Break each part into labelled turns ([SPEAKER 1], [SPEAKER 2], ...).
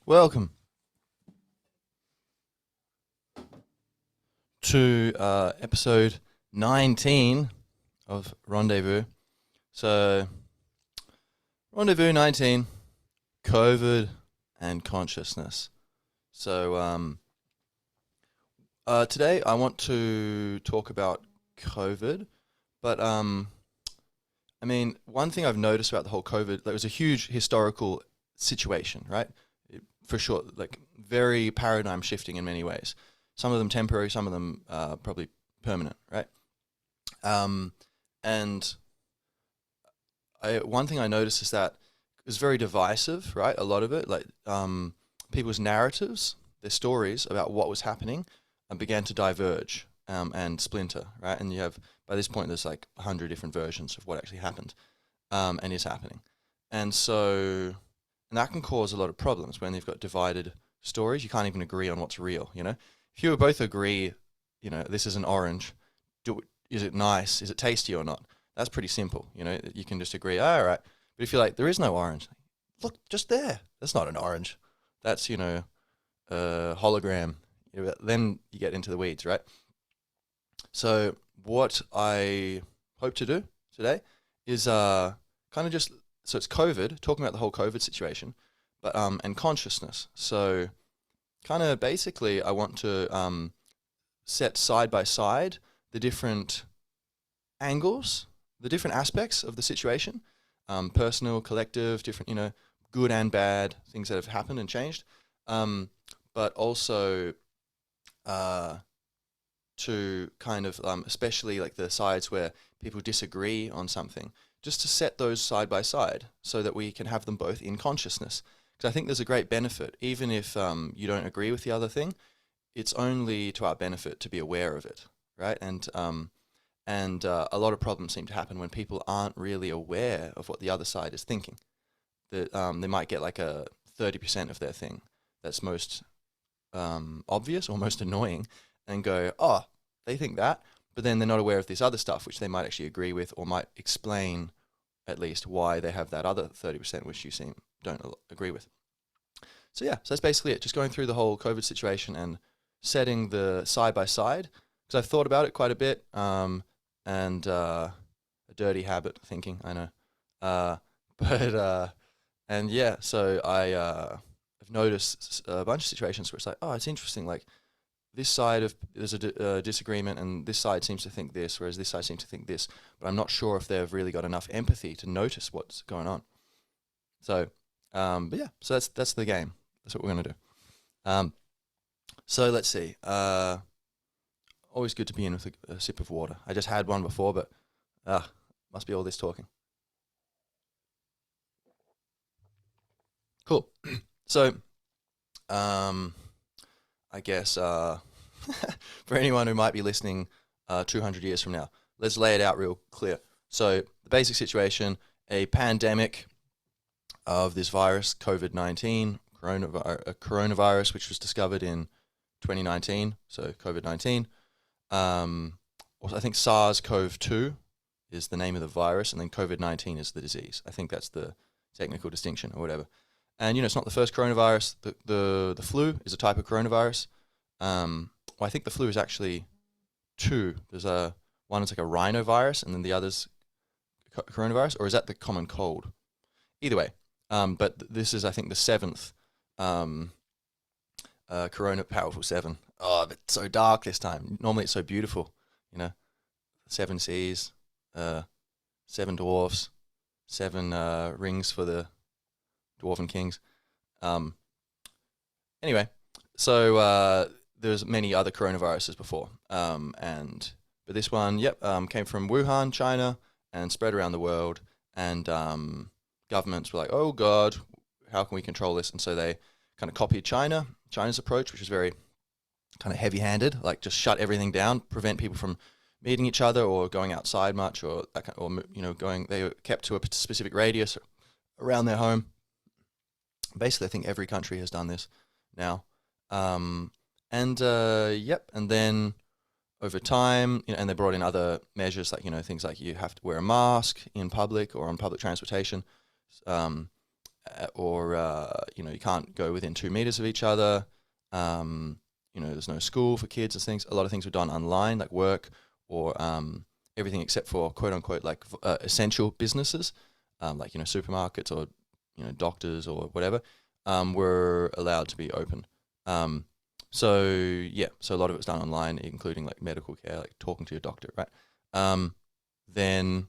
[SPEAKER 1] Welcome to episode 19 of Rendezvous. So, Rendezvous 19, COVID and consciousness. So, today I want to talk about COVID, but one thing I've noticed about the whole COVID, there was a huge historical situation, right? For sure, like very paradigm shifting in many ways. Some of them temporary, some of them probably permanent, right? And one thing I noticed is that it was very divisive, right? A lot of it, like people's narratives, their stories about what was happening, began to diverge and splinter, right? And you have, by this point, there's like 100 different versions of what actually happened and is happening. And so, and that can cause a lot of problems when you've got divided stories. You can't even agree on what's real, you know? If you both agree, you know, this is an orange, is it nice, is it tasty or not? That's pretty simple, you know? You can just agree, all right. But if you're like, there is no orange, look, just there. That's not an orange. That's, you know, a hologram. You know, then you get into the weeds, right? So what I hope to do today is kind of just, so it's COVID, talking about the whole COVID situation, but and consciousness. So kind of basically I want to set side by side the different angles, the different aspects of the situation, personal, collective, different, you know, good and bad things that have happened and changed, but also to kind of, especially like the sides where people disagree on something, just to set those side by side so that we can have them both in consciousness. Because I think there's a great benefit, even if you don't agree with the other thing, it's only to our benefit to be aware of it, right? And a lot of problems seem to happen when people aren't really aware of what the other side is thinking. That they might get like a 30% of their thing that's most obvious or most annoying, and go, oh, they think that, but then they're not aware of this other stuff, which they might actually agree with, or might explain at least why they have that other 30%, which you don't agree with. So yeah, so that's basically it. Just going through the whole COVID situation and setting the side by side, because I've thought about it quite a bit, and a dirty habit thinking, I know. And yeah, so I've noticed a bunch of situations where it's like, oh, it's interesting, like this side of, there's a disagreement and this side seems to think this, whereas this side seems to think this, but I'm not sure if they've really got enough empathy to notice what's going on. So, but yeah, so that's the game. That's what we're going to do. So let's see. Always good to be in with a sip of water. I just had one before, but must be all this talking. Cool. So, I guess for anyone who might be listening 200 years from now, let's lay it out real clear. So the basic situation, a pandemic of this virus, COVID-19, a coronavirus, which was discovered in 2019, so COVID-19. I think SARS-CoV-2 is the name of the virus, and then COVID-19 is the disease. I think that's the technical distinction or whatever. And, you know, it's not the first coronavirus. The flu is a type of coronavirus. Well, I think the flu is actually two. There's one that's like a rhinovirus, and then the other's coronavirus, or is that the common cold? Either way, but this is, I think, the seventh powerful seven. Oh, but it's so dark this time. Normally it's so beautiful, you know. Seven seas, seven dwarfs, seven rings for the dwarven kings. Anyway, so there's many other coronaviruses before, but this one, came from Wuhan, China, and spread around the world. And governments were like, "Oh God, how can we control this?" And so they kind of copied China's approach, which is very kind of heavy-handed, like just shut everything down, prevent people from meeting each other or going outside much, or that kind, or you know, going. They were kept to a specific radius around their home. Basically, I think every country has done this now. And then over time, you know, and they brought in other measures, like, you know, things like you have to wear a mask in public or on public transportation, or you can't go within 2 meters of each other. There's no school for kids and things. A lot of things were done online, like work or everything except for quote unquote like essential businesses, like supermarkets or doctors or whatever, were allowed to be open. So a lot of it was done online, including like medical care, like talking to your doctor, right? Then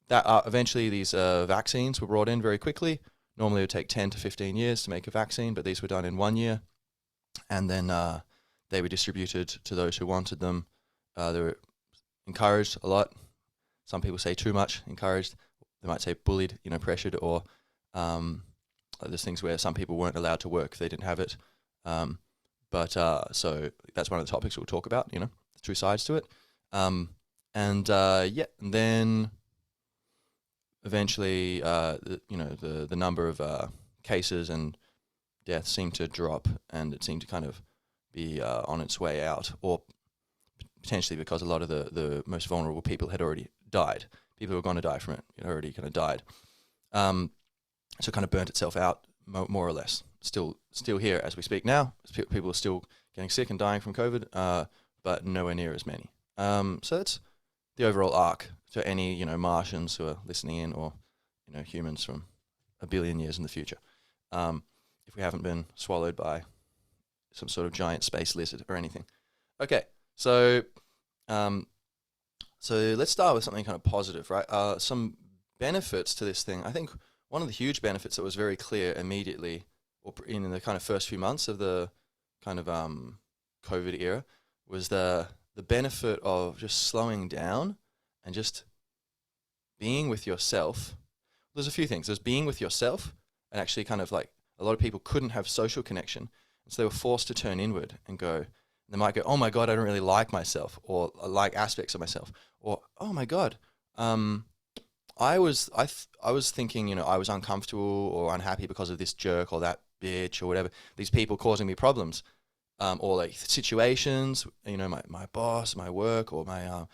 [SPEAKER 1] that eventually these vaccines were brought in very quickly. Normally it would take 10 to 15 years to make a vaccine, but these were done in 1 year. And then they were distributed to those who wanted them. They were encouraged a lot. Some people say too much encouraged. They might say bullied, pressured, or there's things where some people weren't allowed to work if they didn't have it. So that's one of the topics we'll talk about, the two sides to it. And then eventually, the number of cases and deaths seemed to drop, and it seemed to kind of be on its way out, or potentially because a lot of the most vulnerable people had already died. People who were going to die from it had already kind of died. So it kind of burnt itself out, more or less. Still here as we speak now. People are still getting sick and dying from COVID, but nowhere near as many. So that's the overall arc to any Martians who are listening in, or humans from 1 billion years in the future, if we haven't been swallowed by some sort of giant space lizard or anything. Okay, so let's start with something kind of positive, right? Some benefits to this thing. I think one of the huge benefits that was very clear immediately, or in the kind of first few months of the kind of COVID era, was the benefit of just slowing down and just being with yourself. There's a few things. There's being with yourself, and actually kind of like a lot of people couldn't have social connection, and so they were forced to turn inward and go. They might go, oh my God, I don't really like myself, or I like aspects of myself, or oh my God, I was thinking, I was uncomfortable or unhappy because of this jerk or that bitch or whatever, these people causing me problems, or like situations, my boss, my work, or my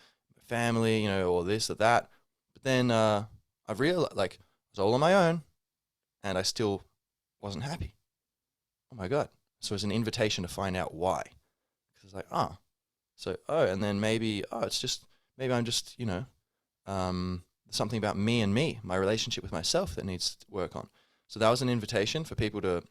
[SPEAKER 1] family, or this or that. But then I've realized, like, I was all on my own, and I still wasn't happy. Oh my God. So it was an invitation to find out why. Because it's like, and then maybe I'm just, something about me and my relationship with myself that needs to work on. So that was an invitation for people to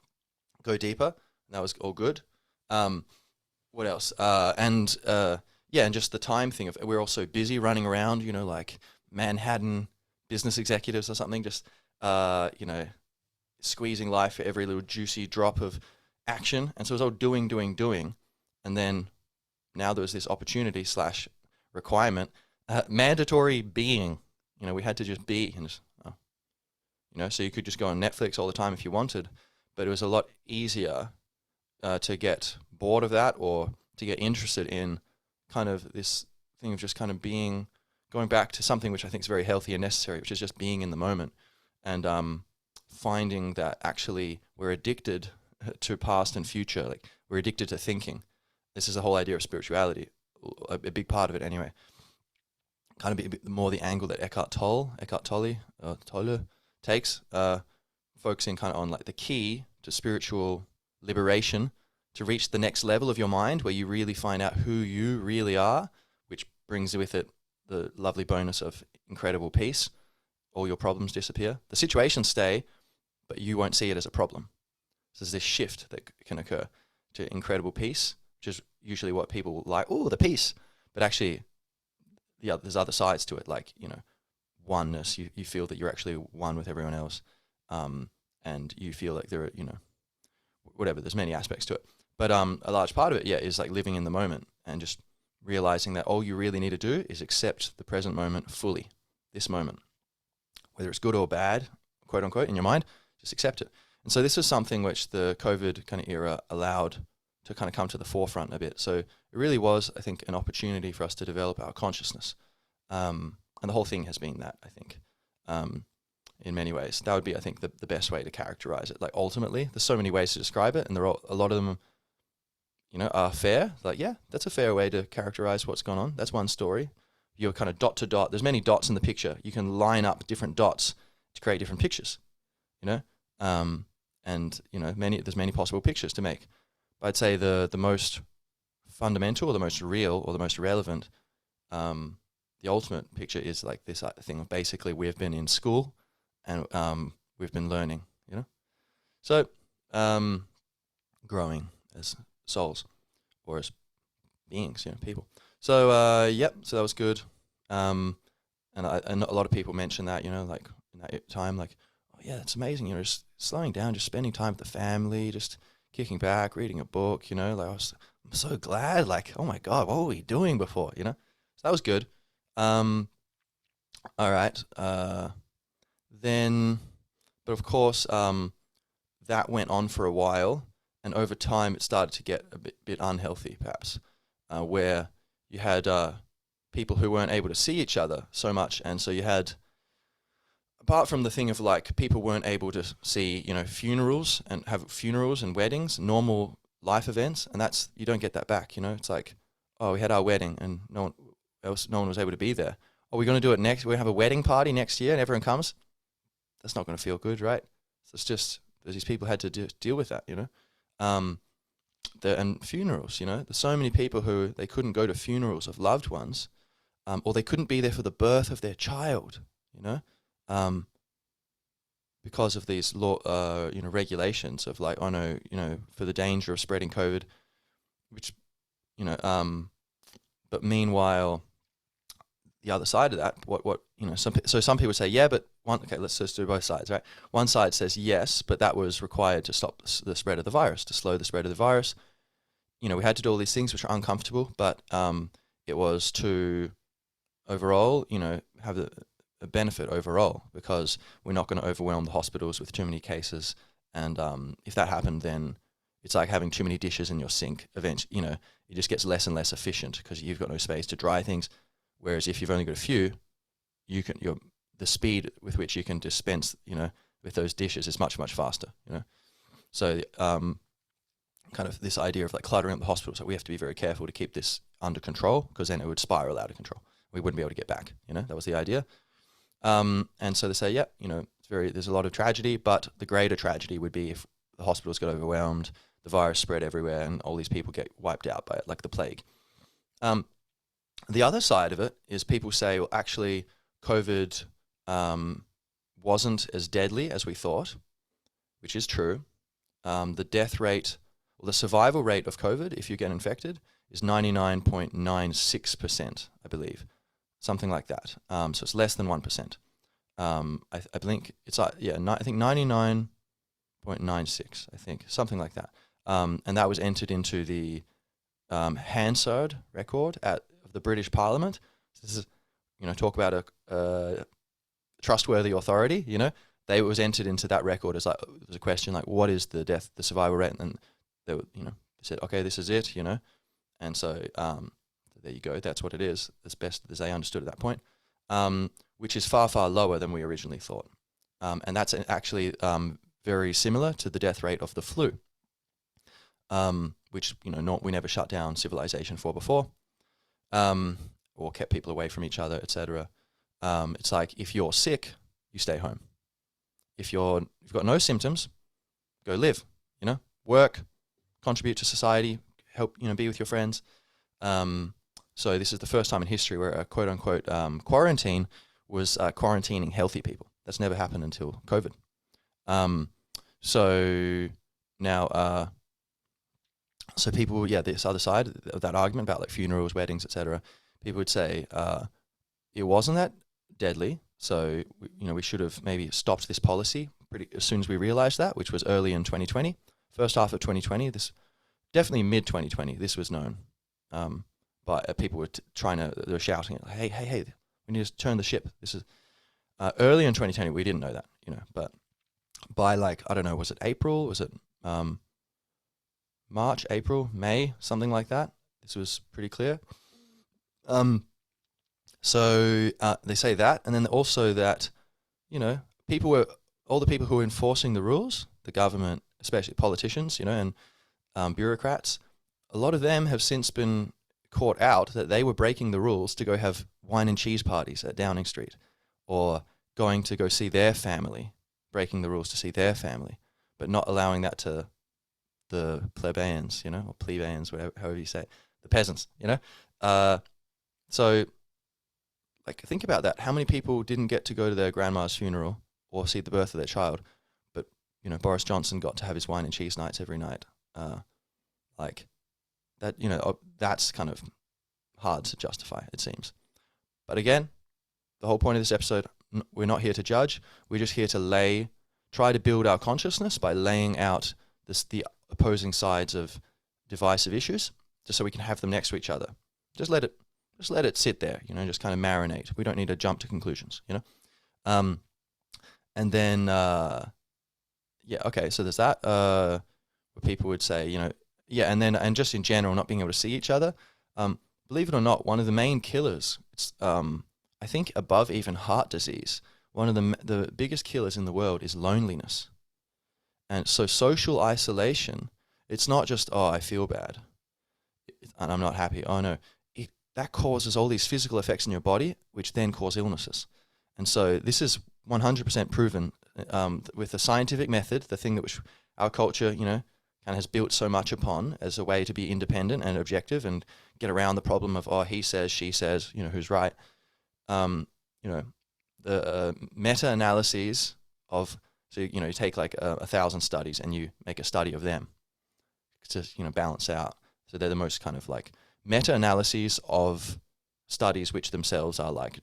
[SPEAKER 1] go deeper. And that was all good. What else? And just the time thing of we're all so busy running around, like Manhattan business executives or something, just, squeezing life for every little juicy drop of action. And so it was all doing. And then now there was this opportunity / requirement, mandatory being. We had to just be, and just, so you could just go on Netflix all the time if you wanted, but it was a lot easier to get bored of that, or to get interested in kind of this thing of just kind of going back to something which I think is very healthy and necessary, which is just being in the moment, and finding that actually we're addicted to past and future. Like, we're addicted to thinking. This is the whole idea of spirituality, a big part of it anyway. Kind of be a bit more the angle that Eckhart Tolle takes, focusing kind of on like the key to spiritual liberation, to reach the next level of your mind where you really find out who you really are, which brings with it the lovely bonus of incredible peace. All your problems disappear. The situations stay, but you won't see it as a problem. So there's this shift that can occur to incredible peace, which is usually what people like. Oh, the peace. But actually, there's other sides to it, like, oneness. You feel that you're actually one with everyone else, and you feel like there are, whatever. There's many aspects to it, but a large part of it, is like living in the moment and just realizing that all you really need to do is accept the present moment fully. This moment, whether it's good or bad, quote unquote, in your mind, just accept it. And so this is something which the COVID kind of era allowed to kind of come to the forefront a bit. So it really was, I think, an opportunity for us to develop our consciousness. And the whole thing has been that, I think, in many ways. That would be, I think, the best way to characterize it. Like, ultimately, there's so many ways to describe it, and there are a lot of them, are fair. Like, yeah, that's a fair way to characterize what's gone on. That's one story. You're kind of dot to dot. There's many dots in the picture. You can line up different dots to create different pictures, And there's many possible pictures to make. But I'd say the most fundamental, or the most real, or the most relevant, the ultimate picture is like this thing of basically we've been in school and we've been learning, So growing as souls or as beings, people. So so that was good. And a lot of people mention that, like in that time, like, oh yeah, that's amazing, just slowing down, just spending time with the family, just kicking back, reading a book, like I'm so glad, like, oh my God, what were we doing before, So that was good. All right. Then, but of course, that went on for a while, and over time it started to get a bit unhealthy, perhaps, where you had people who weren't able to see each other so much, and so you had, apart from the thing of like people weren't able to see, funerals and have funerals and weddings, normal life events, and that's, you don't get that back, It's like, oh, we had our wedding and no one was able to be there. Are we going to do it next? We're going to have a wedding party next year and everyone comes? That's not going to feel good, right? So it's just, these people had to deal with that, and funerals, there's so many people who they couldn't go to funerals of loved ones, or they couldn't be there for the birth of their child, because of these law, regulations of like, oh no, for the danger of spreading COVID, which, but meanwhile, the other side of that, some people say, yeah, but let's just do both sides, right? One side says yes, but that was required to stop the spread of the virus, to slow the spread of the virus. We had to do all these things which are uncomfortable, but it was to overall, have a benefit overall, because we're not going to overwhelm the hospitals with too many cases. And if that happened, then it's like having too many dishes in your sink. Eventually, it just gets less and less efficient because you've got no space to dry things. Whereas if you've only got a few, the speed with which you can dispense, with those dishes is much, much faster, So kind of this idea of like cluttering up the hospital. So we have to be very careful to keep this under control, because then it would spiral out of control. We wouldn't be able to get back, that was the idea. And so they say, yeah, there's a lot of tragedy, but the greater tragedy would be if the hospitals got overwhelmed, the virus spread everywhere, and all these people get wiped out by it, like the plague. The other side of it is people say, well, actually, COVID wasn't as deadly as we thought, which is true. The death rate, or the survival rate of COVID, if you get infected, is 99.96%, I believe, something like that. So it's less than 1%. I think it's I think 99.96, I think, something like that. And that was entered into the Hansard record of the British Parliament. This is, talk about a trustworthy authority. They was entered into that record as like, there's a question like, what is the survival rate? And they said, okay, this is it. And so there you go. That's what it is, as best as they understood at that point, which is far, far lower than we originally thought. And that's actually very similar to the death rate of the flu, which we never shut down civilization for before, or kept people away from each other, etc. It's like, if you're sick, you stay home. If you've got no symptoms, go live. Work, contribute to society, help be with your friends. So this is the first time in history where a quote unquote quarantine was quarantining healthy people. That's never happened until COVID. So now, so people, this other side of that argument about like funerals, weddings, etc., people would say it wasn't that deadly. So we should have maybe stopped this policy as soon as we realized that, which was early in 2020, first half of 2020. This definitely mid 2020. This was known, but people were they were shouting it, hey, we need to turn the ship. This is early in 2020. We didn't know that, but by like, I don't know, was it April? Was it March, April, May, something like that? This was pretty clear. So they say that, and then also that, all the people who were enforcing the rules, the government, especially politicians, and bureaucrats, a lot of them have since been caught out that they were breaking the rules to go have wine and cheese parties at Downing Street, or going to go see their family breaking the rules to see their family, but not allowing that to the plebeians, or plebeians, whatever, however you say it, the peasants, So, like, think about that. How many people didn't get to go to their grandma's funeral or see the birth of their child, but, Boris Johnson got to have his wine and cheese nights every night. Like, that, that's kind of hard to justify, it seems. But again, the whole point of this episode, we're not here to judge. We're just here to try to build our consciousness by laying out the opposing sides of divisive issues, just so we can have them next to each other. Just let it sit there, just kind of marinate. We don't need to jump to conclusions, And then, okay, so there's that, where people would say, and just in general, not being able to see each other. Believe it or not, one of the main killers, it's, I think above even heart disease, one of the biggest killers in the world is loneliness. And so social isolation, it's not just, oh, I feel bad and I'm not happy. Oh, no. That causes all these physical effects in your body, which then cause illnesses. And so this is 100% proven with the scientific method, the thing that which our culture, kind of has built so much upon as a way to be independent and objective and get around the problem of, oh, he says, she says, who's right. The meta-analyses of, so, you take like 1,000 studies and you make a study of them to, balance out. So they're the most kind of like meta-analyses of studies which themselves are like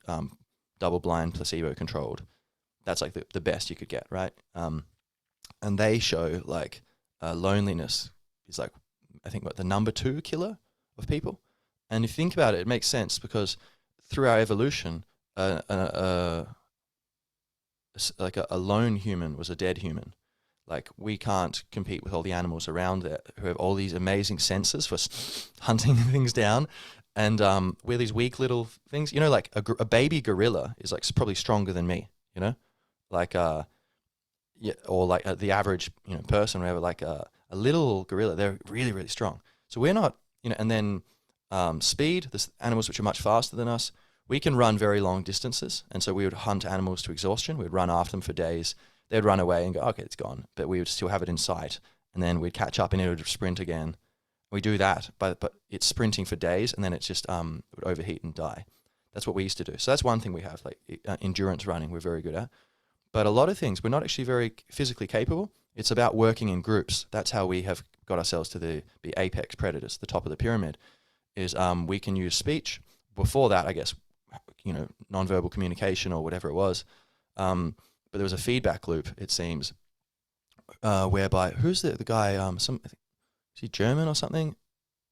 [SPEAKER 1] double-blind, placebo-controlled. That's like the best you could get, right? And they show like loneliness is like, I think, the number 2 killer of people. And if you think about it, it makes sense because through our evolution, like a lone human was a dead human. Like, we can't compete with all the animals around there who have all these amazing senses for hunting things down. And we're these weak little things. Like a baby gorilla is like probably stronger than me, Like, or like the average, person, whatever, like a little gorilla, they're really, really strong. So we're not, and then speed, there's animals which are much faster than us. We can run very long distances. And so we would hunt animals to exhaustion. We'd run after them for days. They'd run away and go, okay, it's gone. But we would still have it in sight. And then we'd catch up and it would sprint again. We do that, but it's sprinting for days and then it's just would overheat and die. That's what we used to do. So that's one thing we have, like endurance running, we're very good at. But a lot of things, we're not actually very physically capable. It's about working in groups. That's how we have got ourselves to be apex predators, the top of the pyramid, is we can use speech. Before that, I guess, nonverbal communication or whatever it was. But there was a feedback loop, it seems, whereby, who's the guy, is he German or something?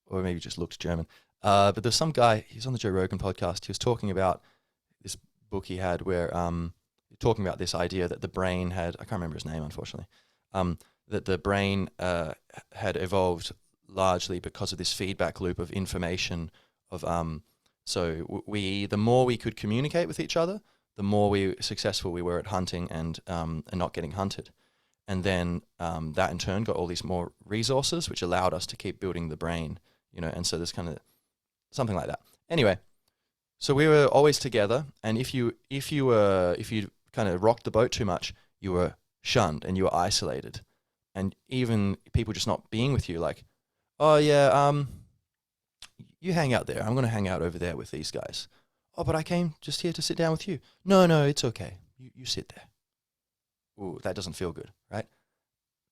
[SPEAKER 1] Or maybe just looked German. But there's some guy, he's on the Joe Rogan podcast, he was talking about this book he had where, talking about this idea that the brain had, I can't remember his name, unfortunately, that the brain had evolved largely because of this feedback loop of information of, so the more we could communicate with each other, the more successful we were at hunting and not getting hunted. And then that in turn got all these more resources, which allowed us to keep building the brain, and so there's kind of something like that. Anyway, so we were always together, and if you kind of rocked the boat too much, you were shunned and you were isolated. And even people just not being with you, like, oh yeah, you hang out there. I'm going to hang out over there with these guys. Oh, but I came just here to sit down with you. No, it's okay. You sit there. Ooh, that doesn't feel good, right?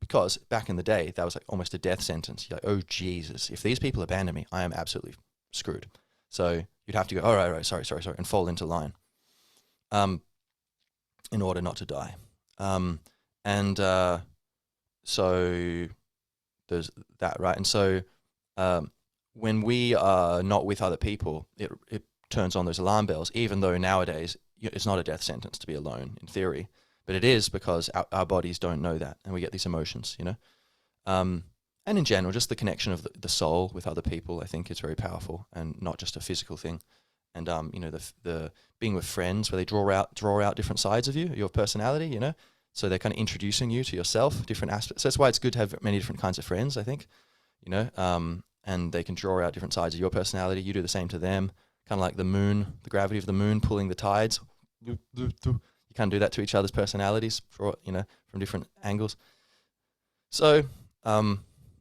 [SPEAKER 1] Because back in the day, that was like almost a death sentence. You're like, oh, Jesus, if these people abandon me, I am absolutely screwed. So you'd have to go, all right, sorry, and fall into line in order not to die. So there's that, right? And so when we are not with other people, it turns on those alarm bells, even though nowadays it's not a death sentence to be alone in theory, but it is because our bodies don't know that and we get these emotions, and in general, just the connection of the soul with other people, I think is very powerful and not just a physical thing. And the being with friends where they draw out different sides of you, your personality, so they're kind of introducing you to yourself, different aspects. So that's why it's good to have many different kinds of friends, I think, and they can draw out different sides of your personality. You do the same to them. Kind of like the moon, the gravity of the moon pulling the tides. You can't do that to each other's personalities, from different angles. So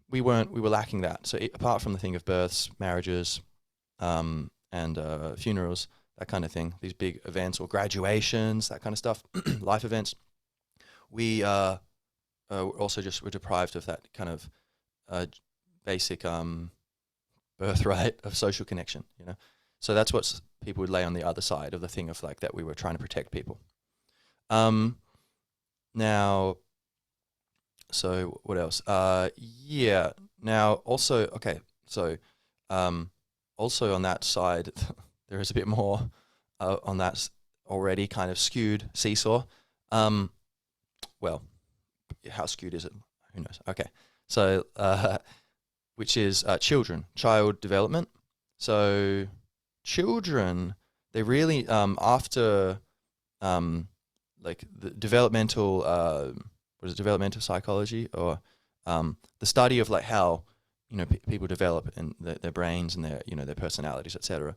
[SPEAKER 1] we were lacking that. So apart from the thing of births, marriages, and funerals, that kind of thing, these big events or graduations, that kind of stuff, life events, we also just were deprived of that kind of basic birthright of social connection, So that's what people would lay on the other side of the thing of like that we were trying to protect people. Now, so what else? Yeah. Now also, okay. So, also on that side, there is a bit more on that already kind of skewed seesaw. Well, how skewed is it? Who knows? Okay. So, which is child development. So, children, they really after like the developmental developmental psychology, or the study of like how people develop in their brains and their their personalities, etc.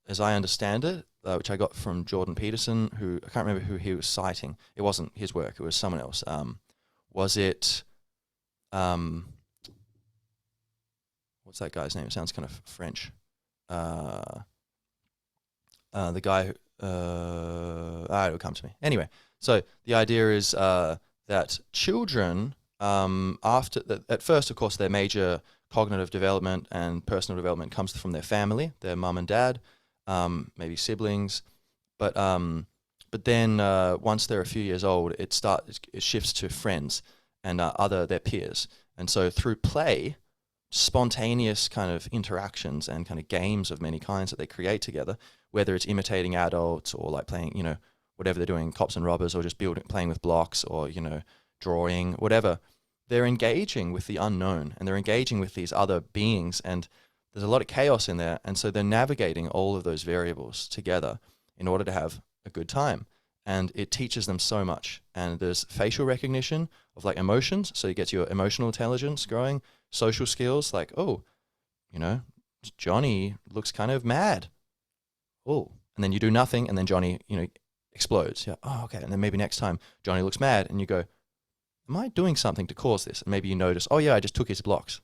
[SPEAKER 1] As I understand it, which I got from Jordan Peterson, who I can't remember who he was citing. It wasn't his work; it was someone else. Was it? What's that guy's name? It sounds kind of French. The guy. It'll come to me anyway. So the idea is that children, at first, of course, their major cognitive development and personal development comes from their family, their mum and dad, maybe siblings, but then once they're a few years old, it shifts to friends and their peers, and so through play, spontaneous kind of interactions and kind of games of many kinds that they create together, whether it's imitating adults or like playing, whatever they're doing, cops and robbers, or just playing with blocks, or drawing, whatever. They're engaging with the unknown, and they're engaging with these other beings, and there's a lot of chaos in there, and so they're navigating all of those variables together in order to have a good time, and it teaches them so much. And there's facial recognition of like emotions, so you get your emotional intelligence growing, social skills, like, oh, Johnny looks kind of mad. Oh, and then you do nothing, and then Johnny, explodes. Yeah. Oh, okay. And then maybe next time Johnny looks mad, and you go, am I doing something to cause this? And maybe you notice, oh yeah, I just took his blocks.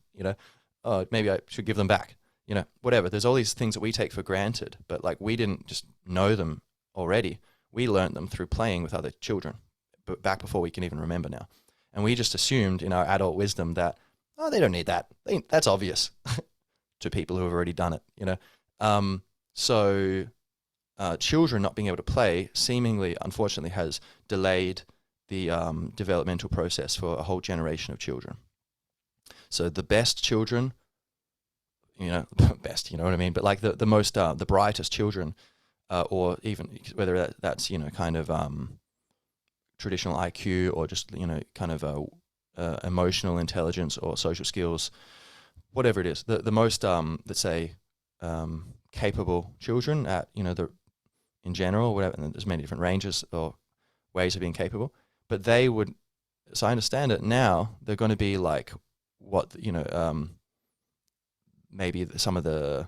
[SPEAKER 1] Oh, maybe I should give them back. Whatever. There's all these things that we take for granted, but like we didn't just know them already. We learned them through playing with other children, but back before we can even remember now. And we just assumed in our adult wisdom that, oh, they don't need that. That's obvious to people who have already done it. So children not being able to play seemingly, unfortunately, has delayed the developmental process for a whole generation of children. So the best children, best, you know what I mean? But like the most, the brightest children, or even whether that's, kind of traditional IQ or just, kind of emotional intelligence or social skills, whatever it is, the most, let's say, capable children at, in general, whatever, and there's many different ranges or ways of being capable, but they would, as I understand it now, they're going to be like what, maybe some of the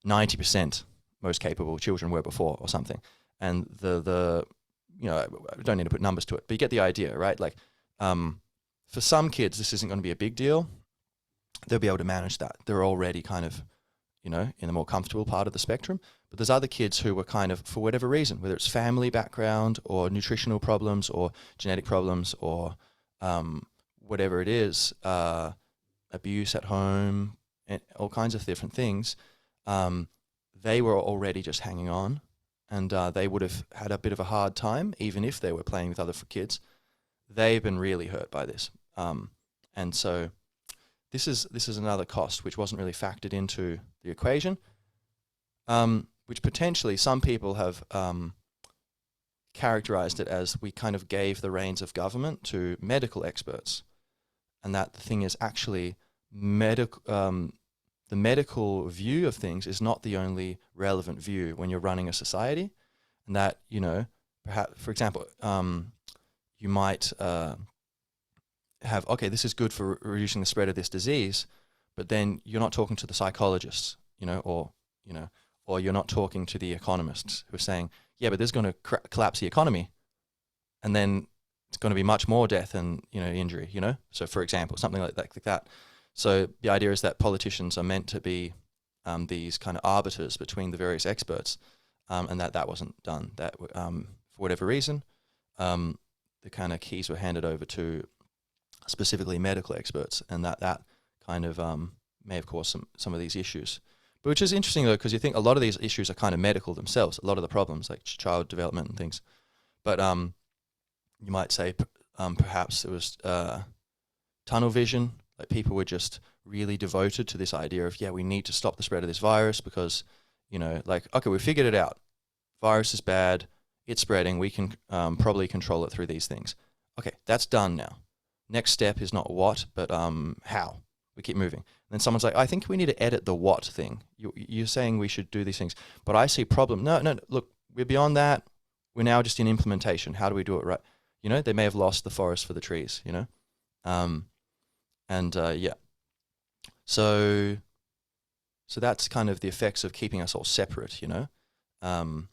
[SPEAKER 1] 90% most capable children were before or something. And I don't need to put numbers to it, but you get the idea, right? Like, for some kids, this isn't going to be a big deal. They'll be able to manage that. They're already kind of, in the more comfortable part of the spectrum. But there's other kids who were kind of, for whatever reason, whether it's family background or nutritional problems or genetic problems or whatever it is, abuse at home, and all kinds of different things, they were already just hanging on, and they would have had a bit of a hard time, even if they were playing with other kids. They've been really hurt by this. And so this is another cost which wasn't really factored into the equation, which potentially some people have characterized it as we kind of gave the reins of government to medical experts, and that the thing is actually the medical view of things is not the only relevant view when you're running a society, and that, perhaps, for example, you might have, okay, this is good for reducing the spread of this disease, but then you're not talking to the psychologists, or you're not talking to the economists who are saying, yeah, but this is going to collapse the economy, and then it's going to be much more death and injury. So for example, something like that. So the idea is that politicians are meant to be these kind of arbiters between the various experts, and that wasn't done. That for whatever reason, the kind of keys were handed over to specifically medical experts, and that kind of may have caused some of these issues. But which is interesting though, because you think a lot of these issues are kind of medical themselves. A lot of the problems, like child development and things. But you might say perhaps it was tunnel vision. Like people were just really devoted to this idea of, we need to stop the spread of this virus because, okay, we figured it out. Virus is bad. It's spreading. We can probably control it through these things. Okay, that's done now. Next step is not what, but how. We keep moving. And then someone's like, I think we need to edit the what thing. You're saying we should do these things, but I see problem. No, look, we're beyond that. We're now just in implementation. How do we do it right? They may have lost the forest for the trees, So that's kind of the effects of keeping us all separate, and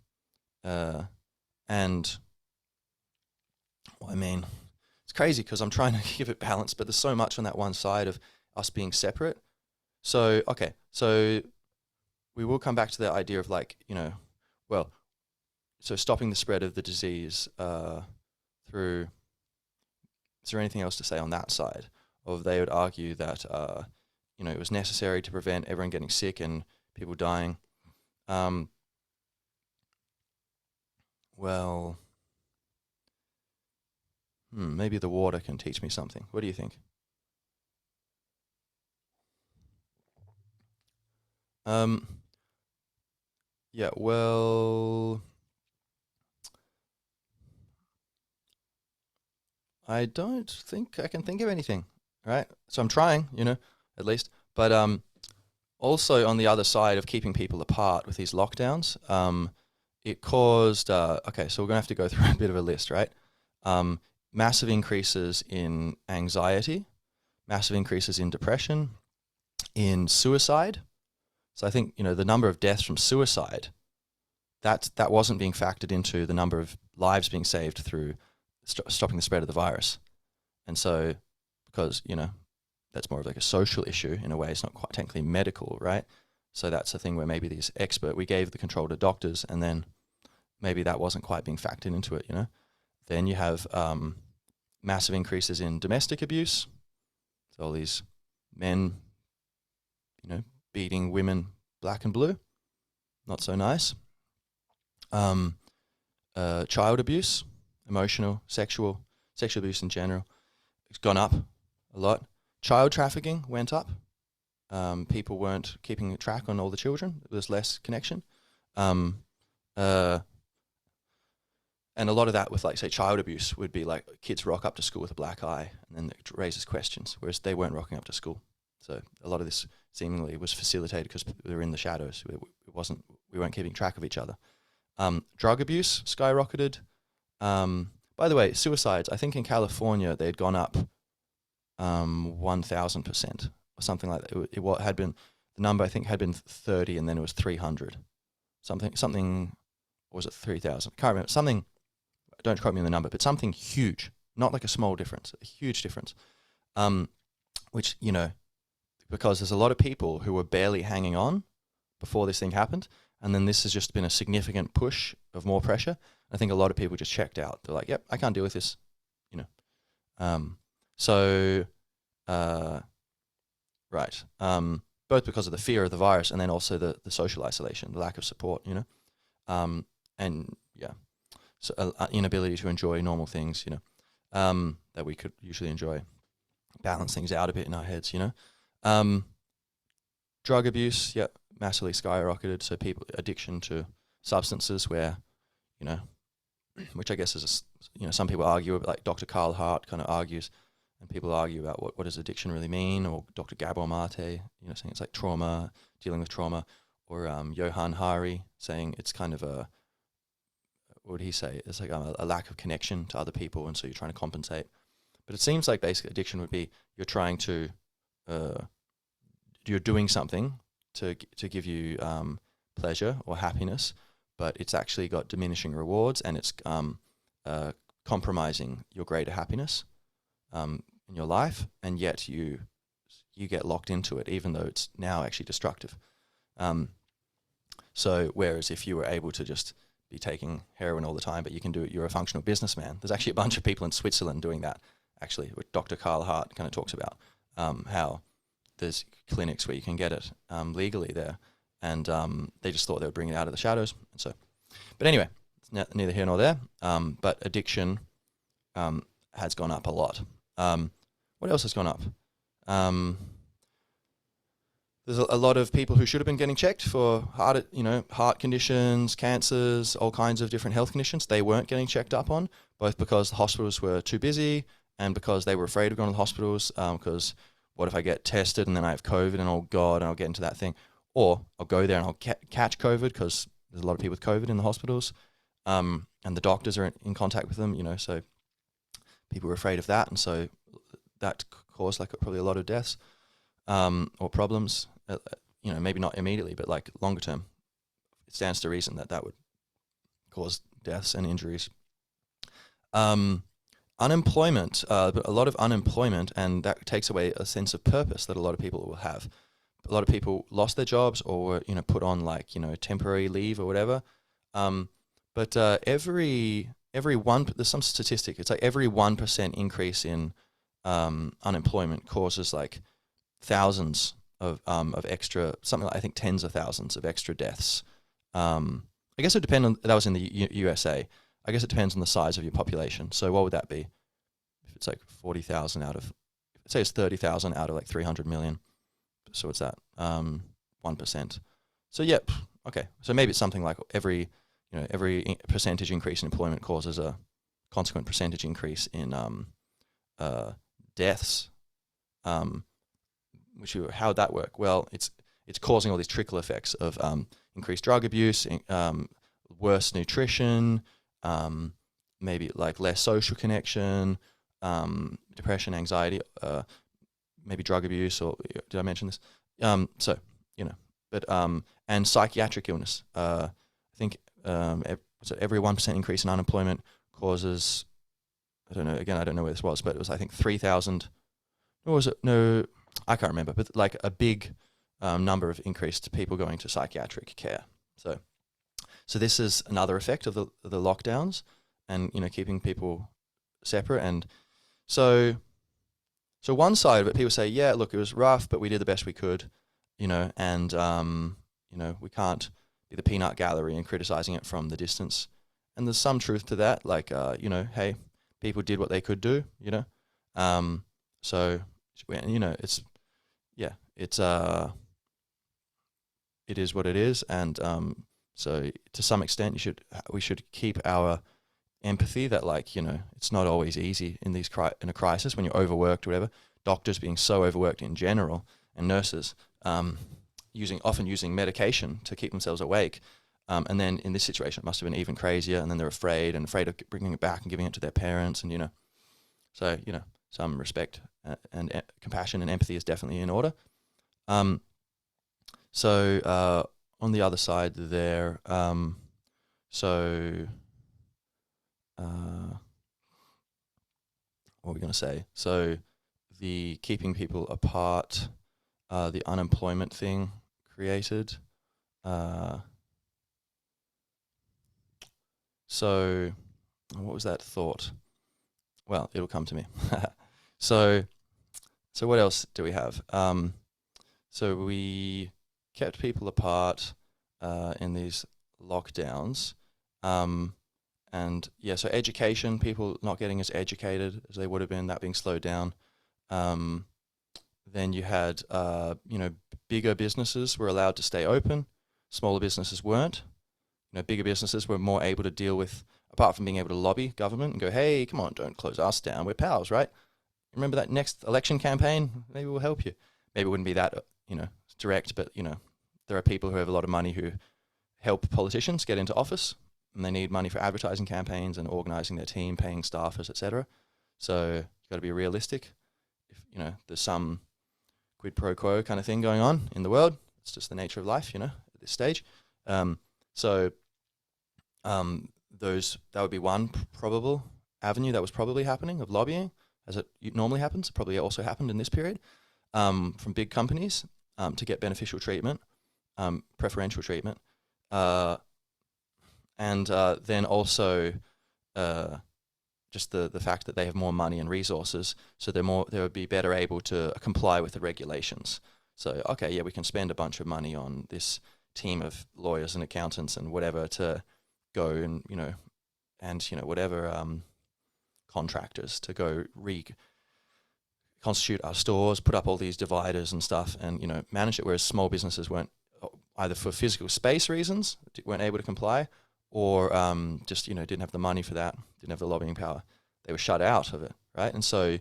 [SPEAKER 1] well, I mean, it's crazy because I'm trying to give it balance, but there's so much on that one side of us being separate. So, okay, so we will come back to the idea of so stopping the spread of the disease through, is there anything else to say on that side? Or they would argue that, it was necessary to prevent everyone getting sick and people dying. Maybe the water can teach me something. What do you think? I don't think I can think of anything, right? So I'm trying, at least. But also on the other side of keeping people apart with these lockdowns, it caused, okay, so we're going to have to go through a bit of a list, right? Massive increases in anxiety, massive increases in depression, in suicide. So I think, the number of deaths from suicide, that wasn't being factored into the number of lives being saved through stopping the spread of the virus. And so, because, that's more of like a social issue in a way, it's not quite technically medical, right? So that's the thing where maybe these we gave the control to doctors, and then maybe that wasn't quite being factored into it, Then you have massive increases in domestic abuse. So all these men, beating women black and blue. Not so nice. Child abuse, emotional, sexual abuse in general. It's gone up a lot. Child trafficking went up. People weren't keeping track on all the children. There was less connection. And a lot of that with, like, say, child abuse would be like kids rock up to school with a black eye, and then it raises questions, whereas they weren't rocking up to school. So a lot of this seemingly was facilitated because they were in the shadows. We weren't keeping track of each other. Drug abuse skyrocketed. By the way, suicides, I think in California they had gone up 1,000% or something like that. It had been, the number I think had been 30, and then it was 300. Something, or was it 3,000? Can't remember. Something, don't quote me on the number, but something huge, not like a small difference, a huge difference. Which, because there's a lot of people who were barely hanging on before this thing happened, and then this has just been a significant push of more pressure. I think a lot of people just checked out. They're like, yep, I can't deal with this, right. Both because of the fear of the virus and then also the social isolation, the lack of support, and yeah, so inability to enjoy normal things, that we could usually enjoy, balance things out a bit in our heads, Drug abuse, yeah, massively skyrocketed. So addiction to substances where, which I guess is, some people argue, like Dr. Carl Hart kind of argues, and people argue about what does addiction really mean, or Dr. Gabor Mate, saying it's like trauma, dealing with trauma, or Johan Hari saying it's kind of what would he say? It's like a lack of connection to other people, and so you're trying to compensate. But it seems like basically addiction would be you're trying to, you're doing something to give you pleasure or happiness, but it's actually got diminishing rewards, and it's compromising your greater happiness in your life, and yet you get locked into it, even though it's now actually destructive. So whereas if you were able to just be taking heroin all the time, but you can do it, you're a functional businessman. There's actually a bunch of people in Switzerland doing that, actually, which Dr. Carl Hart kind of talks about, how there's clinics where you can get it legally there, and they just thought they would bring it out of the shadows. And so, but anyway, it's neither here nor there. But addiction has gone up a lot. What else has gone up? There's a lot of people who should have been getting checked for heart conditions, cancers, all kinds of different health conditions. They weren't getting checked up on, both because the hospitals were too busy and because they were afraid of going to the hospitals, because what if I get tested and then I have COVID and oh God, and I'll get into that thing. Or I'll go there and I'll catch COVID, because there's a lot of people with COVID in the hospitals, and the doctors are in contact with them, so people were afraid of that, and so that caused probably a lot of deaths or problems. Maybe not immediately, but like longer term, it stands to reason that would cause deaths and injuries. Unemployment, but a lot of unemployment, and that takes away a sense of purpose that a lot of people will have. A lot of people lost their jobs or were, put on temporary leave or whatever. But every there's some statistic. It's like every 1% increase in unemployment causes like thousands of extra, something like I think tens of thousands of extra deaths. I guess it depends on, that was in the USA. I guess it depends on the size of your population. So what would that be? If it's like 40,000 out of, say it's 30,000 out of like 300 million. So what's that? 1%. So yep. Okay. So maybe it's something like every percentage increase in employment causes a consequent percentage increase in deaths. How would that work? Well, it's causing all these trickle effects of increased drug abuse, worse nutrition, maybe like less social connection, depression, anxiety, maybe drug abuse, or did I mention this? And psychiatric illness. I think every 1% increase in unemployment causes, I don't know, again, I don't know where this was, but it was, I think, 3,000, or was it? No, I can't remember, but like a big number of increased people going to psychiatric care. So this is another effect of the lockdowns, and keeping people separate. And so one side of it, people say, yeah, look, it was rough, but we did the best we could, and we can't be the peanut gallery and criticizing it from the distance. And there's some truth to that, like hey, people did what they could do, so it is what it is, and so to some extent we should keep our empathy that it's not always easy in in a crisis when you're overworked or whatever. Doctors being so overworked in general, and nurses often using medication to keep themselves awake, and then in this situation it must have been even crazier, and then they're afraid of bringing it back and giving it to their parents, and some respect and compassion and empathy is definitely in order. So on the other side there, what were we going to say? So the keeping people apart, the unemployment thing created. So what was that thought? Well, it'll come to me. So what else do we have? So we kept people apart in these lockdowns. So education, people not getting as educated as they would have been, that being slowed down. Then you had, bigger businesses were allowed to stay open. Smaller businesses weren't. Bigger businesses were more able to deal with, apart from being able to lobby government and go, hey, come on, don't close us down. We're pals, right? Remember that next election campaign? Maybe we'll help you. Maybe it wouldn't be that, direct, but, there are people who have a lot of money who help politicians get into office, and they need money for advertising campaigns and organizing their team, paying staffers, etc. So you've got to be realistic. If, there's some quid pro quo kind of thing going on in the world, it's just the nature of life, at this stage. So That would be one probable avenue that was probably happening of lobbying, as it normally happens. It probably also happened in this period, from big companies to get beneficial treatment, preferential treatment, and then also just the fact that they have more money and resources, so they would be better able to comply with the regulations. So okay, yeah, we can spend a bunch of money on this team of lawyers and accountants and whatever to go and whatever contractors to go reconstitute our stores, put up all these dividers and stuff, and manage it. Whereas small businesses weren't, either for physical space reasons, weren't able to comply, or just didn't have the money for that, didn't have the lobbying power. They were shut out of it, right? And so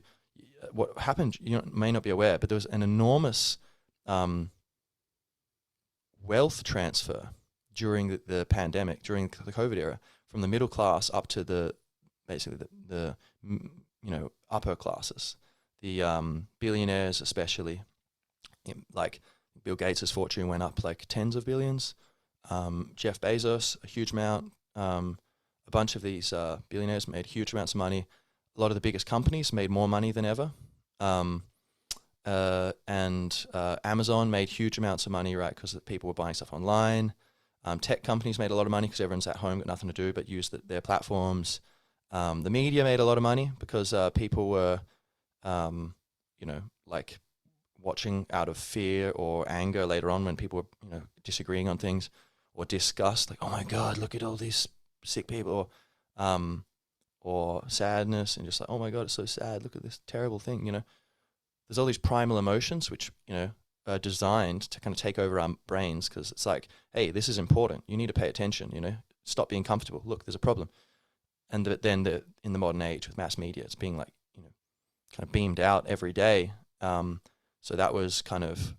[SPEAKER 1] what happened, may not be aware, but there was an enormous wealth transfer during the pandemic, during the COVID era, from the middle class up to basically the upper classes, the billionaires especially. Like Bill Gates' fortune went up like tens of billions. Jeff Bezos, a huge amount. A bunch of these billionaires made huge amounts of money. A lot of the biggest companies made more money than ever. And Amazon made huge amounts of money, right, because people were buying stuff online. Tech companies made a lot of money because everyone's at home, got nothing to do but use their platforms. The media made a lot of money because people were, like watching out of fear or anger later on when people were, disagreeing on things, or disgust, like, oh my God, look at all these sick people, or sadness, and just like, oh my God, it's so sad, look at this terrible thing, There's all these primal emotions which, are designed to kind of take over our brains, because it's like, hey, this is important. You need to pay attention, stop being comfortable. Look, there's a problem. And then in the modern age with mass media, it's being like, kind of beamed out every day. So that was kind of,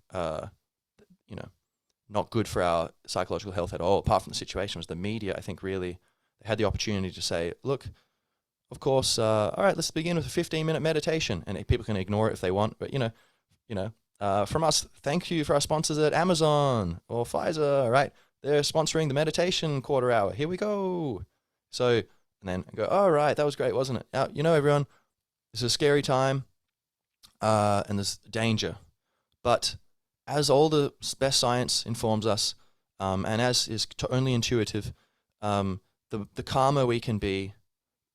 [SPEAKER 1] not good for our psychological health at all. Apart from the situation was the media, I think really they had the opportunity to say, look, of course, all right, let's begin with a 15-minute meditation. And people can ignore it if they want, but, from us, thank you for our sponsors at Amazon or Pfizer, right? They're sponsoring the meditation quarter hour. Here we go. So, and then I go, all right, that was great, wasn't it? Everyone, this is a scary time, and there's danger. But as all the best science informs us, and as is only intuitive, the calmer we can be,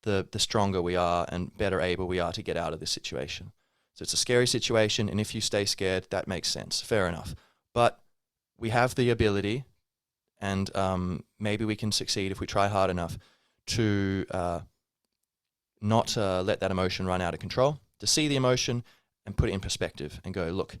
[SPEAKER 1] the stronger we are and better able we are to get out of this situation. So it's a scary situation, and if you stay scared, that makes sense. Fair enough. But we have the ability, and maybe we can succeed if we try hard enough to not let that emotion run out of control, to see the emotion and put it in perspective and go, look,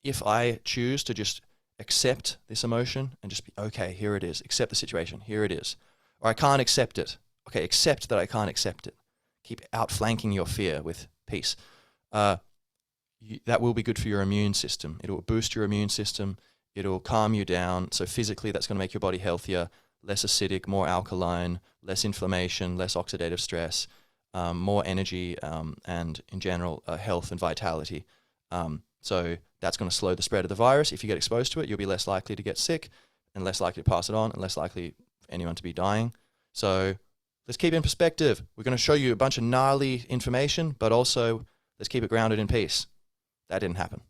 [SPEAKER 1] if I choose to just accept this emotion and just be, okay, here it is, accept the situation, here it is, or I can't accept it, okay, accept that I can't accept it. Keep outflanking your fear with peace. That will be good for your immune system. It will boost your immune system. It will calm you down. So physically, that's going to make your body healthier, less acidic, more alkaline, less inflammation, less oxidative stress, more energy, and in general, health and vitality. So that's going to slow the spread of the virus. If you get exposed to it, you'll be less likely to get sick and less likely to pass it on and less likely for anyone to be dying. So let's keep it in perspective. We're going to show you a bunch of gnarly information, but also let's keep it grounded in peace. That didn't happen,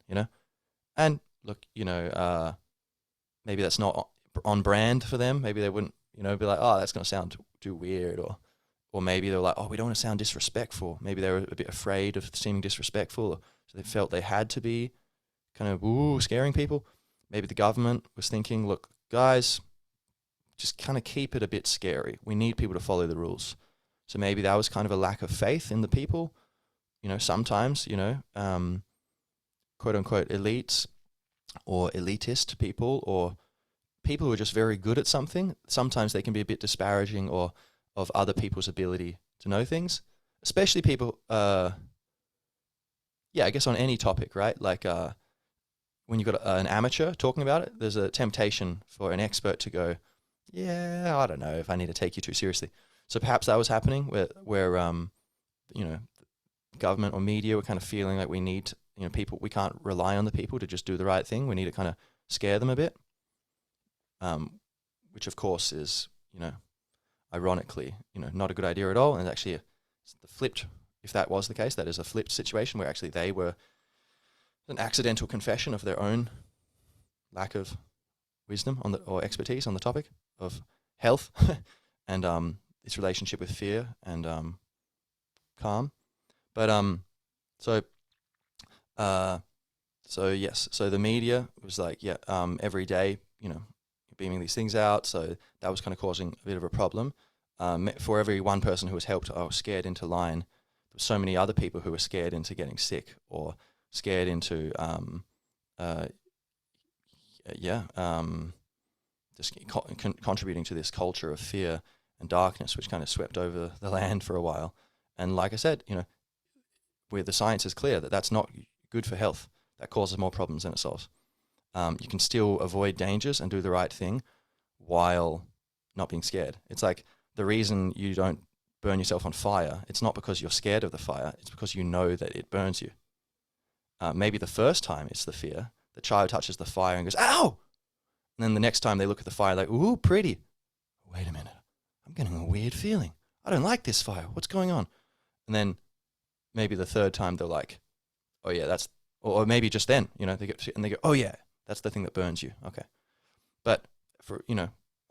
[SPEAKER 1] And look, maybe that's not on brand for them. Maybe they wouldn't, be like, oh, that's going to sound too weird. Or maybe they're like, oh, we don't want to sound disrespectful. Maybe they were a bit afraid of seeming disrespectful. So they felt they had to be kind of, scaring people. Maybe the government was thinking, look, guys, just kind of keep it a bit scary. We need people to follow the rules. So maybe that was kind of a lack of faith in the people. Sometimes, quote unquote elites or elitist people or people who are just very good at something, sometimes they can be a bit disparaging or of other people's ability to know things, especially people, I guess on any topic, right? Like when you've got an amateur talking about it, there's a temptation for an expert to go, yeah, I don't know if I need to take you too seriously. So perhaps that was happening where government or media were kind of feeling like we need, people, we can't rely on the people to just do the right thing. We need to kind of scare them a bit, which of course is, ironically, not a good idea at all. And actually, the flipped. If that was the case, that is a flipped situation where actually they were an accidental confession of their own lack of wisdom or expertise on the topic of health and its relationship with fear and calm. But so the media was like, every day, beaming these things out. So that was kind of causing a bit of a problem. For every one person who was helped or scared into line, there were so many other people who were scared into getting sick or scared into just contributing to this culture of fear and darkness, which kind of swept over the land for a while. And like I said, where the science is clear that that's not good for health, that causes more problems than it solves. You can still avoid dangers and do the right thing while not being scared. It's like the reason you don't burn yourself on fire, it's not because you're scared of the fire, it's because you know that it burns you. Maybe the first time it's the fear. The child touches the fire and goes, ow! And then the next time they look at the fire like, ooh, pretty. Wait a minute, I'm getting a weird feeling. I don't like this fire. What's going on? And then maybe the third time they're like, oh yeah, that's, or maybe just then, they go, oh yeah, that's the thing that burns you. Okay. But for,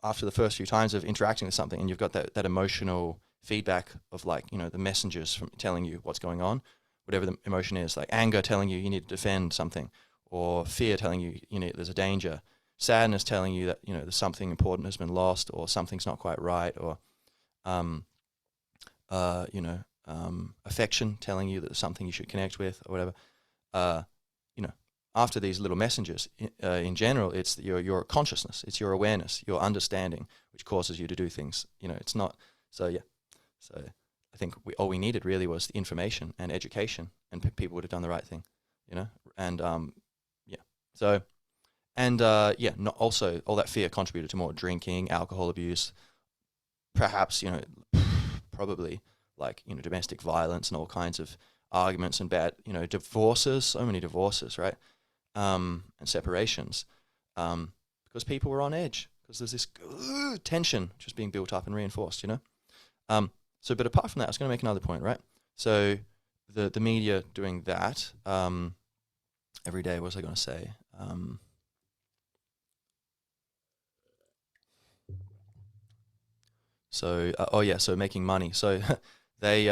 [SPEAKER 1] after the first few times of interacting with something and you've got that emotional feedback of like, the messengers from telling you what's going on, whatever the emotion is, like anger telling you need to defend something, or fear telling you, there's a danger, sadness telling you that, there's something important has been lost or something's not quite right, or, affection telling you that there's something you should connect with or whatever. After these little messengers, in general, it's your consciousness, it's your awareness, your understanding, which causes you to do things. It's not, so yeah. So I think all we needed really was the information and education, and people would have done the right thing, and So, and not also all that fear contributed to more drinking, alcohol abuse, perhaps, probably like, domestic violence and all kinds of arguments and bad, divorces, so many divorces, right? And separations, because people were on edge, because there's this tension just being built up and reinforced, but apart from that, I was going to make another point, right? So the media doing that every day, what was I going to say? So making money. So they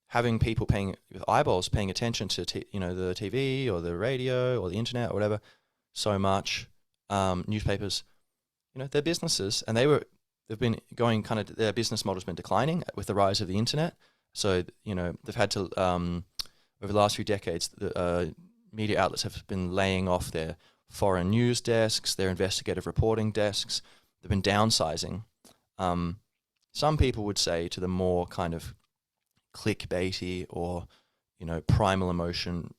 [SPEAKER 1] having people paying with eyeballs, paying attention to the TV or the radio or the internet or whatever, so much. Newspapers, their businesses, and they've been going kind of, their business model's been declining with the rise of the internet. So they've had to over the last few decades, the media outlets have been laying off their foreign news desks, their investigative reporting desks. They've been downsizing. Some people would say to the more kind of clickbaity or, primal emotion,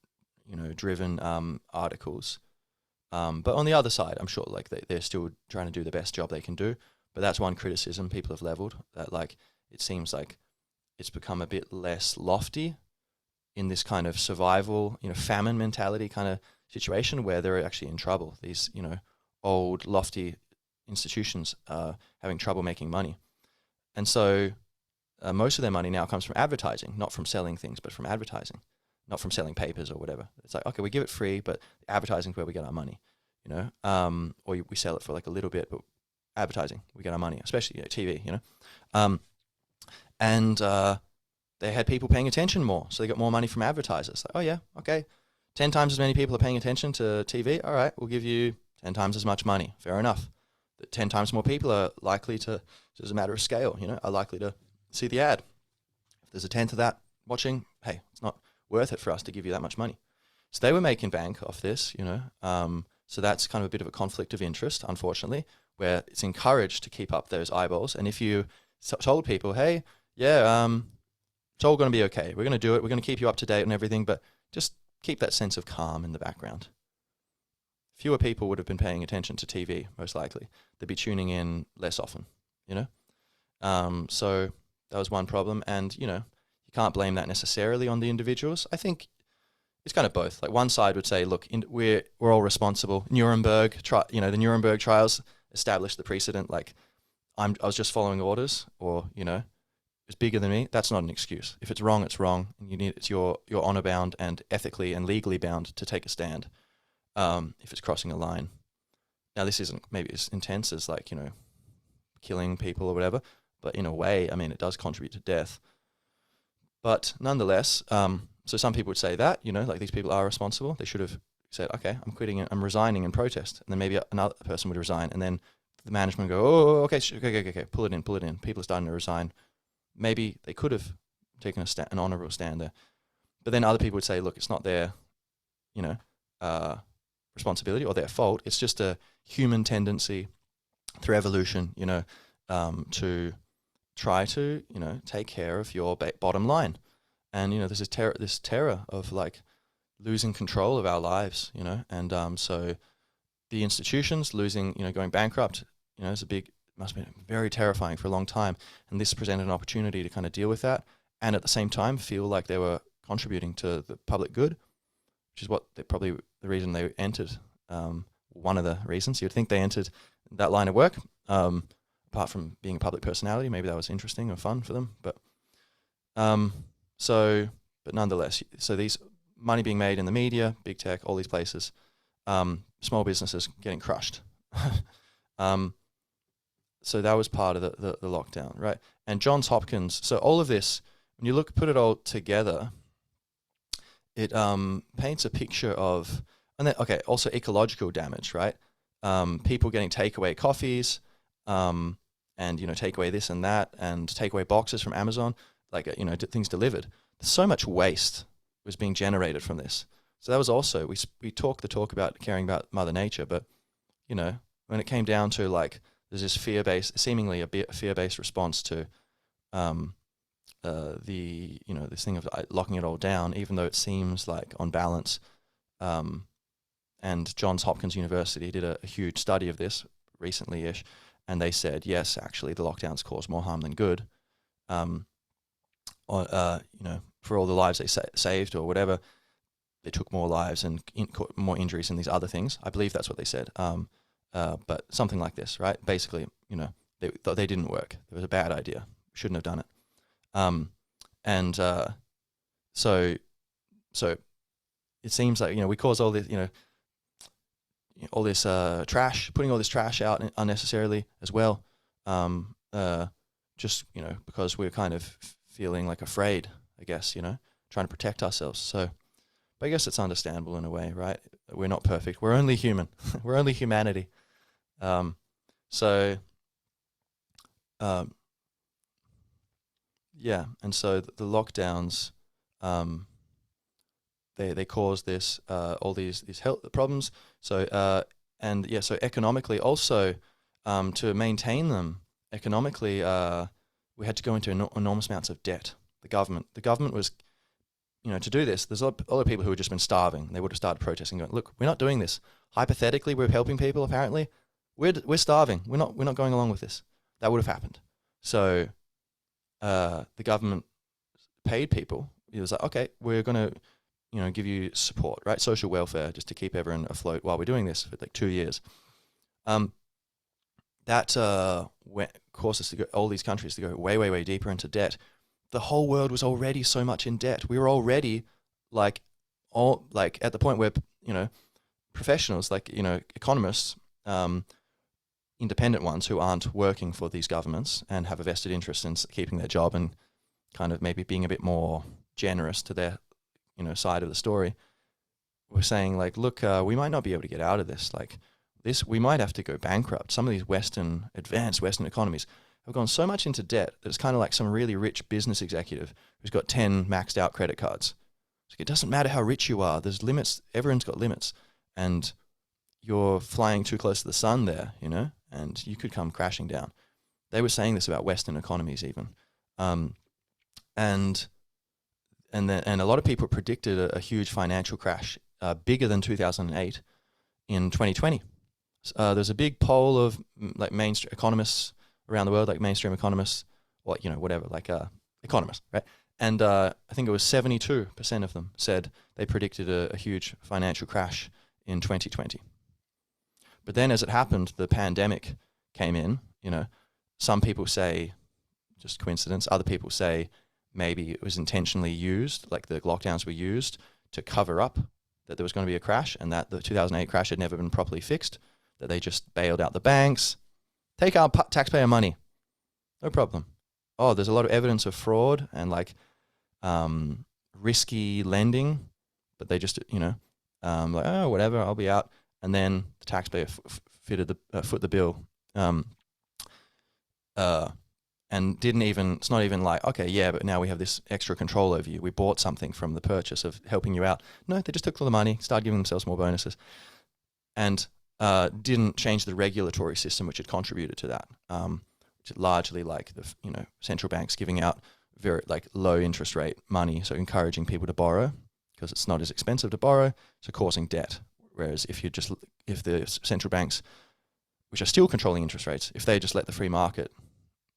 [SPEAKER 1] driven articles. But on the other side, I'm sure like they're still trying to do the best job they can do. But that's one criticism people have leveled, that like it seems like it's become a bit less lofty in this kind of survival, famine mentality kind of situation where they're actually in trouble. These, old lofty institutions are having trouble making money. And so most of their money now comes from advertising, not from selling things, but from advertising, not from selling papers or whatever. It's like, okay, we give it free, but advertising is where we get our money, or we sell it for like a little bit, but advertising, we get our money, especially TV, and they had people paying attention more, so they got more money from advertisers. Like, oh yeah, okay, 10 times as many people are paying attention to TV. All right, we'll give you 10 times as much money. Fair enough. 10 times more people are likely to, as a matter of scale, are likely to see the ad. If there's a tenth of that watching, hey, it's not worth it for us to give you that much money. So they were making bank off this, so that's kind of a bit of a conflict of interest, unfortunately, where it's encouraged to keep up those eyeballs. And if you told people, hey, yeah, it's all going to be okay, we're going to do it, we're going to keep you up to date on everything, but just keep that sense of calm in the background. Fewer people would have been paying attention to TV, most likely. They'd be tuning in less often, So that was one problem. And, you can't blame that necessarily on the individuals. I think it's kind of both. Like one side would say, look, we're all responsible. The Nuremberg trials established the precedent. Like I was just following orders, or it's bigger than me. That's not an excuse. If it's wrong, it's wrong, and it's your honor bound and ethically and legally bound to take a stand. If it's crossing a line. Now, this isn't maybe as intense as like killing people or whatever, but in a way, I mean, it does contribute to death. But nonetheless, so some people would say that like these people are responsible. They should have said, okay, I'm quitting it, I'm resigning in protest, and then maybe another person would resign, and then the management would go, oh, okay, okay, pull it in. People are starting to resign. Maybe they could have taken an honourable stand there, but then other people would say, look, it's not their, responsibility or their fault. It's just a human tendency through evolution, to try to, take care of your bottom line, and there's this terror of like losing control of our lives, and so the institutions losing, going bankrupt, is must have been very terrifying for a long time. And this presented an opportunity to kind of deal with that, and at the same time feel like they were contributing to the public good, which is what probably the reason they entered. One of the reasons you'd think they entered that line of work, apart from being a public personality, maybe that was interesting or fun for them. But but nonetheless, so these money being made in the media, big tech, all these places, small businesses getting crushed. So that was part of the lockdown, right? And Johns Hopkins, so all of this, when you put it all together, it paints a picture of, and then, okay, also ecological damage, right? People getting takeaway coffees, and takeaway this and that, and takeaway boxes from Amazon, like things delivered. There's so much waste was being generated from this. So that was also, we talk the talk about caring about Mother Nature, but when it came down to like, there's this seemingly a fear-based response to this thing of locking it all down, even though it seems like on balance. And Johns Hopkins University did a huge study of this recently-ish, and they said, yes, actually the lockdowns cause more harm than good. For all the lives they saved or whatever, they took more lives and more injuries and these other things. I believe that's what they said. But something like this, right? Basically, they didn't work. It was a bad idea. Shouldn't have done it. So it seems like we cause all this, all this trash, putting all this trash out unnecessarily as well. Just because we're kind of feeling like afraid, I guess, trying to protect ourselves. So, but I guess it's understandable in a way, right? We're not perfect. We're only human. We're only humanity. Yeah, and so the lockdowns, they cause this all these health problems. So so economically also, to maintain them economically, we had to go into enormous amounts of debt. The government was, to do this. There's a lot of people who had just been starving. They would have started protesting, going, "Look, we're not doing this. Hypothetically, we're helping people. Apparently, we're starving. We're not going along with this." That would have happened. So the government paid people. It was like, okay, we're going to, give you support, right? Social welfare, just to keep everyone afloat while we're doing this for like 2 years. That caused us to go, all these countries to go way, way, way deeper into debt. The whole world was already so much in debt. We were already at the point where, professionals, economists, independent ones who aren't working for these governments and have a vested interest in keeping their job and kind of maybe being a bit more generous to their, side of the story, we're saying like, look, we might not be able to get out of this. Like this, we might have to go bankrupt. Some of these advanced Western economies have gone so much into debt that it's kind of like some really rich business executive who's got 10 maxed out credit cards. So it doesn't matter how rich you are. There's limits. Everyone's got limits. And you're flying too close to the sun there, and you could come crashing down. They were saying this about Western economies even. And a lot of people predicted a huge financial crash, bigger than 2008 in 2020. There's a big poll of mainstream economists around the world, like mainstream economists, or whatever, economists, right? And I think it was 72% of them said they predicted a huge financial crash in 2020. But then, as it happened, the pandemic came in, some people say just coincidence. Other people say maybe it was intentionally used, like the lockdowns were used to cover up that there was going to be a crash, and that the 2008 crash had never been properly fixed, that they just bailed out the banks. Take our taxpayer money. No problem. Oh, there's a lot of evidence of fraud and like risky lending, but they just, like, oh, whatever, I'll be out. And then the taxpayer foot the bill. And it's not even like, okay, yeah, but now we have this extra control over you. We bought something from the purchase of helping you out. No, they just took all the money, started giving themselves more bonuses, and didn't change the regulatory system which had contributed to that, which is largely like the central banks giving out very like low interest rate money, so encouraging people to borrow because it's not as expensive to borrow, so causing debt. Whereas if the central banks, which are still controlling interest rates, if they just let the free market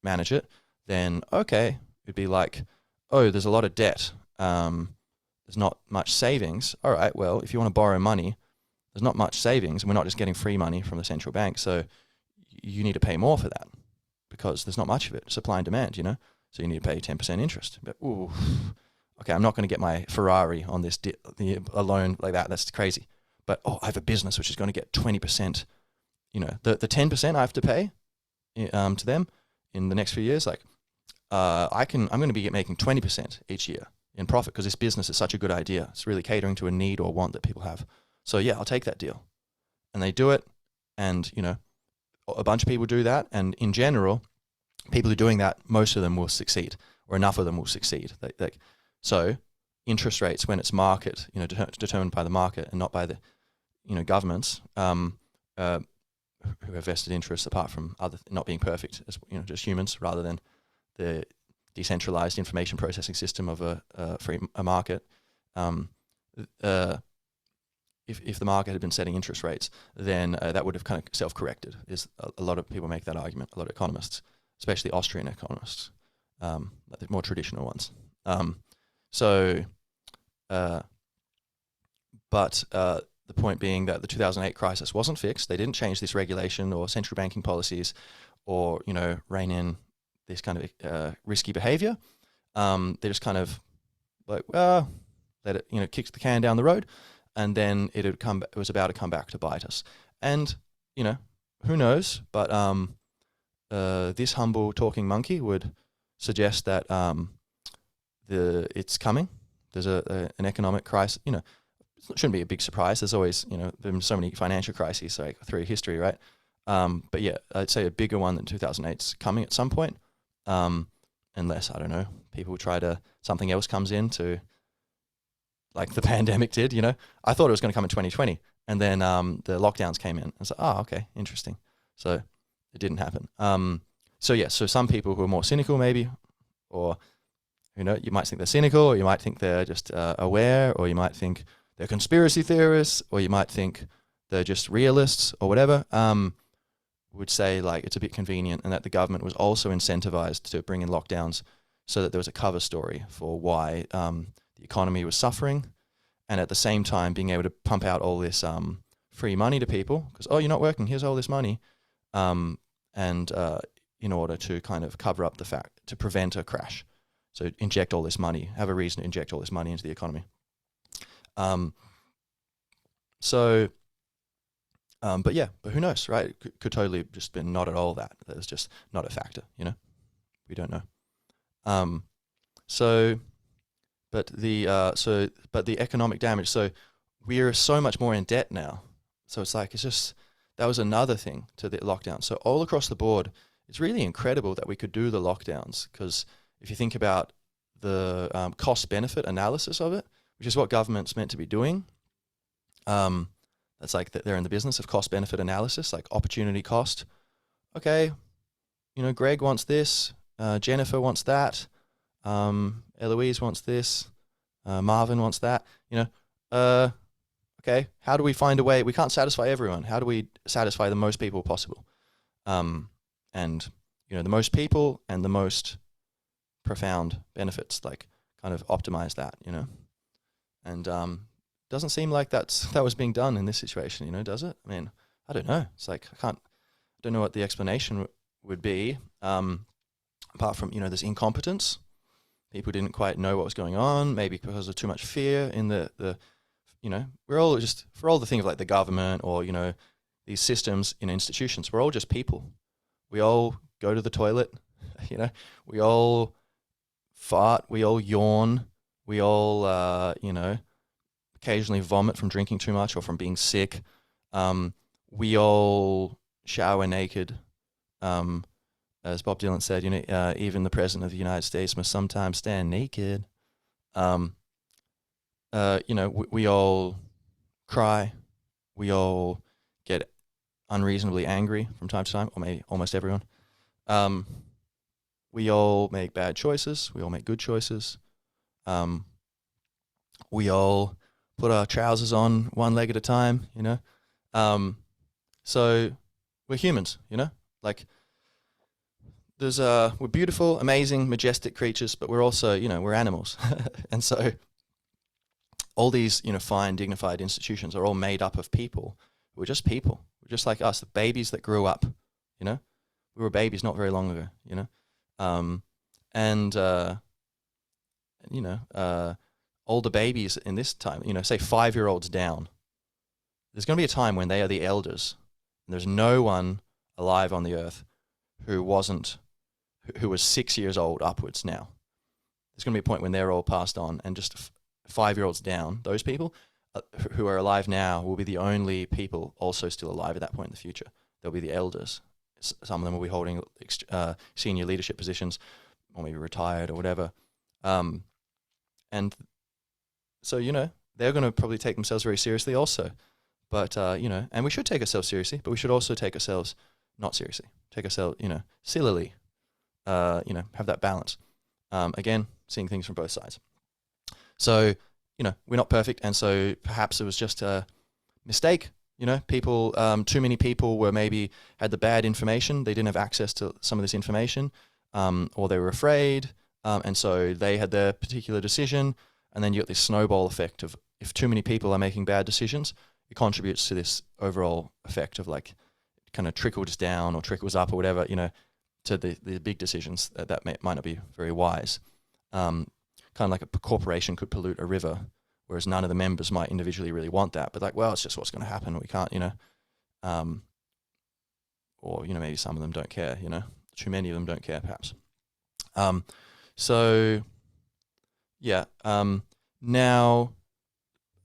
[SPEAKER 1] manage it, then okay, it'd be like, oh, there's a lot of debt, there's not much savings. All right, well, if you want to borrow money, there's not much savings, and we're not just getting free money from the central bank, so you need to pay more for that because there's not much of it, supply and demand, so you need to pay 10% interest. But ooh, okay, I'm not going to get my Ferrari on this a loan like that. That's crazy. But I have a business which is going to get 20%. The 10% I have to pay to them in the next few years, like I'm going to be making 20% each year in profit because this business is such a good idea. It's really catering to a need or want that people have. So yeah, I'll take that deal. And they do it, and a bunch of people do that, and in general, people who are doing that, most of them will succeed, or enough of them will succeed. So interest rates, when it's market, determined by the market and not by the governments, who have vested interests apart from other not being perfect, as just humans, rather than the decentralized information processing system of a free market. If the market had been setting interest rates, then that would have kind of self-corrected. Is a lot of people make that argument. A lot of economists, especially Austrian economists, like the more traditional ones. But the point being that the 2008 crisis wasn't fixed. They didn't change this regulation or central banking policies, or rein in this kind of risky behavior. They just kind of like, well, let it, kicked the can down the road, and then it was about to come back to bite us. And who knows? But this humble talking monkey would suggest that it's coming. There's an economic crisis. It shouldn't be a big surprise. There's always been so many financial crises through history, right? But yeah, I'd say a bigger one than 2008 is coming at some point, unless people something else comes in to, like the pandemic did. I thought it was going to come in 2020, and then the lockdowns came in. I was like, oh, okay, interesting. So it didn't happen. So some people who are more cynical, maybe, or you might think they're cynical, or you might think they're just aware, or you might think they're conspiracy theorists, or you might think they're just realists, or whatever. Would say like it's a bit convenient, and that the government was also incentivized to bring in lockdowns so that there was a cover story for why the economy was suffering, and at the same time being able to pump out all this free money to people because, oh, you're not working, here's all this money, and in order to kind of cover up the fact, to prevent a crash. So inject all this money, have a reason to inject all this money into the economy. But who knows, right? It could totally just been not at all that. There's just not a factor, We don't know. But the economic damage. So we're so much more in debt now. So that was another thing to the lockdown. So all across the board, it's really incredible that we could do the lockdowns, because if you think about the cost-benefit analysis of it, which is what government's meant to be doing, that's like they're in the business of cost-benefit analysis, like opportunity cost. Okay, Greg wants this, Jennifer wants that, Eloise wants this, Marvin wants that. Okay, how do we find a way? We can't satisfy everyone. How do we satisfy the most people possible? And the most people and the most profound benefits, like kind of optimize that, and doesn't seem like that was being done in this situation, does it? I mean, I don't know. It's like I don't know what the explanation would be, apart from, this incompetence. People didn't quite know what was going on, maybe because of too much fear in we're all just, for all the things like the government or, these systems in institutions, we're all just people. We all go to the toilet, we all fart, we all yawn, we all, occasionally vomit from drinking too much or from being sick. We all shower naked. As Bob Dylan said, even the President of the United States must sometimes stand naked. We all cry. We all get unreasonably angry from time to time, or maybe almost everyone. We all make bad choices. We all make good choices. We all put our trousers on one leg at a time, So we're humans, like we're beautiful, amazing, majestic creatures, but we're also, we're animals. And so all these, fine, dignified institutions are all made up of people. We're just people. We're just like us, the babies that grew up, We were babies not very long ago, older babies in this time, say 5-year-olds down, there's going to be a time when they are the elders. And there's no one alive on the earth who was 6 years old upwards now. There's going to be a point when they're all passed on, and just 5-year-olds down, those people who are alive now will be the only people also still alive at that point in the future. They'll be the elders. Some of them will be holding senior leadership positions, or maybe retired or whatever. And so, they're going to probably take themselves very seriously also. But, and we should take ourselves seriously, but we should also take ourselves not seriously. Take ourselves, sillily, have that balance. Again, seeing things from both sides. So, we're not perfect, and so perhaps it was just a mistake. People, too many people had the bad information. They didn't have access to some of this information, or they were afraid, and so they had their particular decision, and then you get this snowball effect of, if too many people are making bad decisions, it contributes to this overall effect of like, kind of trickles down or trickles up or whatever, to the big decisions that might not be very wise. Kind of like a corporation could pollute a river, whereas none of the members might individually really want that. But it's just what's going to happen. We can't, or, maybe some of them don't care, too many of them don't care perhaps. Now,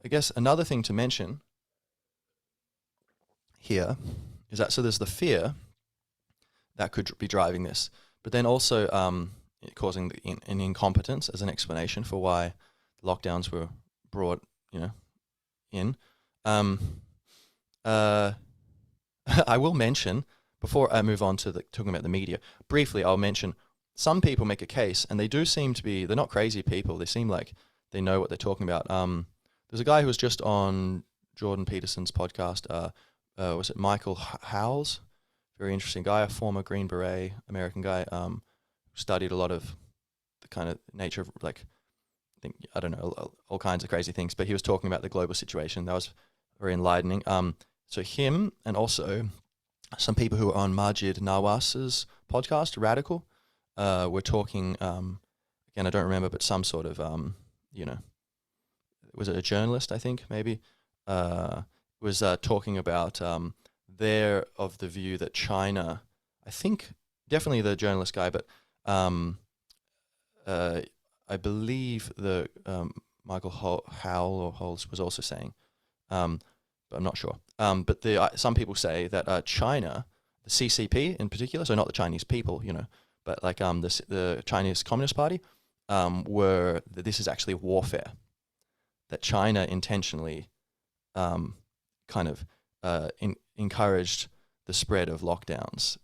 [SPEAKER 1] I guess another thing to mention here is that, so there's the fear that could be driving this, but then also causing an incompetence as an explanation for why lockdowns were brought, in. I will mention, before I move on to talking about the media, briefly I'll mention some people make a case, and they do seem to be, they're not crazy people, they seem like they know what they're talking about. There's a guy who was just on Jordan Peterson's podcast, was it Michael Howells? Very interesting guy, a former Green Beret American guy, studied a lot of the kind of nature of, like, I don't know, all kinds of crazy things, but he was talking about the global situation. That was very enlightening. So him, and also some people who were on Majid Nawaz's podcast, Radical, were talking, again, I don't remember, but some sort of, was it a journalist, I think, maybe, was talking about they're of the view that China, I think, definitely the journalist guy, but I believe the Michael Howell or Holz was also saying, but I'm not sure. But some people say that China, the CCP in particular, so not the Chinese people, but like the Chinese Communist Party, that this is actually warfare. That China intentionally kind of encouraged the spread of lockdowns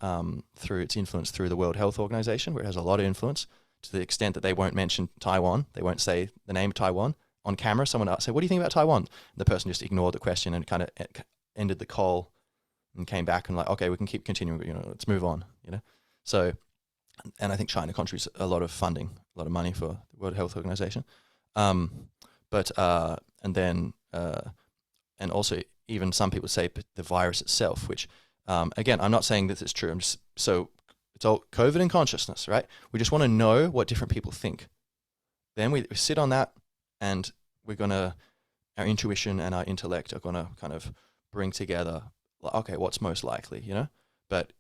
[SPEAKER 1] through its influence through the World Health Organization, where it has a lot of influence, to the extent that they won't mention Taiwan. They won't say the name Taiwan on camera. Someone else say, "What do you think about Taiwan?" And the person just ignored the question and kind of ended the call and came back and like, "Okay, we can keep continuing, let's move on." So, and I think China contributes a lot of funding, a lot of money for the World Health Organization. And also even some people say the virus itself, which, again, I'm not saying this is true. I'm just, so It's all COVID and consciousness, right? We just want to know what different people think. Then we sit on that, and our intuition and our intellect are gonna kind of bring together, okay, what's most likely, But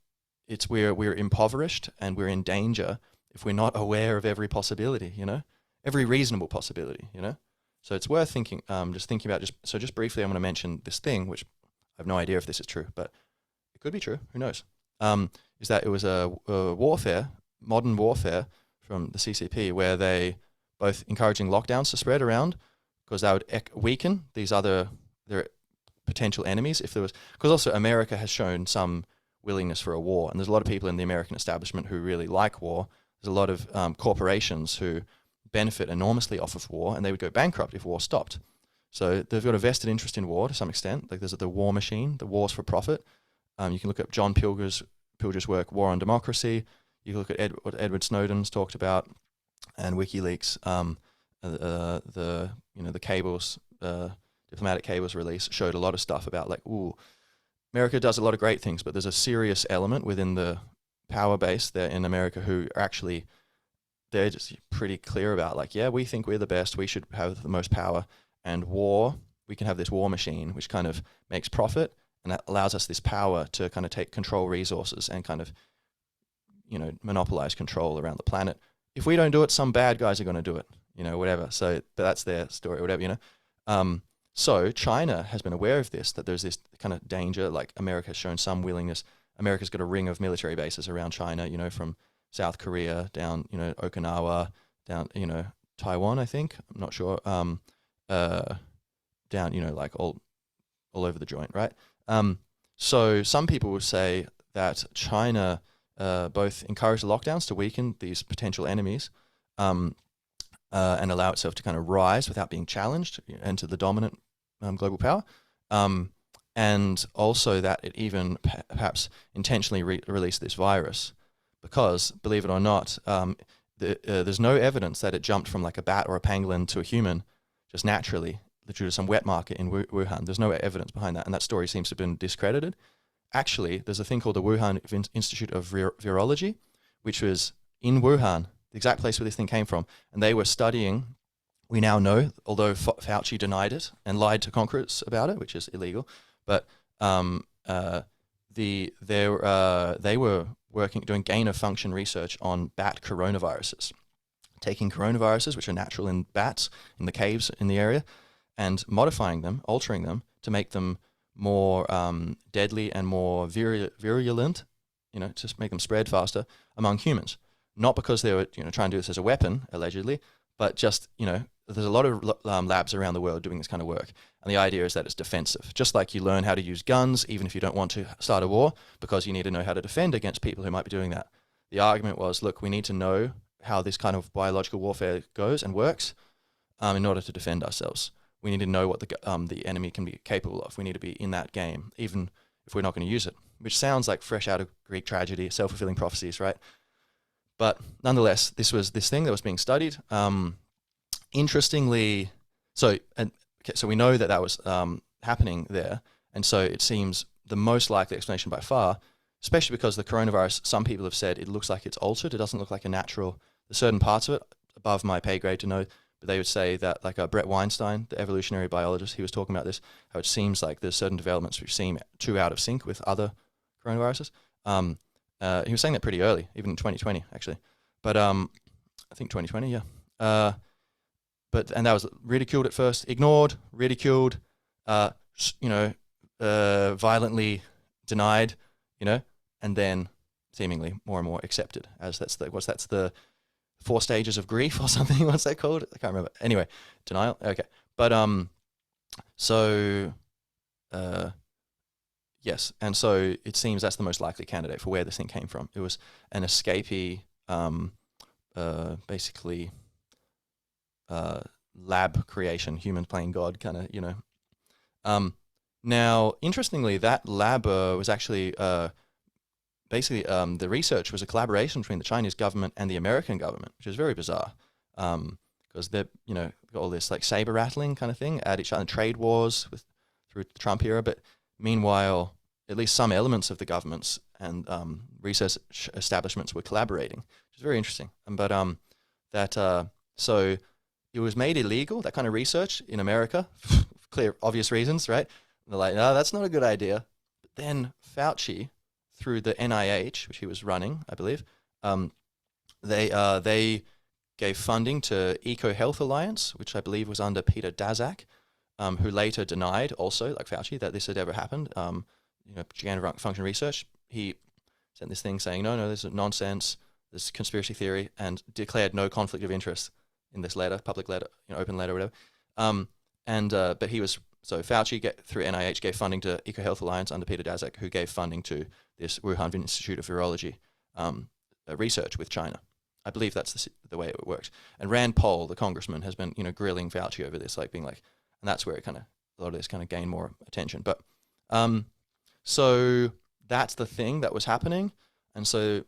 [SPEAKER 1] we're impoverished and we're in danger if we're not aware of every possibility, every reasonable possibility, So it's worth thinking, just thinking about just briefly, I'm going to mention this thing, which I have no idea if this is true, but it could be true. Who knows? Is that it was a modern warfare from the CCP, where they both encouraging lockdowns to spread around because that would weaken their potential enemies. Because also America has shown some willingness for a war, and there's a lot of people in the American establishment who really like war. There's a lot of corporations who benefit enormously off of war, and they would go bankrupt if war stopped. So they've got a vested interest in war to some extent. Like there's the war machine, the wars for profit. You can look at John Pilger's work, War on Democracy. You can look at what Edward Snowden's talked about, and WikiLeaks. The cables, diplomatic cables release showed a lot of stuff about America does a lot of great things, but there's a serious element within the power base there in America who are actually, they're just pretty clear about we think we're the best, we should have the most power, and we can have this war machine which kind of makes profit, and that allows us this power to kind of take control resources and kind of, monopolize control around the planet. If we don't do it, some bad guys are going to do it, whatever. So but that's their story, whatever, So China has been aware of this, that there's this kind of danger. Like America has shown some willingness. America's got a ring of military bases around China, from South Korea down, Okinawa, down, Taiwan, I think. I'm not sure. Down, all over the joint, right? So some people would say that China both encouraged lockdowns to weaken these potential enemies, and allow itself to kind of rise without being challenged into the dominant global power, and also that it even perhaps intentionally released this virus because, believe it or not, there's no evidence that it jumped from like a bat or a pangolin to a human just naturally due to some wet market in Wuhan. There's no evidence behind that, and that story seems to have been discredited. Actually, there's a thing called the Wuhan Institute of Virology, which was in Wuhan, the exact place where this thing came from, and they were studying. We now know, although Fauci denied it and lied to Congress about it, which is illegal, but they were doing gain of function research on bat coronaviruses, taking coronaviruses, which are natural in bats in the caves in the area, and modifying them, altering them to make them more deadly and more virulent, to make them spread faster among humans. Not because they were trying to do this as a weapon, allegedly, but just, there's a lot of labs around the world doing this kind of work. And the idea is that it's defensive. Just like you learn how to use guns, even if you don't want to start a war, because you need to know how to defend against people who might be doing that. The argument was, look, we need to know how this kind of biological warfare goes and works in order to defend ourselves. We need to know what the enemy can be capable of. We need to be in that game, even if we're not going to use it, which sounds like fresh out of Greek tragedy, self-fulfilling prophecies, right? But nonetheless, this was this thing that was being studied. Interestingly, so we know that was happening there, and so it seems the most likely explanation by far, especially because the coronavirus, some people have said it looks like it's altered. It doesn't look like a natural. There's certain parts of it above my pay grade to know, but they would say that, like Brett Weinstein, the evolutionary biologist, he was talking about this, how it seems like there's certain developments which seem too out of sync with other coronaviruses. He was saying that pretty early, even in 2020, actually. But I think 2020, yeah. And that was ridiculed at first, ignored, ridiculed, violently denied, and then seemingly more and more accepted as that's the 4 stages of grief or something. What's that called? I can't remember. Anyway, denial. Okay, but yes, and so it seems that's the most likely candidate for where this thing came from. It was an escapee, basically. Lab creation, humans playing God, kind of, Now, interestingly, that lab was actually basically the research was a collaboration between the Chinese government and the American government, which is very bizarre, because they're got all this like saber rattling kind of thing at each other, trade wars through the Trump era, but meanwhile, at least some elements of the governments and research establishments were collaborating, which is very interesting. So it was made illegal, that kind of research in America, clear, obvious reasons, right? And they're like, no, that's not a good idea. But then Fauci, through the NIH, which he was running, I believe, they gave funding to Eco Health Alliance, which I believe was under Peter Daszak, who later denied also, like Fauci, that this had ever happened. Gain of function research. He sent this thing saying, no, this is nonsense, this is conspiracy theory, and declared no conflict of interest in this letter, public letter, open letter, whatever. But he was, so Fauci through NIH gave funding to Eco Health Alliance under Peter Daszak, who gave funding to this Wuhan Institute of Virology research with China. I believe that's the way it works. And Rand Paul, the congressman, has been grilling Fauci over this, like being like, and that's where it a lot of this kind of gained more attention. But so that's the thing that was happening, and so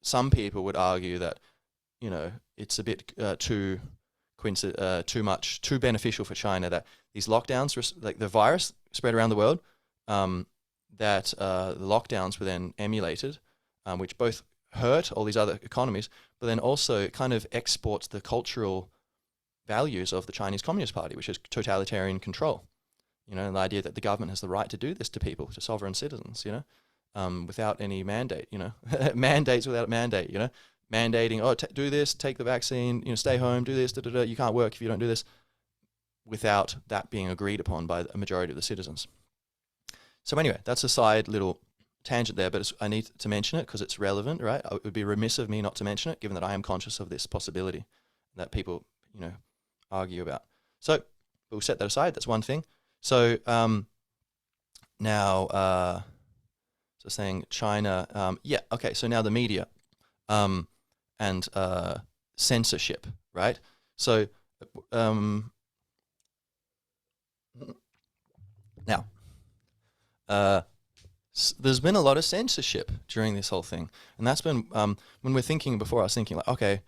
[SPEAKER 1] some people would argue that it's a bit too beneficial for China that these lockdowns, like the virus spread around the world, that the lockdowns were then emulated, which both hurt all these other economies, but then also kind of exports the cultural values of the Chinese Communist Party, which is totalitarian control. And the idea that the government has the right to do this to people, to sovereign citizens, without any mandate, mandates without mandate, mandating, do this, take the vaccine, stay home, do this, you can't work if you don't do this, without that being agreed upon by a majority of the citizens. So anyway, that's a side little tangent there, but I need to mention it because it's relevant, right? It would be remiss of me not to mention it, given that I am conscious of this possibility that people, argue about. So we'll set that aside. That's one thing. So now, so saying China, so now the media and censorship, right? So now, there's been a lot of censorship during this whole thing, and that's been when we're thinking before. I was thinking like, okay,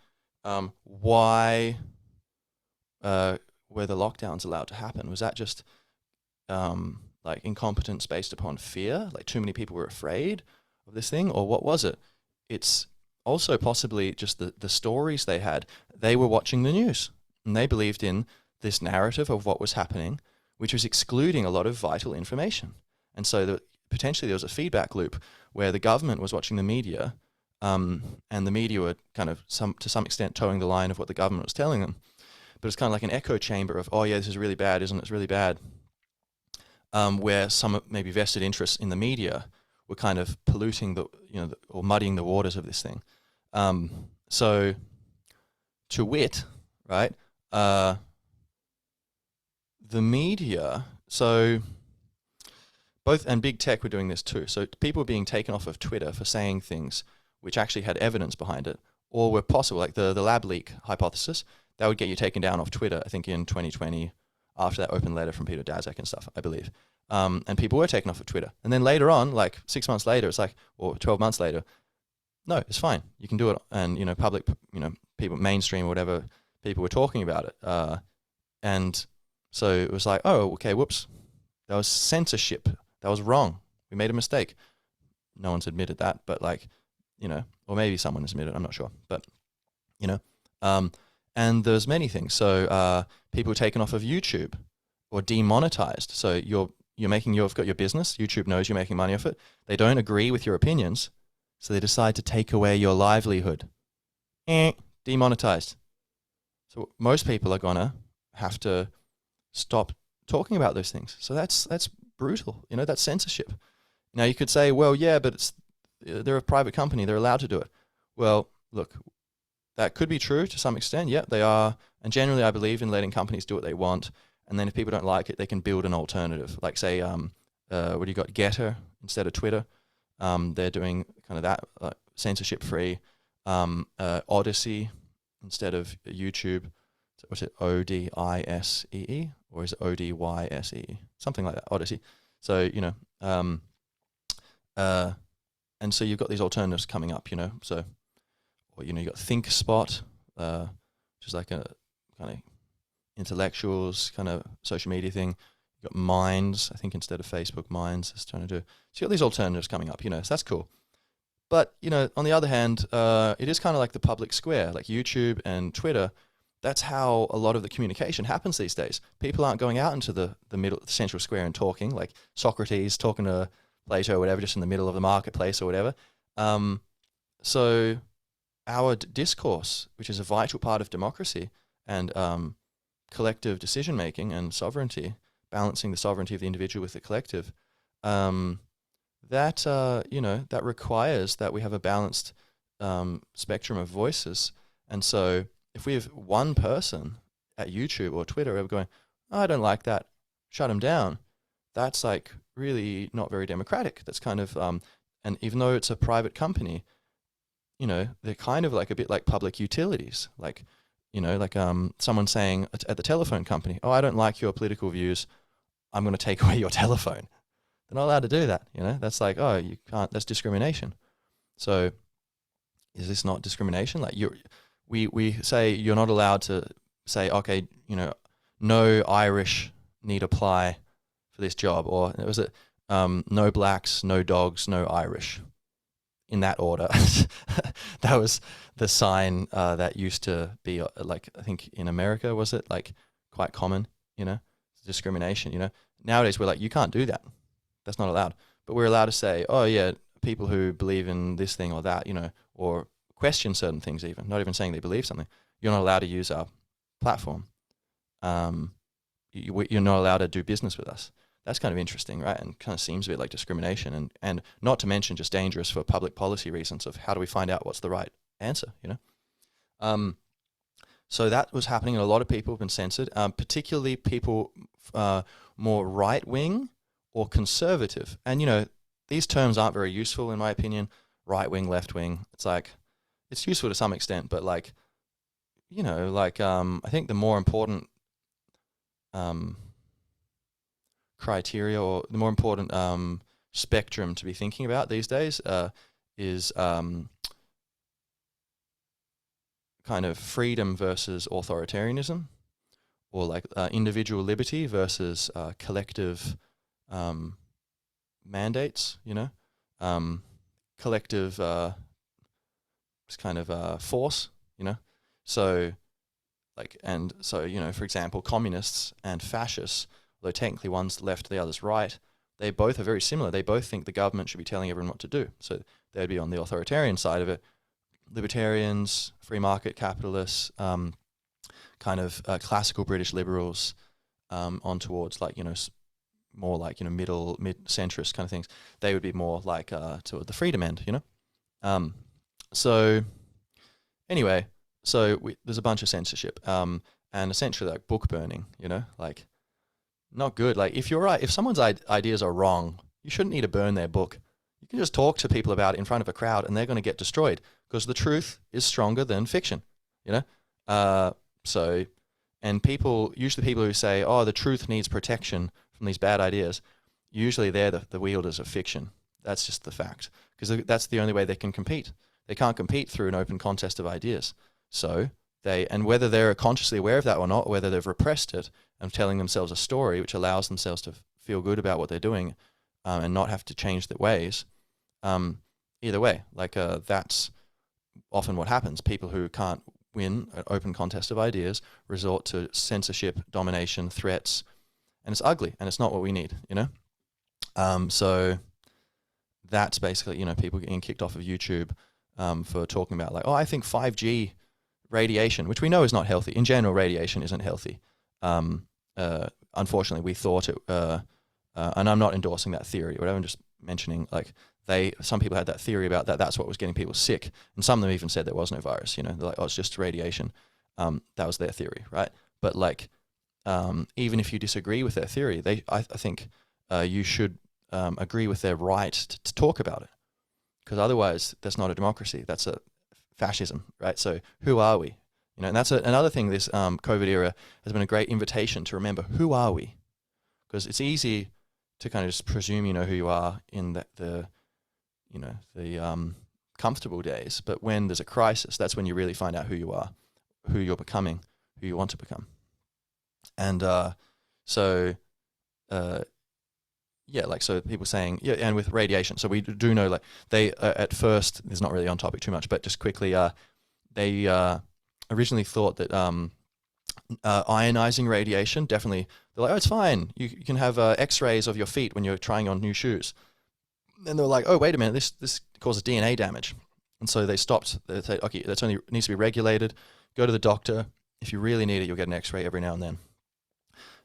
[SPEAKER 1] why were the lockdowns allowed to happen? Was that just like incompetence based upon fear? Like too many people were afraid of this thing, or what was it? It's also possibly just the stories they had. They were watching the news, and they believed in this narrative of what was happening, which was excluding a lot of vital information. And so potentially there was a feedback loop where the government was watching the media, and the media were kind of to some extent towing the line of what the government was telling them. But it's kind of like an echo chamber of, oh yeah, this is really bad, isn't it? It's really bad. Where some maybe vested interests in the media were kind of polluting or muddying the waters of this thing. So, to wit, right? The media. So, both and big tech were doing this too. So people were being taken off of Twitter for saying things which actually had evidence behind it, or were possible, like the lab leak hypothesis. That would get you taken down off Twitter, I think, in 2020, after that open letter from Peter Daszak and stuff, I believe. And people were taken off of Twitter. And then later on, like 6 months later, it's like, or 12 months later, no, it's fine. You can do it. And, public, people, mainstream or whatever, people were talking about it. And so it was like, oh, okay, whoops. That was censorship. That was wrong. We made a mistake. No one's admitted that, but or maybe someone has admitted it, I'm not sure. But, and there's many things. So people were taken off of YouTube or demonetized. So you've got your business. YouTube knows you're making money off it. They don't agree with your opinions, so they decide to take away your livelihood. Demonetized. So most people are gonna have to stop talking about those things. So that's brutal. That's censorship. Now you could say, well, yeah, but they're a private company. They're allowed to do it. Well, look, that could be true to some extent. Yeah, they are. And generally, I believe in letting companies do what they want. And then if people don't like it, they can build an alternative. Like say, what do you got? Getter instead of Twitter. They're doing kind of that censorship-free. Odyssey instead of YouTube. What's it? Odisee or is it Odysee? Something like that. Odyssey. So and so you've got these alternatives coming up. So. Or, you got ThinkSpot, which is like a kind of intellectuals kind of social media thing. You You've got Minds, I think instead of Facebook, Minds is trying to do. So you've got these alternatives coming up, so that's cool. But, on the other hand, it is kind of like the public square, like YouTube and Twitter. That's how a lot of the communication happens these days. People aren't going out into the middle, the central square and talking, like Socrates talking to Plato or whatever, just in the middle of the marketplace or whatever. So our discourse, which is a vital part of democracy and collective decision-making and sovereignty, balancing the sovereignty of the individual with the collective, that requires that we have a balanced spectrum of voices. And so if we have one person at YouTube or Twitter ever going, oh, I don't like that, shut him down, that's like really not very democratic. That's kind of, and even though it's a private company, they're kind of like a bit like public utilities. Like, someone saying at the telephone company, oh, I don't like your political views, I'm going to take away your telephone. They're not allowed to do that, That's like, oh, you can't, that's discrimination. So is this not discrimination? Like we say you're not allowed to say, okay, no Irish need apply for this job, or was it no blacks, no dogs, no Irish, in that order. That was the sign that used to be like, I think in America, was it like quite common, discrimination, Nowadays we're like, you can't do that. That's not allowed. But we're allowed to say, oh yeah, people who believe in this thing or that, or question certain things even, not even saying they believe something. You're not allowed to use our platform. You're not allowed to do business with us. That's kind of interesting, right? And kind of seems a bit like discrimination, and not to mention just dangerous for public policy reasons of how do we find out what's the right answer, So that was happening, and a lot of people have been censored, particularly people more right-wing or conservative. And, these terms aren't very useful in my opinion, right-wing, left-wing. It's like, it's useful to some extent, but like, I think the more important criteria, or the more important spectrum to be thinking about these days is kind of freedom versus authoritarianism, or like individual liberty versus collective mandates, collective kind of force, So like, and so, for example, communists and fascists, although technically one's left, the other's right, they both are very similar. They both think the government should be telling everyone what to do. So they'd be on the authoritarian side of it. Libertarians, free market capitalists, kind of classical British liberals, on towards like, more like, mid-centrist kind of things. They would be more like toward the freedom end, So anyway, there's a bunch of censorship, and essentially like book burning, like not good. Like if someone's ideas are wrong, you shouldn't need to burn their book. You can just talk to people about it in front of a crowd, and they're going to get destroyed because the truth is stronger than fiction, So, and usually people who say, oh, the truth needs protection from these bad ideas, usually they're the wielders of fiction. That's just the fact, because that's the only way they can compete. They can't compete through an open contest of ideas. So and whether they're consciously aware of that or not, or whether they've repressed it and telling themselves a story which allows themselves to feel good about what they're doing and not have to change their ways, either way, like that's often what happens. People who can't win an open contest of ideas resort to censorship, domination, threats, and it's ugly, and it's not what we need, So that's basically, people getting kicked off of YouTube for talking about like, oh, I think 5G radiation, which we know is not healthy. In general, radiation isn't healthy. Unfortunately, we thought it, and I'm not endorsing that theory, whatever, I'm just mentioning like some people had that theory about that's what was getting people sick. And some of them even said there was no virus, they're like, oh, it's just radiation. That was their theory, right? But like, even if you disagree with their theory, I think you should agree with their right to talk about it. Because otherwise, that's not a democracy. That's a fascism, right? So who are we? And that's another thing. This COVID era has been a great invitation to remember, who are we? Because it's easy to kind of just presume you know who you are in the comfortable days. But when there's a crisis, that's when you really find out who you are, who you're becoming, who you want to become. And so yeah, like, so people saying, yeah, and with radiation. So we do know, like, they, at first, it's not really on topic too much, but just quickly, they originally thought that ionizing radiation, definitely, they're like, oh, it's fine. You can have X-rays of your feet when you're trying on new shoes. And they're like, oh, wait a minute, this causes DNA damage. And so they stopped. They said, okay, that's only needs to be regulated. Go to the doctor. If you really need it, you'll get an X-ray every now and then.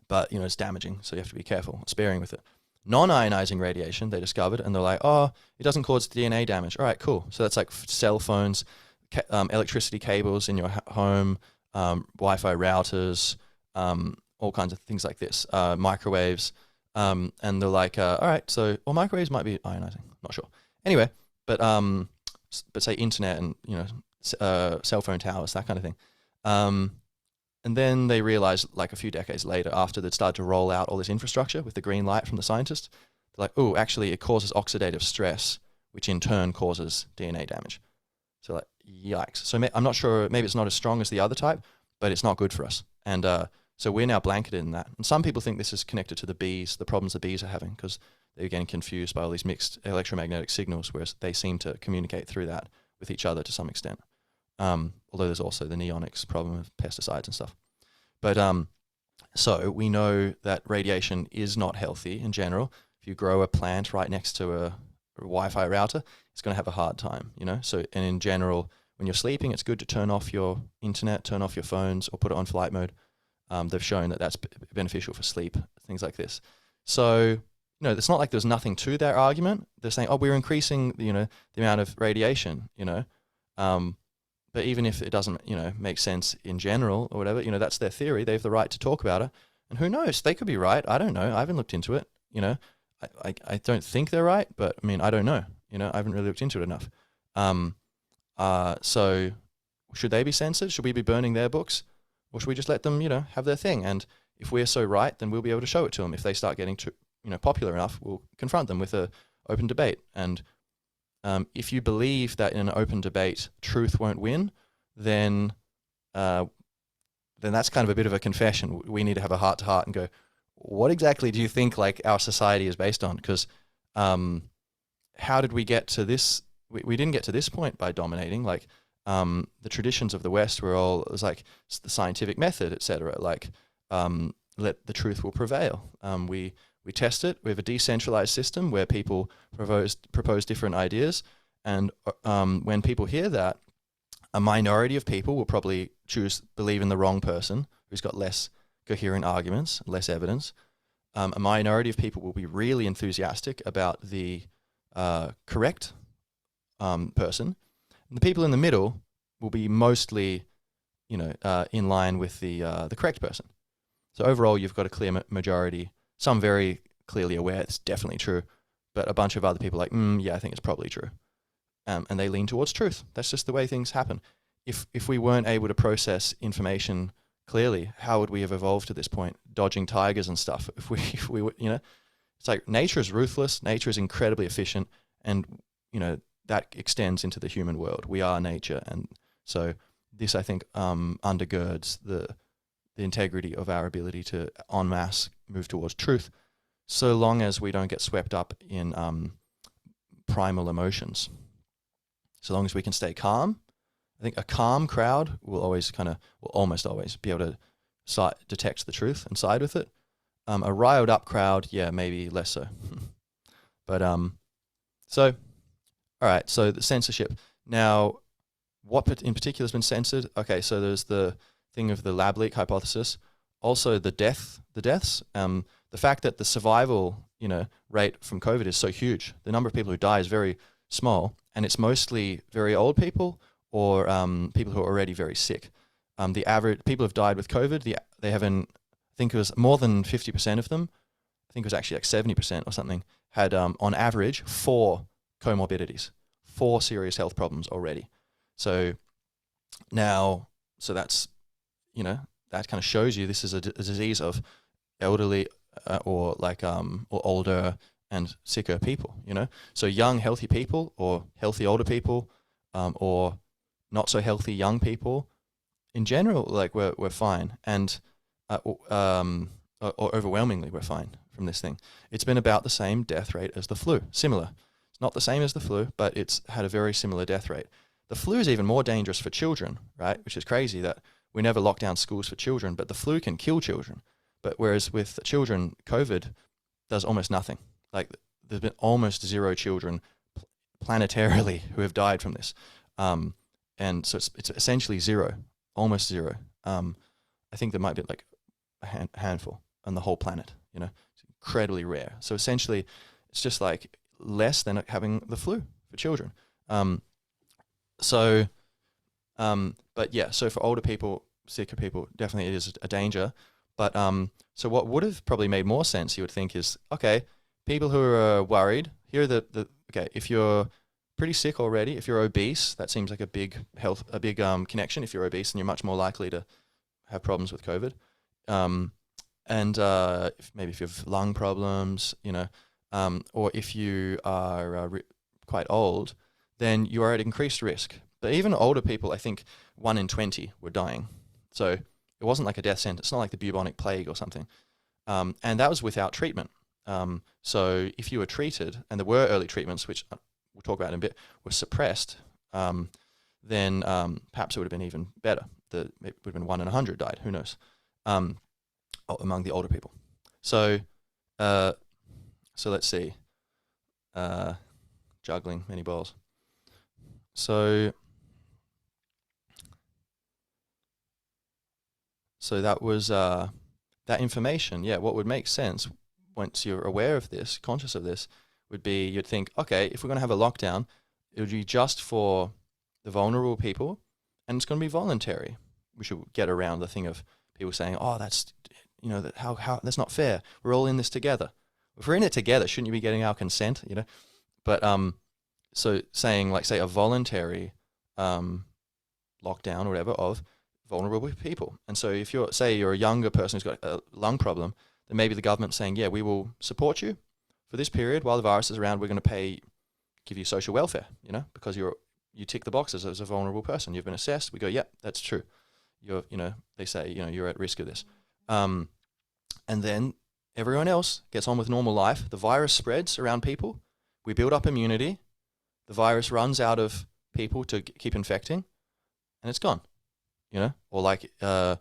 [SPEAKER 1] But, it's damaging, so you have to be careful, sparing with it. Non-ionizing radiation, they discovered, and they're like, oh, it doesn't cause DNA damage. All right, cool. So that's like cell phones, electricity cables in your home, Wi-Fi routers, all kinds of things like this, microwaves. And they're like, all right, so, or microwaves might be ionizing, not sure. Anyway, but say internet and, cell phone towers, that kind of thing. And then they realized, like, a few decades later, after they'd started to roll out all this infrastructure with the green light from the scientists, they're like, oh, actually, it causes oxidative stress, which in turn causes DNA damage. So, like, yikes. So I'm not sure, maybe it's not as strong as the other type, but it's not good for us. And so we're now blanketed in that. And some people think this is connected to the bees, the problems the bees are having, because they're getting confused by all these mixed electromagnetic signals, whereas they seem to communicate through that with each other to some extent. Although there's also the neonics problem of pesticides and stuff. But so we know that radiation is not healthy in general. If you grow a plant right next to a Wi-Fi router, it's going to have a hard time, So, and in general, when you're sleeping, it's good to turn off your internet, turn off your phones, or put it on flight mode. They've shown that that's beneficial for sleep, things like this. So, it's not like there's nothing to their argument. They're saying, oh, we're increasing, the amount of radiation, But even if it doesn't, make sense in general or whatever, that's their theory. They have the right to talk about it. And who knows? They could be right. I don't know. I haven't looked into it. I don't think they're right, but I mean, I don't know. I haven't really looked into it enough. So should they be censored? Should we be burning their books? Or should we just let them, have their thing? And if we're so right, then we'll be able to show it to them. If they start getting too, popular enough, we'll confront them with a open debate. And if you believe that in an open debate truth won't win, then that's kind of a bit of a confession. We need to have a heart-to-heart and go, what exactly do you think, like, our society is based on? Because how did we get to this? We didn't get to this point by dominating. Like, the traditions of the West were all, it was like the scientific method, etc. Like, let the truth will prevail. We test it. We have a decentralized system where people propose different ideas. And when people hear that, a minority of people will probably believe in the wrong person who's got less coherent arguments, less evidence. A minority of people will be really enthusiastic about the correct person. And the people in the middle will be mostly, in line with the correct person. So overall, you've got a clear majority. Some very clearly aware it's definitely true, but a bunch of other people like, yeah, I think it's probably true. And they lean towards truth. That's just the way things happen. If we weren't able to process information clearly, how would we have evolved to this point, dodging tigers and stuff? If we it's like nature is ruthless, nature is incredibly efficient, and, that extends into the human world. We are nature. And so this, I think, undergirds the integrity of our ability to en masse move towards truth, so long as we don't get swept up in primal emotions. So long as we can stay calm, I think a calm crowd will almost always be able to detect the truth and side with it. A riled up crowd, yeah, maybe less so. But so, all right, so the censorship. Now, what in particular has been censored? Okay, so there's the thing of the lab leak hypothesis. Also the deaths. The fact that the survival, rate from COVID is so huge. The number of people who die is very small, and it's mostly very old people or people who are already very sick. The average people who've died with COVID, they have I think it was more than 50% of them, I think it was actually like 70% or something, had on average 4 comorbidities, 4 serious health problems already. So now, that's, that kind of shows you this is a disease of elderly or older and sicker people, So young, healthy people or healthy older people or not so healthy young people, in general, like we're fine. And or overwhelmingly we're fine from this thing. It's been about the same death rate as the flu, similar. It's not the same as the flu, but it's had a very similar death rate. The flu is even more dangerous for children, right? Which is crazy that we never lock down schools for children, but the flu can kill children. But whereas with children, COVID does almost nothing. Like there's been almost zero children planetarily who have died from this. And so it's essentially zero, almost zero. I think there might be like a handful on the whole planet, you know, it's incredibly rare. So essentially it's just like less than having the flu for children. But yeah, so for older people, sicker people, definitely it is a danger. But so what would have probably made more sense, you would think, is, okay, people who are worried, here are okay, if you're pretty sick already, if you're obese, that seems like a big connection. If you're obese, then you're much more likely to have problems with COVID. Maybe if you have lung problems, you know, or if you are quite old, then you are at increased risk. But even older people, I think 1 in 20 were dying. So it wasn't like a death sentence. It's not like the bubonic plague or something. And that was without treatment. So if you were treated, and there were early treatments, which we'll talk about in a bit, were suppressed, then perhaps it would have been even better. It would have been 1 in 100 died. Who knows? Among the older people. So let's see. Juggling many balls. So that was that information. Yeah, what would make sense once you're aware of this, conscious of this, would be you'd think, okay, if we're going to have a lockdown, it would be just for the vulnerable people, and it's going to be voluntary. We should get around the thing of people saying, oh, that's, you know, how that's not fair. We're all in this together. If we're in it together, shouldn't you be getting our consent? You know, but so saying, like, say, a voluntary lockdown or whatever of vulnerable people. And so if you're a younger person who's got a lung problem, then maybe the government's saying, yeah, we will support you for this period while the virus is around. We're going to give you social welfare, you know, because you tick the boxes as a vulnerable person. You've been assessed. We go, yep, that's true. They say, you're at risk of this. And then everyone else gets on with normal life. The virus spreads around people. We build up immunity. The virus runs out of people to keep infecting, and it's gone, you know? Or like, that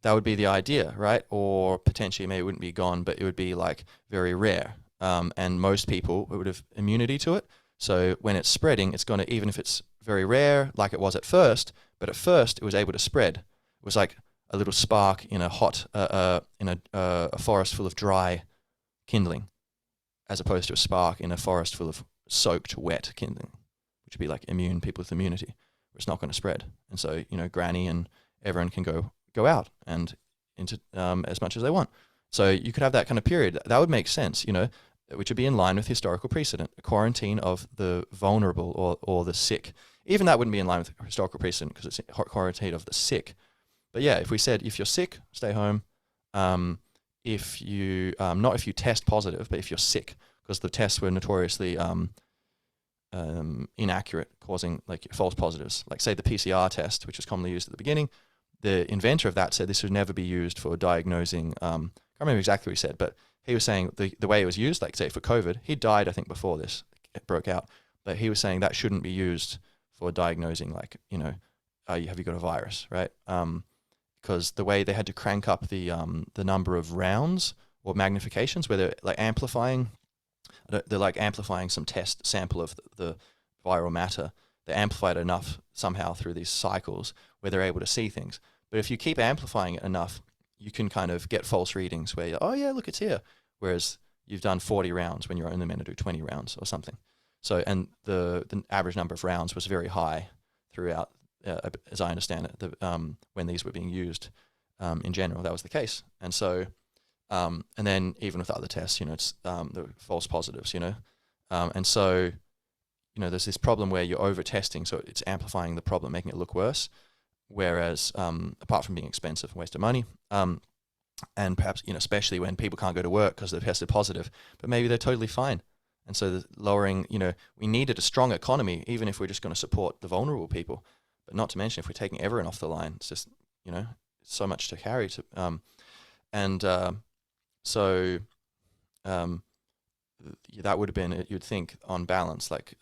[SPEAKER 1] would be the idea, right? Or potentially maybe it wouldn't be gone, but it would be like very rare. And most people would have immunity to it. So when it's spreading, it's going to, even if it's very rare, like it was at first, but at first it was able to spread. It was like a little spark in a forest full of dry kindling, as opposed to a spark in a forest full of soaked, wet kindling, which would be like people with immunity, where it's not going to spread. And so, Granny and everyone can go out and into as much as they want. So you could have that kind of period. That would make sense, which would be in line with historical precedent, a quarantine of the vulnerable or the sick. Even that wouldn't be in line with historical precedent because it's a quarantine of the sick. But yeah, if we said, if you're sick, stay home. If you, not if you test positive, but if you're sick, because the tests were notoriously inaccurate, causing like false positives. Like say the PCR test, which was commonly used at the beginning, the inventor of that said this would never be used for diagnosing, I can't remember exactly what he said, but he was saying the way it was used, like say for COVID, he died I think before this broke out, but he was saying that shouldn't be used for diagnosing like, have you got a virus, right? Because the way they had to crank up the number of rounds or magnifications, where they're like amplifying some test sample of the viral matter. They amplify it enough somehow through these cycles where they're able to see things. But if you keep amplifying it enough, you can kind of get false readings where oh yeah, look, it's here. Whereas you've done 40 rounds when you're only meant to do 20 rounds or something. So, and the average number of rounds was very high throughout, as I understand it, when these were being used in general, that was the case. And so, and then even with other tests, it's the false positives, and so, there's this problem where you're over-testing, so it's amplifying the problem, making it look worse, whereas apart from being expensive, waste of money, and perhaps, especially when people can't go to work because they've tested positive, but maybe they're totally fine. And so the lowering, we needed a strong economy, even if we're just going to support the vulnerable people, but not to mention if we're taking everyone off the line, it's just, so much to carry to, So um, that would have been, you'd think, on balance, like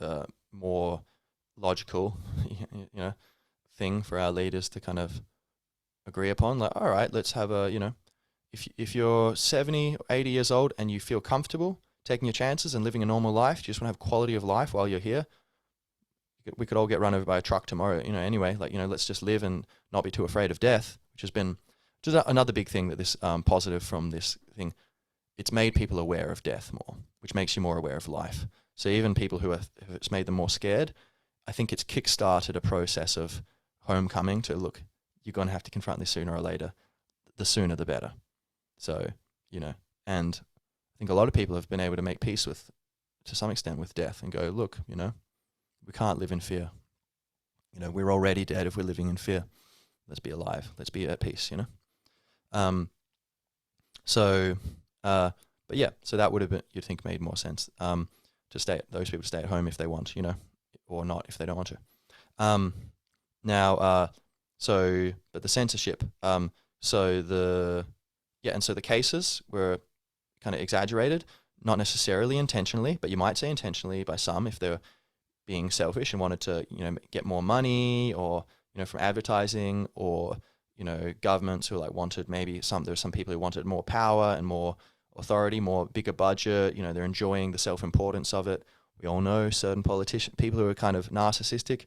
[SPEAKER 1] more logical, thing for our leaders to kind of agree upon. Like, all right, let's have a, if you're 70, 80 years old and you feel comfortable taking your chances and living a normal life, you just want to have quality of life while you're here. We could all get run over by a truck tomorrow, anyway, like, let's just live and not be too afraid of death, which is another big thing that this positive from this thing. It's made people aware of death more, which makes you more aware of life. So even people who it's made them more scared, I think it's kickstarted a process of homecoming to look, you're going to have to confront this sooner or later. The sooner the better. So, and I think a lot of people have been able to make peace with, to some extent, with death and go, look, we can't live in fear. We're already dead if we're living in fear. Let's be alive. Let's be at peace, So, but yeah, so that would have been, you'd think, made more sense to those people to stay at home if they want, or not if they don't want to. But the censorship, and so the cases were kind of exaggerated, not necessarily intentionally, but you might say intentionally by some if they're being selfish and wanted to, get more money or, from advertising, or, governments who wanted there were some people who wanted more power and more authority, more bigger budget, they're enjoying the self-importance of it. We all know certain people who are kind of narcissistic,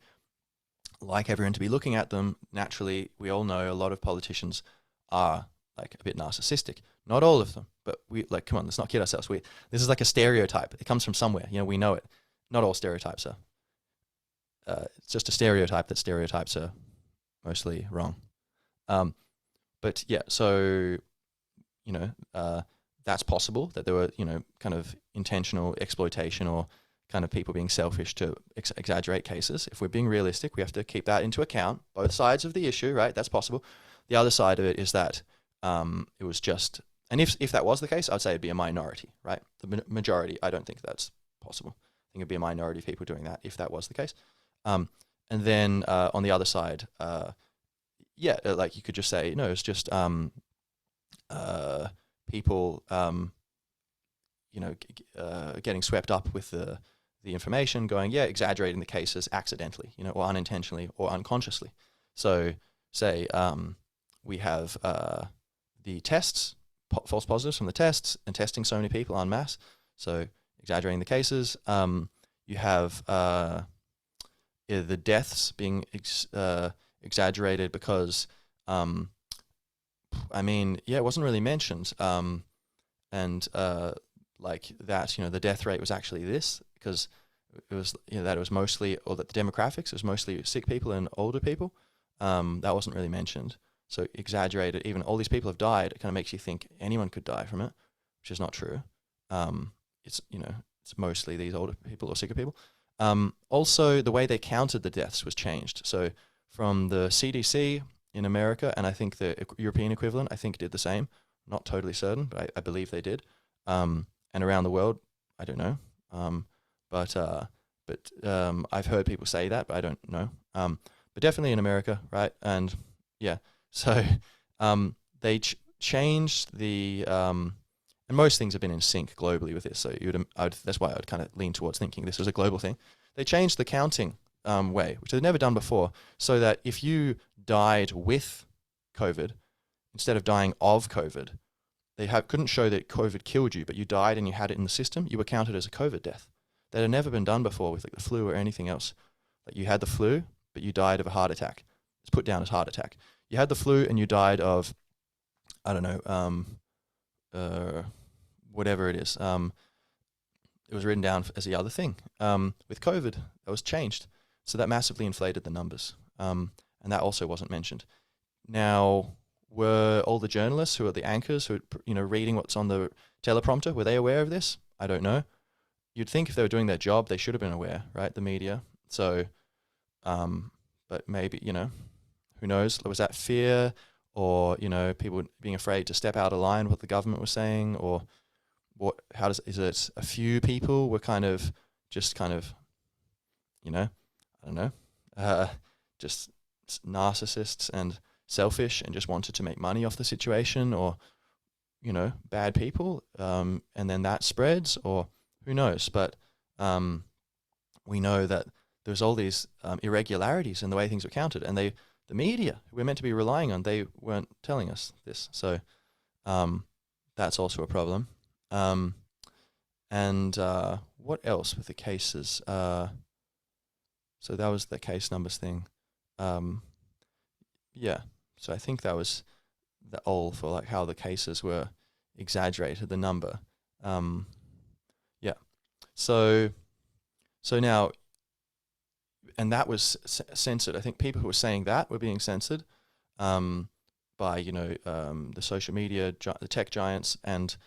[SPEAKER 1] like everyone to be looking at them. Naturally, we all know a lot of politicians are like a bit narcissistic. Not all of them, but come on, let's not kid ourselves. This is like a stereotype. It comes from somewhere, we know it. Not all stereotypes are. It's just a stereotype that stereotypes are mostly wrong. But yeah, so, that's possible that there were, kind of intentional exploitation or kind of people being selfish to exaggerate cases. If we're being realistic, we have to keep that into account, both sides of the issue, right? That's possible. The other side of it is that it was just, and if that was the case, I'd say it'd be a minority, right? The majority, I don't think that's possible. I think it'd be a minority of people doing that if that was the case. And then on the other side, like you could just say, no, it's just people, getting swept up with the information, going, exaggerating the cases accidentally, or unintentionally or unconsciously. So say we have the tests, false positives from the tests, and testing so many people en masse, so exaggerating the cases. You have the deaths being exaggerated because, it wasn't really mentioned. And like that, the death rate was actually this, because it was, that it was mostly, or that the demographics, it was mostly sick people and older people. That wasn't really mentioned. So exaggerated, even all these people have died, it kind of makes you think anyone could die from it, which is not true. It's mostly these older people or sicker people. Also, the way they counted the deaths was changed. So from the CDC in America, and I think the European equivalent, I think did the same. Not totally certain, but I believe they did. And around the world, I don't know. But I've heard people say that, but I don't know. But definitely in America, right? And yeah, so they changed the, and most things have been in sync globally with this. So that's why I would kind of lean towards thinking this was a global thing. They changed the counting way, which they'd never done before, so that if you died with COVID, instead of dying of COVID, they couldn't show that COVID killed you, but you died and you had it in the system, you were counted as a COVID death. That had never been done before with like the flu or anything else. Like you had the flu, but you died of a heart attack. It's put down as heart attack. You had the flu and you died of, I don't know, whatever it is. It was written down as the other thing. With COVID, that was changed. So that massively inflated the numbers. And that also wasn't mentioned. Now, were all the journalists who are the anchors who are, reading what's on the teleprompter, were they aware of this? I don't know. You'd think if they were doing their job, they should have been aware, right? The media. So, but maybe, who knows? Was that fear, or, people being afraid to step out of line with what the government was saying, or what? Is it a few people were I don't know, just narcissists and selfish and just wanted to make money off the situation, or bad people, and then that spreads, or who knows? But we know that there's all these irregularities in the way things were counted, and the media who we're meant to be relying on, they weren't telling us this. So that's also a problem. And what else with the cases? So that was the case numbers thing. Yeah. So I think that was the all for like how the cases were exaggerated, the number. Yeah. So now, and that was censored. I think people who were saying that were being censored by the social media, the tech giants, and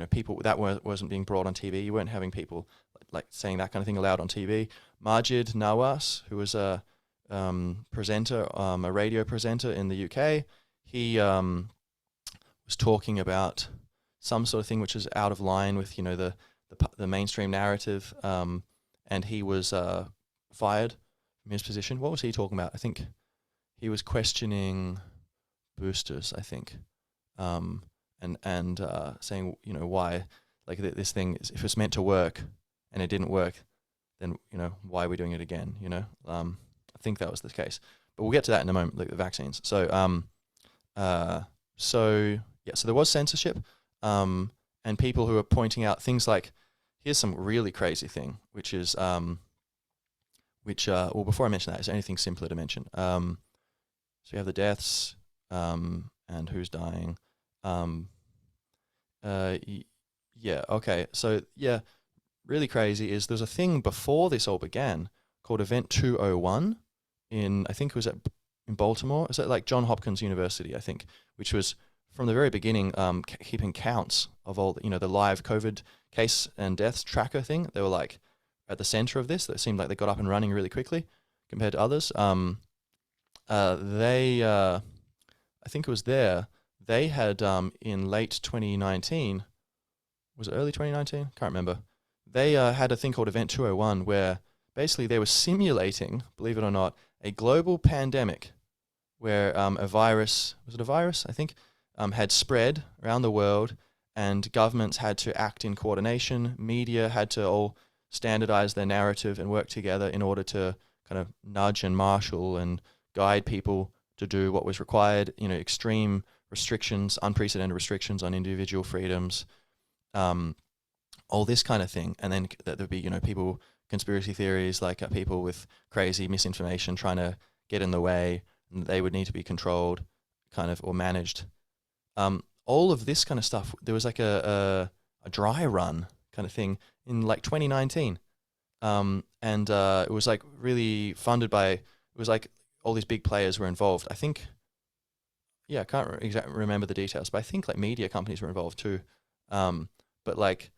[SPEAKER 1] people that wasn't being brought on TV. You weren't having people like saying that kind of thing aloud on TV. Majid Nawaz, who was a presenter, a radio presenter in the UK, he was talking about some sort of thing which is out of line with the mainstream narrative, and he was fired from his position. What was he talking about? I think he was questioning boosters, I think, and saying why like this thing is, if it's meant to work and it didn't work, then why are we doing it again? I think that was the case, but we'll get to that in a moment, like the vaccines. So so there was censorship, and people who are pointing out things like, here's some really crazy thing, which is well, before I mention that, is there anything simpler to mention? So you have the deaths, and who's dying. Yeah, okay. So yeah, really crazy is there's a thing before this all began called Event 201 I think it was in Baltimore. Is that like Johns Hopkins University, I think, which was from the very beginning keeping counts of all the live COVID case and deaths tracker thing. They were like at the center of this. It seemed like they got up and running really quickly compared to others. I think it was there. They had in late 2019, was it early 2019? Can't remember. They had a thing called Event 201 where basically they were simulating, believe it or not, a global pandemic where a virus, was it a virus? I think, had spread around the world, and governments had to act in coordination. Media had to all standardize their narrative and work together in order to kind of nudge and marshal and guide people to do what was required. Extreme restrictions, unprecedented restrictions on individual freedoms, all this kind of thing. And then there'd be, people, conspiracy theories, like people with crazy misinformation trying to get in the way, and they would need to be controlled kind of or managed. All of this kind of stuff, there was like a dry run kind of thing in like 2019. And it was like really funded by, it was like all these big players were involved. I think, I can't exactly remember the details, but I think like media companies were involved too. But like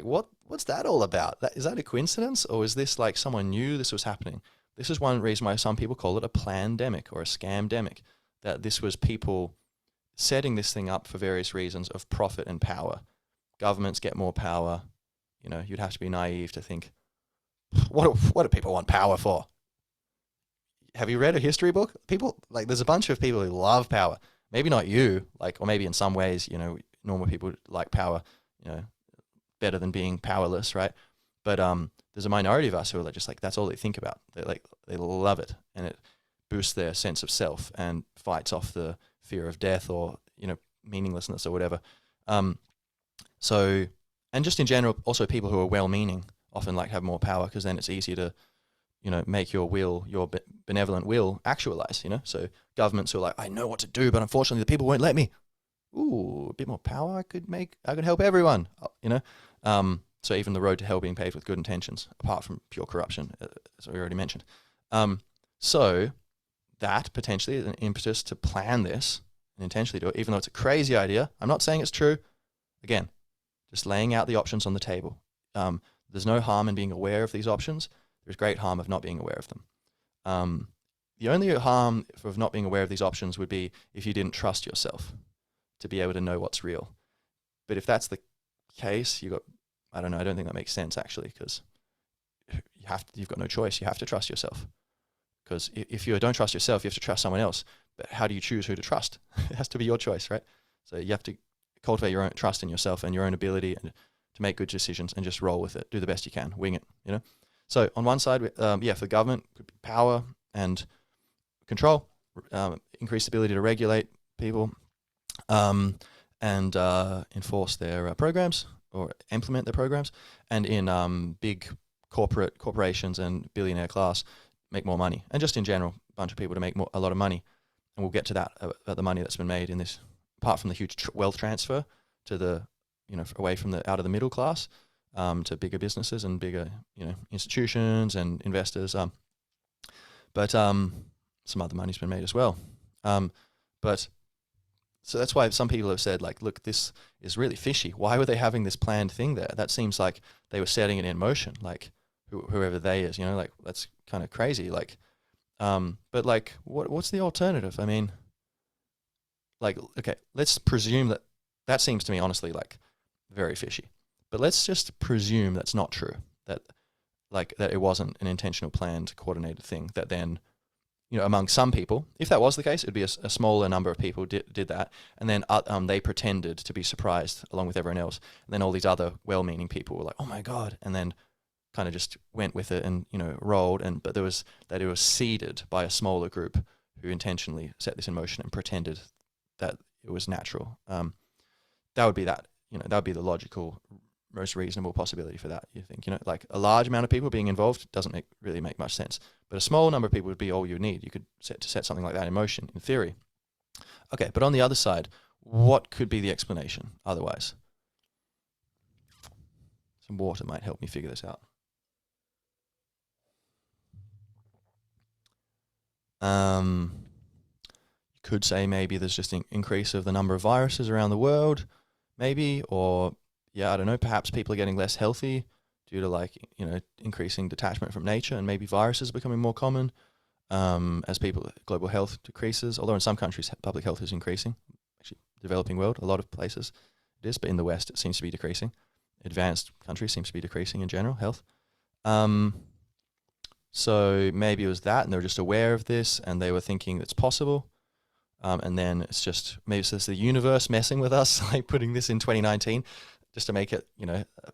[SPEAKER 1] what's that all about? Is that a coincidence, or is this like someone knew this was happening? This is one reason why some people call it a plandemic or a scamdemic, that this was people setting this thing up for various reasons of profit and power. Governments get more power. You'd have to be naive to think, what do people want power for? Have you read a history book? People, like, there's a bunch of people who love power. Maybe not you, like, or maybe in some ways, normal people like power, better than being powerless, right? But there's a minority of us who are just like, that's all they think about. They love it, and it boosts their sense of self and fights off the fear of death or meaninglessness or whatever. So, and just in general, also people who are well-meaning often like have more power, because then it's easier to make your will, your benevolent will, actualize. So governments who are like, I know what to do, but unfortunately the people won't let me. Ooh, a bit more power I could help everyone. So even the road to hell being paved with good intentions, apart from pure corruption, as we already mentioned. So that potentially is an impetus to plan this and intentionally do it, even though it's a crazy idea. I'm not saying it's true. Again, just laying out the options on the table. There's no harm in being aware of these options. There's great harm of not being aware of them. The only harm of not being aware of these options would be if you didn't trust yourself to be able to know what's real. But if that's the case, I don't know, I don't think that makes sense actually, because you've got no choice. You have to trust yourself. Because if you don't trust yourself, you have to trust someone else. But how do you choose who to trust? It has to be your choice, right? So you have to cultivate your own trust in yourself and your own ability and to make good decisions and just roll with it. Do the best you can. Wing it, you know? So on one side, for the government, could be power and control, increased ability to regulate people, and enforce their programs or implement their programs. And in big corporations and billionaire class, make more money. And just in general, a bunch of people to make a lot of money. And we'll get to that, about the money that's been made in this, apart from the huge wealth transfer to the, away from out of the middle class, to bigger businesses and bigger, institutions and investors. But some other money's been made as well. But so that's why some people have said, like, look, this is really fishy. Why were they having this planned thing there? That seems like they were setting it in motion, like whoever they is, like, that's kind of crazy. Like, but like, what's the alternative? I mean, like, okay, let's presume that seems to me, honestly, like, very fishy. But let's just presume that's not true, that it wasn't an intentional, planned, coordinated thing that then, among some people, if that was the case, it'd be a smaller number of people did that, and then they pretended to be surprised along with everyone else, and then all these other well-meaning people were like, "Oh my God," and then kind of just went with it and rolled, but it was seeded by a smaller group who intentionally set this in motion and pretended that it was natural. That would be that would be the logical, most reasonable possibility for that. You think, like a large amount of people being involved doesn't really make much sense, but a small number of people would be all you need. You could set something like that in motion, in theory. Okay, but on the other side, what could be the explanation otherwise? Some water might help me figure this out. You could say maybe there's just an increase of the number of viruses around the world, maybe, or I don't know, perhaps people are getting less healthy due to increasing detachment from nature, and maybe viruses are becoming more common as global health decreases. Although in some countries public health is increasing, actually developing world, a lot of places it is, but in the West it seems to be decreasing. Advanced countries seems to be decreasing in general health. So maybe it was that, and they were just aware of this, and they were thinking it's possible. And then it's just, maybe it's the universe messing with us, like putting this in 2019 just to make it,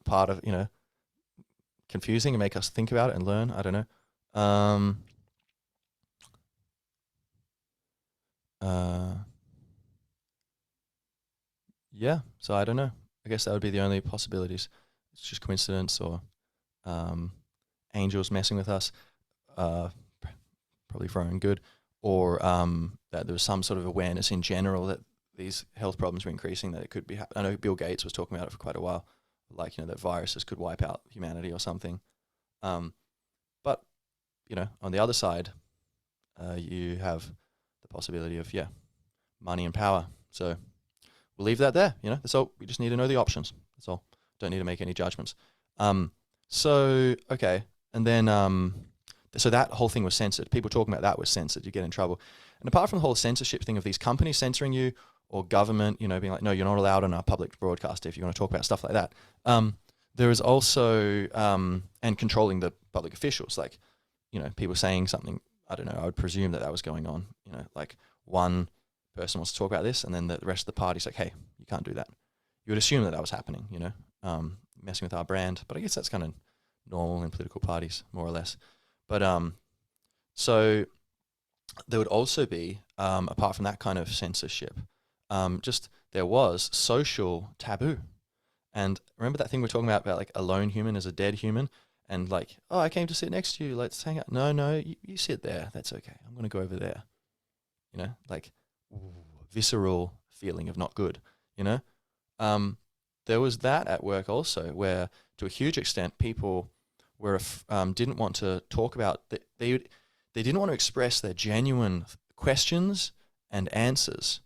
[SPEAKER 1] part of, confusing and make us think about it and learn. I don't know. So I don't know. I guess that would be the only possibilities. It's just coincidence, or angels messing with us, probably for our own good, or that there was some sort of awareness in general that these health problems were increasing, that it could be I know Bill Gates was talking about it for quite a while, like, that viruses could wipe out humanity or something. But, on the other side, you have the possibility of, money and power. So we'll leave that there, that's all. We just need to know the options. That's all. Don't need to make any judgments. So, okay. And then, so that whole thing was censored. People talking about that was censored. You get in trouble. And apart from the whole censorship thing of these companies censoring you, or government, being like, no, you're not allowed on a public broadcast if you want to talk about stuff like that. There is also, and controlling the public officials, like, people saying something, I don't know, I would presume that was going on, like one person wants to talk about this, and then the rest of the party's like, hey, you can't do that. You would assume that was happening, messing with our brand. But I guess that's kind of normal in political parties, more or less. But so there would also be, apart from that kind of censorship, just there was social taboo. And remember that thing we're talking about like a lone human is a dead human, and like, oh, I came to sit next to you, let's hang out. No, you sit there, that's okay. I'm going to go over there. Like, visceral feeling of not good, There was that at work also, where to a huge extent people were didn't want to talk about, they didn't want to express their genuine questions and answers,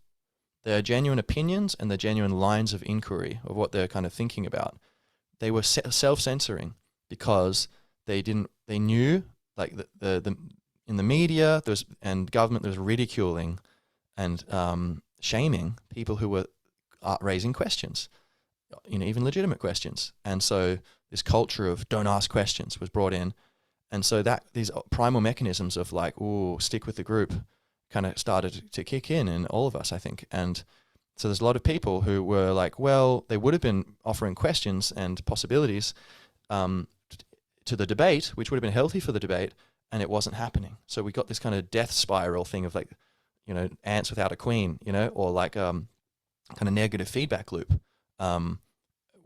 [SPEAKER 1] their genuine opinions and their genuine lines of inquiry of what they're kind of thinking about. They were self-censoring because they knew, like, the in the media and government, there's ridiculing and shaming people who were raising questions, even legitimate questions. And so this culture of don't ask questions was brought in. And so that these primal mechanisms of like, ooh, stick with the group kind of started to kick in all of us, I think. And So there's a lot of people who were like, well, they would have been offering questions and possibilities um, to the debate, which would have been healthy for the debate, and it wasn't happening. So we got this kind of death spiral thing of like, ants without a queen, or like kind of negative feedback loop,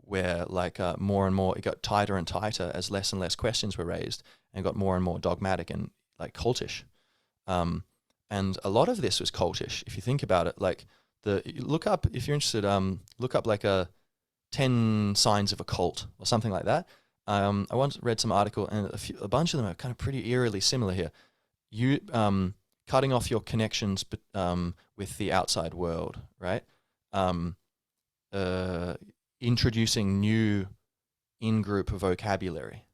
[SPEAKER 1] where like more and more it got tighter and tighter as less and less questions were raised, and got more and more dogmatic and like cultish. And a lot of this was cultish, if you think about it. Like look up, if you're interested, look up like 10 signs of a cult or something like that. I once read some article, and a bunch of them are kind of pretty eerily similar here. You cutting off your connections with the outside world, right? Introducing new in-group vocabulary,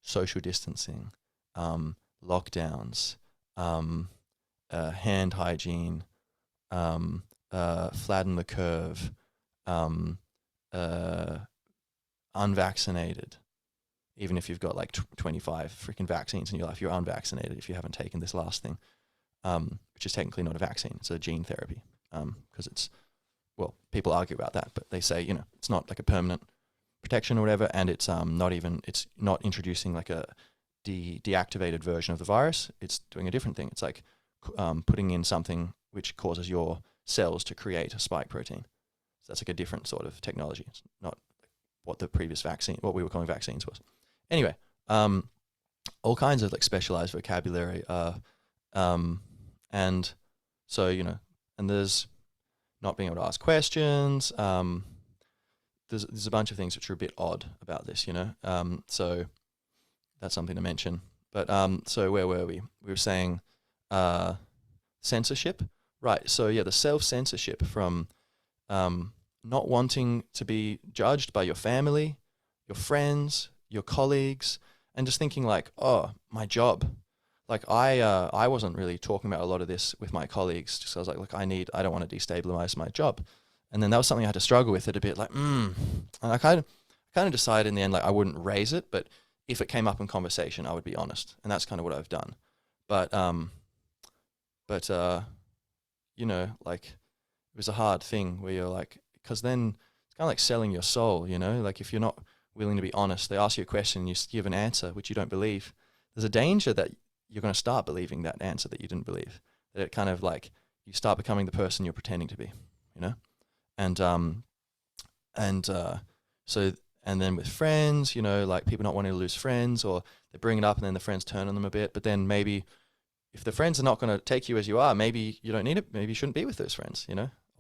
[SPEAKER 1] social distancing, lockdowns, hand hygiene, flatten the curve, unvaccinated. Even if you've got like 25 freaking vaccines in your life, you're unvaccinated if you haven't taken this last thing, which is technically not a vaccine. It's a gene therapy, because it's, well, people argue about that, but they say, it's not like a permanent protection or whatever, and it's not introducing like a deactivated version of the virus. It's doing a different thing. It's like putting in something which causes your cells to create a spike protein. So that's like a different sort of technology. It's not what the previous vaccine, what we were calling vaccines, was. Anyway, all kinds of like specialized vocabulary, and so and there's not being able to ask questions. There's a bunch of things which are a bit odd about this, so that's something to mention. But so where were we? We were saying censorship, right? So yeah, the self-censorship from not wanting to be judged by your family, your friends, your colleagues, and just thinking like, oh, my job. Like I wasn't really talking about a lot of this with my colleagues, just I was like, look, I don't want to destabilize my job. And then that was something I had to struggle with it a bit, like, and I kind of decided in the end, like, I wouldn't raise it, but if it came up in conversation, I would be honest. And that's kind of what I've done. But like, it was a hard thing where you're like, because then it's kind of like selling your soul, like if you're not willing to be honest, they ask you a question and you give an answer which you don't believe. There's a danger that you're going to start believing that answer that you didn't believe. That it kind of like, you start becoming the person you're pretending to be, And and then with friends, like people not wanting to lose friends, or they bring it up and then the friends turn on them a bit. But then maybe if the friends are not going to take you as you are, maybe you don't need it. Maybe you shouldn't be with those friends,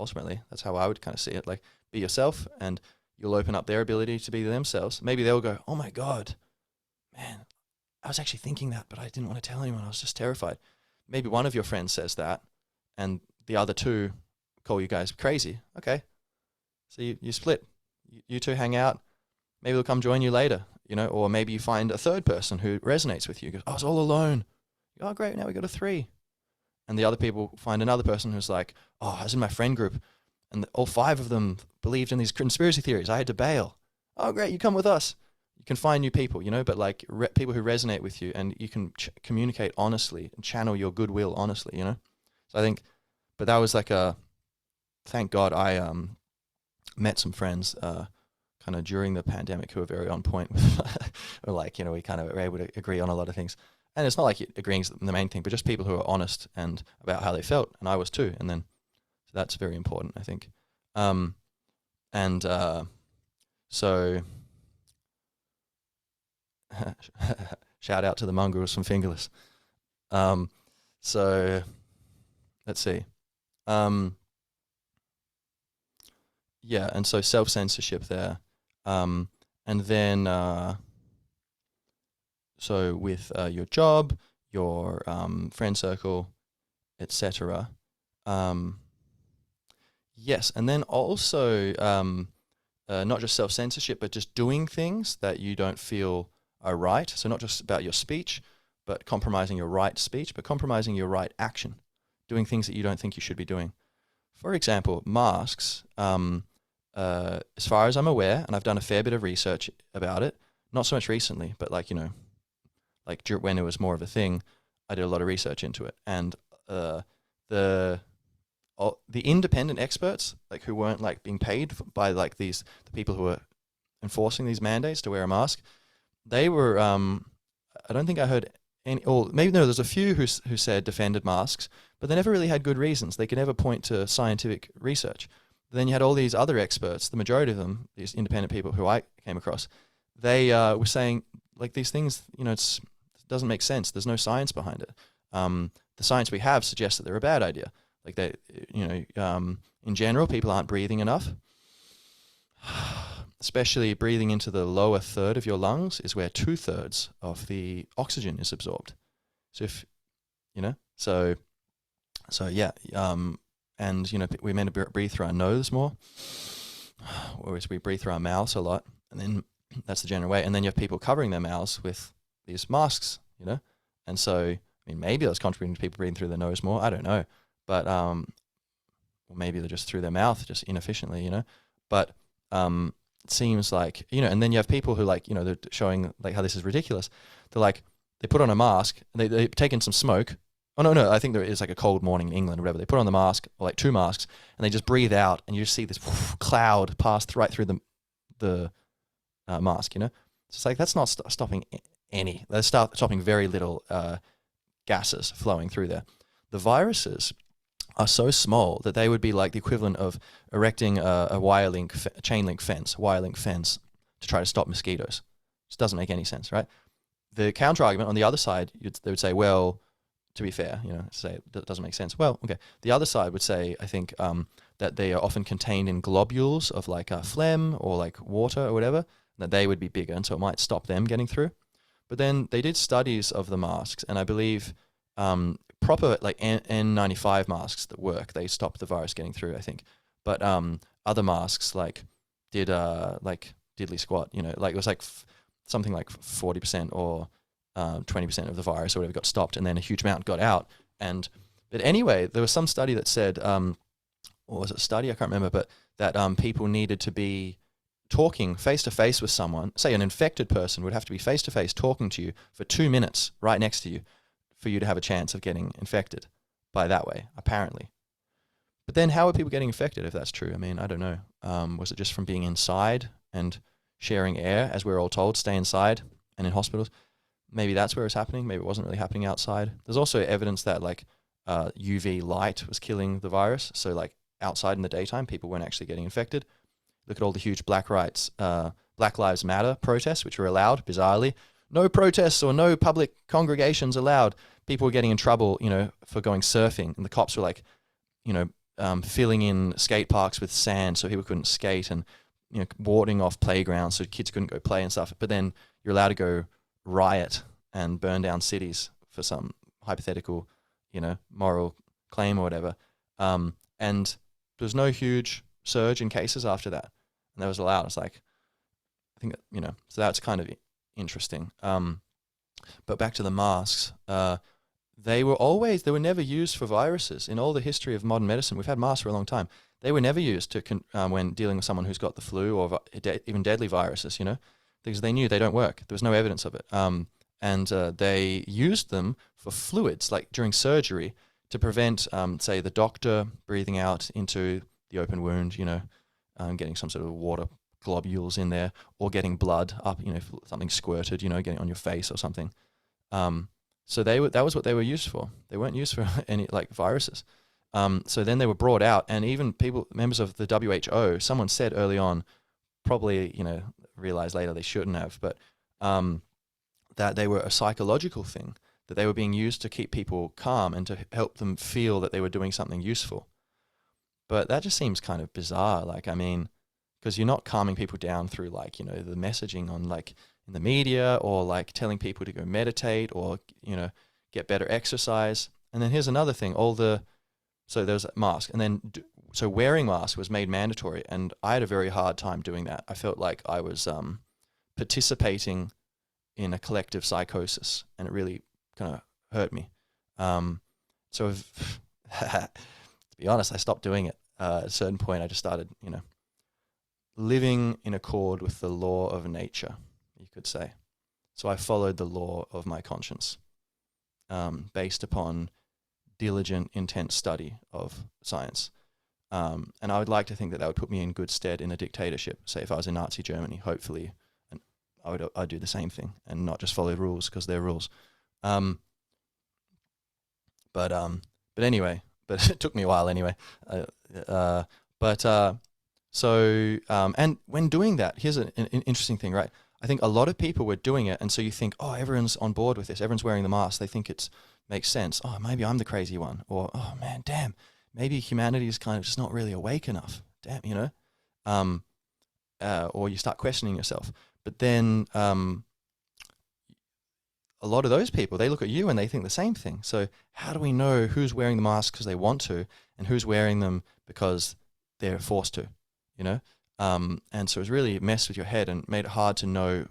[SPEAKER 1] Ultimately, that's how I would kind of see it. Like, be yourself, and you'll open up their ability to be themselves. Maybe they'll go, oh my God, man, I was actually thinking that, but I didn't want to tell anyone. I was just terrified. Maybe one of your friends says that, and the other two call you guys crazy. Okay. So you split. You two hang out. Maybe they'll come join you later, or maybe you find a third person who resonates with you. Goes, I was all alone. Oh, great. Now we got a 3. And the other people find another person who's like, oh, I was in my friend group, and all 5 of them believed in these conspiracy theories. I had to bail. Oh, great. You come with us. You can find new people, but like people who resonate with you, and you can communicate honestly and channel your goodwill honestly, So I think, but that was like thank God I met some friends kind of during the pandemic who were very on point with, or like, we kind of were able to agree on a lot of things. And it's not like agreeing is the main thing, but just people who are honest and about how they felt, and I was too. And then so that's very important, I think. So shout out to the mongrels from Fingerless. So let's see. Yeah, and so self-censorship there. And then so with your job, your friend circle, etc. Yes, and then also not just self-censorship, but just doing things that you don't feel are right. So not just about your speech, but compromising your right speech, but compromising your right action, doing things that you don't think you should be doing. For example, masks, as far as I'm aware, and I've done a fair bit of research about it, not so much recently, but like when it was more of a thing, I did a lot of research into it. And the independent experts, like who weren't like being paid by like the people who were enforcing these mandates to wear a mask, they were. I don't think I heard any, or maybe no. There's a few who said defended masks, but they never really had good reasons. They could never point to scientific research. Then you had all these other experts, the majority of them, these independent people who I came across, they were saying, like, these things, it doesn't make sense. There's no science behind it. The science we have suggests that they're a bad idea. Like, in general, people aren't breathing enough. Especially breathing into the lower third of your lungs is where 2/3 of the oxygen is absorbed. So yeah, and we're meant to breathe through our nose more, whereas we breathe through our mouths a lot, and then that's the general way. And then you have people covering their mouths with these masks, and so maybe that's contributing to people breathing through their nose more. I don't know, but or maybe they're just through their mouth just inefficiently, but it seems like, and then you have people who they're showing like how this is ridiculous. They're like, they put on a mask, and they've taken some smoke. Oh, no, I think there is like a cold morning in England or whatever. They put on the mask, or like 2 masks, and they just breathe out, and you just see this cloud pass right through the mask, So it's like, that's not stopping any. They're stopping very little gases flowing through there. The viruses are so small that they would be like the equivalent of erecting a chain link fence to try to stop mosquitoes. It just doesn't make any sense, right? The counter argument on the other side, they would say, well, to be fair, say that doesn't make sense. Well, okay. The other side would say, I think, that they are often contained in globules of like phlegm or like water or whatever, that they would be bigger, and so it might stop them getting through. But then they did studies of the masks, and I believe proper like N95 masks that work, they stop the virus getting through, I think. But other masks like did like diddly squat, like it was like something like 40% or 20% of the virus or whatever got stopped, and then a huge amount got out. But anyway, there was some study that said, or was it a study? I can't remember, but that people needed to be talking face to face with someone. Say an infected person would have to be face to face talking to you for 2 minutes right next to you for you to have a chance of getting infected by that way, apparently. But then how are people getting infected if that's true? I don't know. Was it just from being inside and sharing air, as we're all told, stay inside, and in hospitals? Maybe that's where it's happening. Maybe it wasn't really happening outside. There's also evidence that like UV light was killing the virus. So like outside in the daytime, people weren't actually getting infected. Look at all the huge Black Lives Matter protests, which were allowed, bizarrely. No protests or no public congregations allowed. People were getting in trouble, for going surfing. And the cops were like, filling in skate parks with sand so people couldn't skate, and, warding off playgrounds so kids couldn't go play and stuff. But then you're allowed to go riot and burn down cities for some hypothetical, moral claim or whatever. And there was no huge surge in cases after that. And that was allowed. It's like, I think that, so that's kind of interesting. But back to the masks, they were never used for viruses. In all the history of modern medicine, we've had masks for a long time. They were never used to when dealing with someone who's got the flu or even deadly viruses, because they knew they don't work. There was no evidence of it. And they used them for fluids, like during surgery, to prevent, say, the doctor breathing out into the open wound, getting some sort of water globules in there, or getting blood up, something squirted, getting on your face or something. So that was what they were used for. They weren't used for any like viruses. So then they were brought out, and even members of the WHO, someone said early on, probably, realized later they shouldn't have, but that they were a psychological thing, that they were being used to keep people calm and to help them feel that they were doing something useful. But that just seems kind of bizarre. Because you're not calming people down through the messaging on in the media, or telling people to go meditate, or, get better exercise. And then here's another thing, so there's a mask, and then so wearing masks was made mandatory, and I had a very hard time doing that. I felt like I was participating in a collective psychosis, and it really kind of hurt me. So to be honest, I stopped doing it. At a certain point, I just started, living in accord with the law of nature, you could say. So I followed the law of my conscience, based upon diligent, intense study of science. And I would like to think that would put me in good stead in a dictatorship. Say if I was in Nazi Germany, hopefully, and I'd do the same thing and not just follow rules because they're rules. But anyway, but it took me a while anyway. And when doing that, here's an interesting thing, right? I think a lot of people were doing it, and so you think, oh, everyone's on board with this. Everyone's wearing the mask. They think it makes sense. Oh, maybe I'm the crazy one. Or, oh, man, damn, maybe humanity is kind of just not really awake enough. Damn, you know? Or you start questioning yourself. But then a lot of those people, they look at you and they think the same thing. So how do we know who's wearing the mask because they want to and who's wearing them because they're forced to, you know? And so it was really messed with your head and made it hard to know,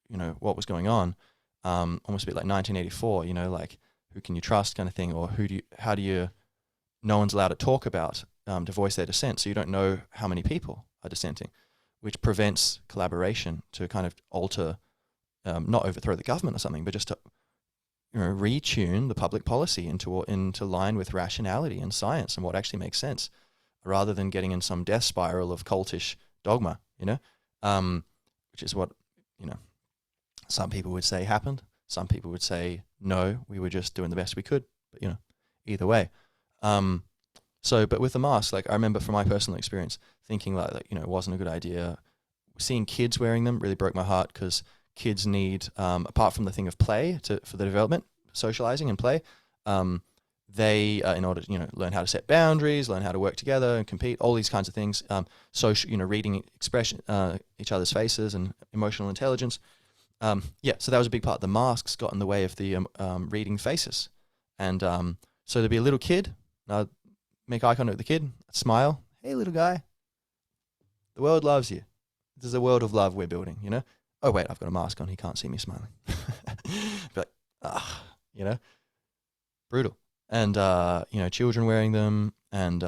[SPEAKER 1] you know, what was going on. Almost a bit like 1984, you know, like who can you trust kind of thing, or no one's allowed to talk about, to voice their dissent. So you don't know how many people are dissenting, which prevents collaboration to kind of alter, not overthrow the government or something, but just to, you know, retune the public policy into line with rationality and science and what actually makes sense, rather than getting in some death spiral of cultish dogma, you know, which is what, you know, some people would say happened. Some people would say, no, we were just doing the best we could. But, you know, either way. But with the mask, like I remember from my personal experience thinking like you know, it wasn't a good idea. Seeing kids wearing them really broke my heart, because kids need, apart from the thing of play for the development, socializing and play, they, in order to, you know, learn how to set boundaries, learn how to work together and compete, all these kinds of things, social, you know, reading expression, each other's faces and emotional intelligence. So that was a big part. The masks got in the way of the reading faces. And so there'd be a little kid, and I'd make eye contact with the kid, I'd smile, hey, little guy, the world loves you. This is a world of love we're building, you know? Oh, wait, I've got a mask on, he can't see me smiling. Be like, you know, brutal. And, you know, children wearing them, and,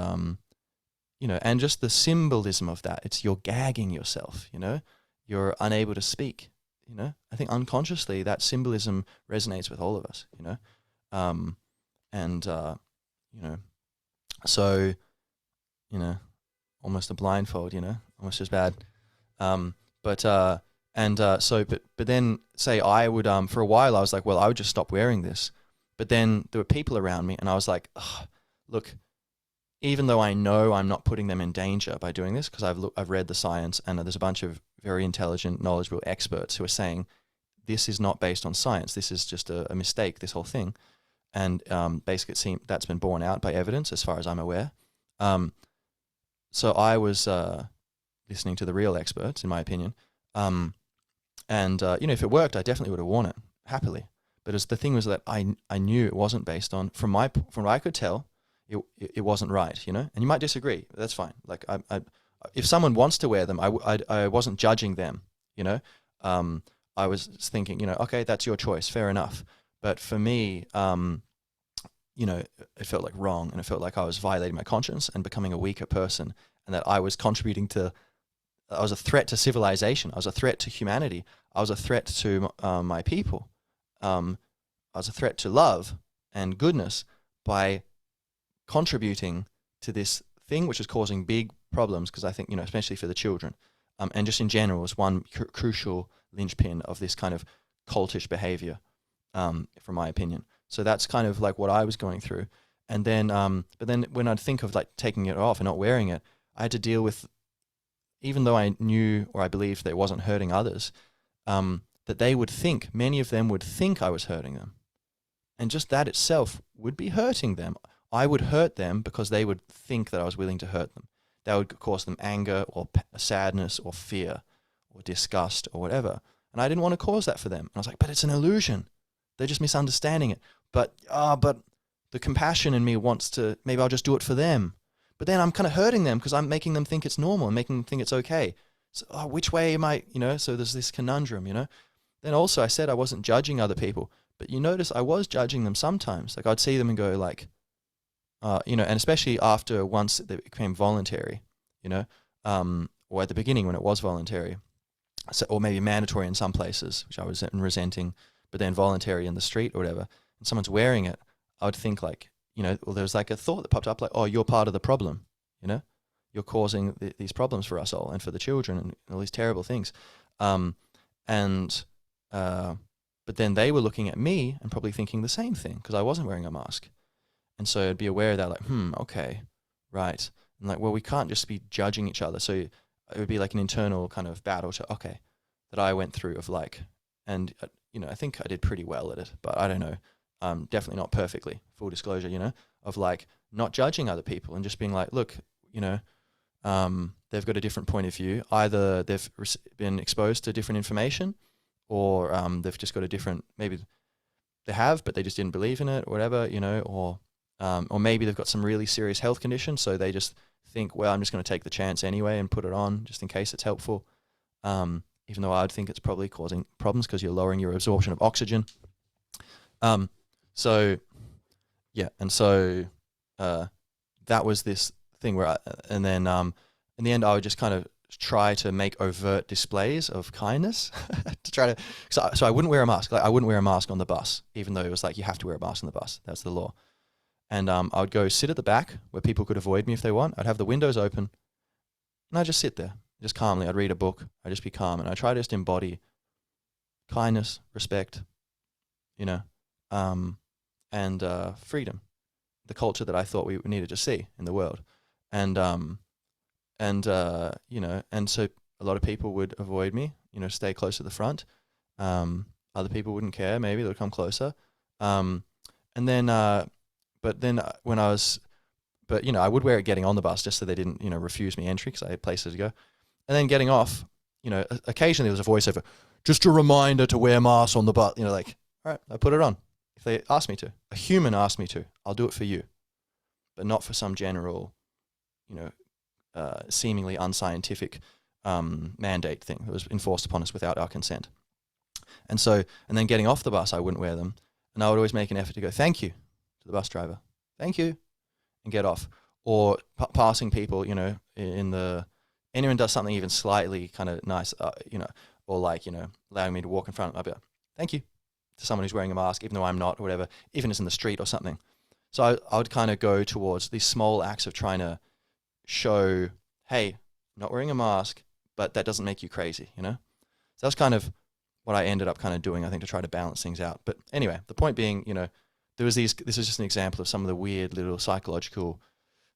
[SPEAKER 1] you know, and just the symbolism of that. It's you're gagging yourself, you know? You're unable to speak, you know? I think unconsciously that symbolism resonates with all of us, you know? You know, so, you know, almost a blindfold, you know, almost as bad. But then say I would, for a while I was like, well, I would just stop wearing this. But then there were people around me, and I was like, look, even though I know I'm not putting them in danger by doing this, because I've read the science, and there's a bunch of very intelligent, knowledgeable experts who are saying this is not based on science. This is just a mistake, this whole thing. And basically it seems that's been borne out by evidence as far as I'm aware. So I was listening to the real experts, in my opinion. You know, if it worked, I definitely would have worn it happily. But the thing was that I knew it wasn't based on, from what I could tell, it wasn't right, you know. And you might disagree. That's fine. Like if someone wants to wear them, I wasn't judging them, you know. I was thinking, you know, okay, that's your choice, fair enough. But for me, you know, it felt like wrong, and it felt like I was violating my conscience and becoming a weaker person, and that I was I was a threat to civilization. I was a threat to humanity. I was a threat to my people. I was a threat to love and goodness by contributing to this thing which is causing big problems, because I think, you know, especially for the children, and just in general, is one crucial linchpin of this kind of cultish behavior, from my opinion. So that's kind of like what I was going through. And then, but then when I'd think of like taking it off and not wearing it, I had to deal with, even though I knew or I believed that it wasn't hurting others, that they would think, many of them would think I was hurting them. And just that itself would be hurting them. I would hurt them because they would think that I was willing to hurt them. That would cause them anger or sadness or fear or disgust or whatever. And I didn't want to cause that for them. And I was like, but it's an illusion. They're just misunderstanding it. But the compassion in me wants to, maybe I'll just do it for them. But then I'm kind of hurting them because I'm making them think it's normal and making them think it's okay. So which way am I, you know, so there's this conundrum, you know. Then also I said I wasn't judging other people, but you notice I was judging them sometimes. Like I'd see them and go like, you know, and especially after once it became voluntary, you know, or at the beginning when it was voluntary, so, or maybe mandatory in some places, which I was resenting, but then voluntary in the street or whatever, and someone's wearing it, I would think like, well, there was like a thought that popped up like, oh, you're part of the problem, you're causing these problems for us all and for the children and all these terrible things. And but then they were looking at me and probably thinking the same thing because I wasn't wearing a mask. And so I'd be aware of that, like, okay, right. And like, well, we can't just be judging each other. So it would be like an internal kind of battle that I went through of like, and I think I did pretty well at it, but I don't know, definitely not perfectly, full disclosure, of like not judging other people and just being like, look, they've got a different point of view. Either they've been exposed to different information, or they've just got a different, maybe they have, but they just didn't believe in it or whatever, or maybe they've got some really serious health condition, so they just think, well, I'm just going to take the chance anyway and put it on just in case it's helpful, even though I'd think it's probably causing problems because you're lowering your absorption of oxygen. So that was this thing where and then in the end I would just kind of try to make overt displays of kindness to try to, so I wouldn't wear a mask. Like I wouldn't wear a mask on the bus, even though it was like, you have to wear a mask on the bus. That's the law. And I would go sit at the back where people could avoid me if they want. I'd have the windows open and I'd just sit there, just calmly. I'd read a book. I'd just be calm. And I try to just embody kindness, respect, and freedom, the culture that I thought we needed to see in the world. And so a lot of people would avoid me, stay close to the front. Other people wouldn't care. Maybe they would come closer. I would wear it getting on the bus just so they didn't, refuse me entry because I had places to go. And then getting off, occasionally there was a voiceover, just a reminder to wear masks on the bus, like, all right, I put it on. If they ask me to, a human asked me to, I'll do it for you, but not for some general, seemingly unscientific mandate thing that was enforced upon us without our consent. And then getting off the bus, I wouldn't wear them. And I would always make an effort to go, thank you to the bus driver. Thank you. And get off. Or passing people, anyone does something even slightly kind of nice, or like, allowing me to walk in front, I'd be like, thank you to someone who's wearing a mask, even though I'm not or whatever, even if it's in the street or something. So I would kind of go towards these small acts of trying to show, hey, I'm not wearing a mask, but that doesn't make you crazy, So that's kind of what I ended up kind of doing, I think, to try to balance things out. But anyway, the point being, this is just an example of some of the weird little psychological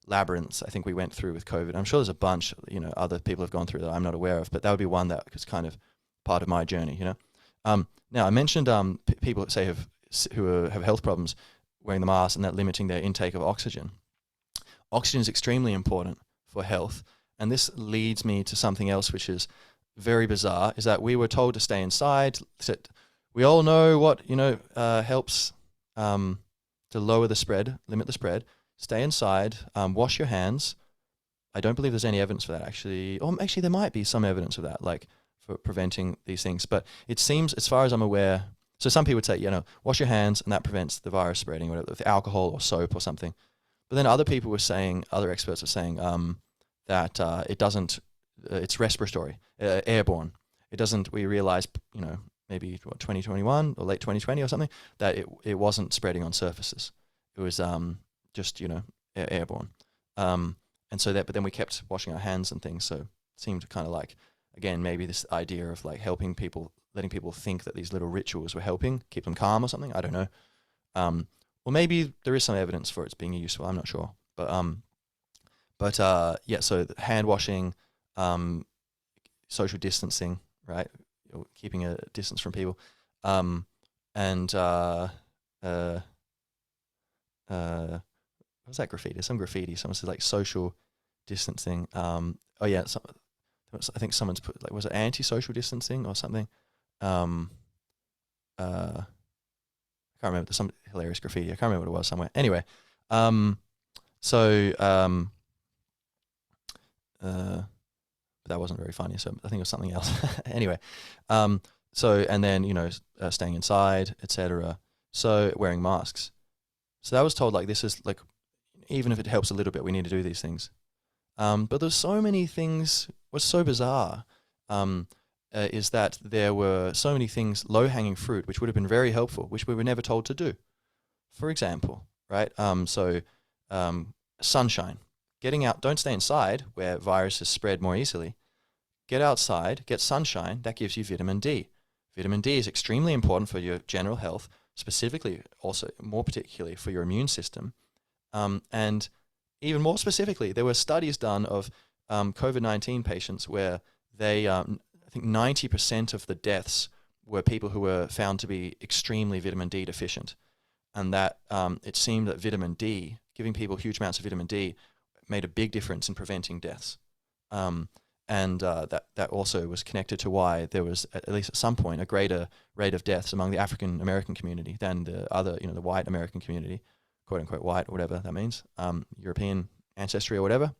[SPEAKER 1] labyrinths I think we went through with COVID. I'm sure there's a bunch, other people have gone through that I'm not aware of, but that would be one that was kind of part of my journey, Now I mentioned people that who have health problems wearing the mask and that limiting their intake of oxygen. Oxygen is extremely important for health, and this leads me to something else which is very bizarre, is that we were told to stay inside. We all know what, helps to lower the spread, limit the spread. Stay inside, wash your hands. I don't believe there's any evidence for that, actually. Or actually, there might be some evidence of that, like for preventing these things. But it seems, as far as I'm aware, so some people would say, wash your hands and that prevents the virus spreading, whatever, with alcohol or soap or something. But then other experts were saying that it doesn't, it's respiratory, airborne. It doesn't, we realized, maybe 2021 or late 2020 or something, that it wasn't spreading on surfaces. It was just, airborne. But then we kept washing our hands and things. So it seemed kind of like, again, maybe this idea of like helping people, letting people think that these little rituals were helping keep them calm or something. I don't know. Or maybe there is some evidence for it being useful. I'm not sure. So hand washing, social distancing, right? Keeping a distance from people. What's that graffiti? Some graffiti. Someone said like social distancing. I think someone's put, like, was it anti-social distancing or something? I can't remember. There's some hilarious graffiti. I can't remember what it was somewhere. Anyway, but that wasn't very funny. So I think it was something else. Anyway, staying inside, etc. So wearing masks. So I was told, like, this is like, even if it helps a little bit, we need to do these things. But there's so many things. What's so bizarre is that there were so many things, low-hanging fruit, which would have been very helpful, which we were never told to do. For example, right? Sunshine, getting out, don't stay inside where viruses spread more easily. Get outside, get sunshine, that gives you vitamin D. Vitamin D is extremely important for your general health, specifically, also more particularly for your immune system. And even more specifically, there were studies done of COVID-19 patients where they, I think 90% of the deaths were people who were found to be extremely vitamin D deficient. And that it seemed that vitamin D, giving people huge amounts of vitamin D, made a big difference in preventing deaths. That also was connected to why there was, at least at some point, a greater rate of deaths among the African American community than the other, the white American community, quote unquote white, or whatever that means, European ancestry or whatever.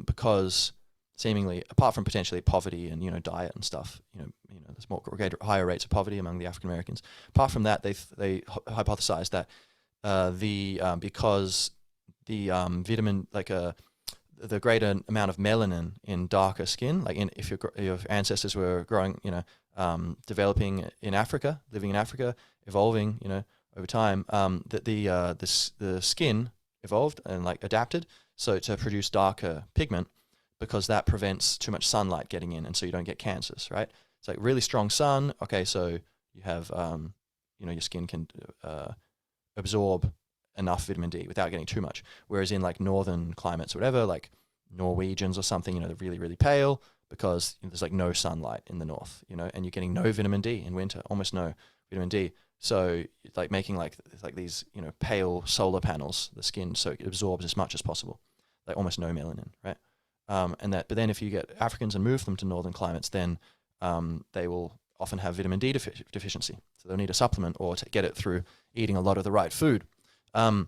[SPEAKER 1] Because seemingly, apart from potentially poverty and diet and stuff, there's higher rates of poverty among the African Americans. Apart from that, they hypothesized that because the vitamin, the greater amount of melanin in darker skin, if your ancestors were growing, developing in Africa, living in Africa, evolving, over time, that the skin evolved and adapted so to produce darker pigment, because that prevents too much sunlight getting in, and so you don't get cancers, right? It's really strong sun. Okay, so you have, your skin can absorb enough vitamin D without getting too much. Whereas in northern climates or whatever, like Norwegians or something, they're really, really pale because there's no sunlight in the north, and you're getting no vitamin D in winter, almost no vitamin D. So it's making these, pale solar panels, the skin, so it absorbs as much as possible, almost no melanin, right? But then if you get Africans and move them to northern climates, then they will often have vitamin D deficiency. So they'll need a supplement or to get it through eating a lot of the right food. But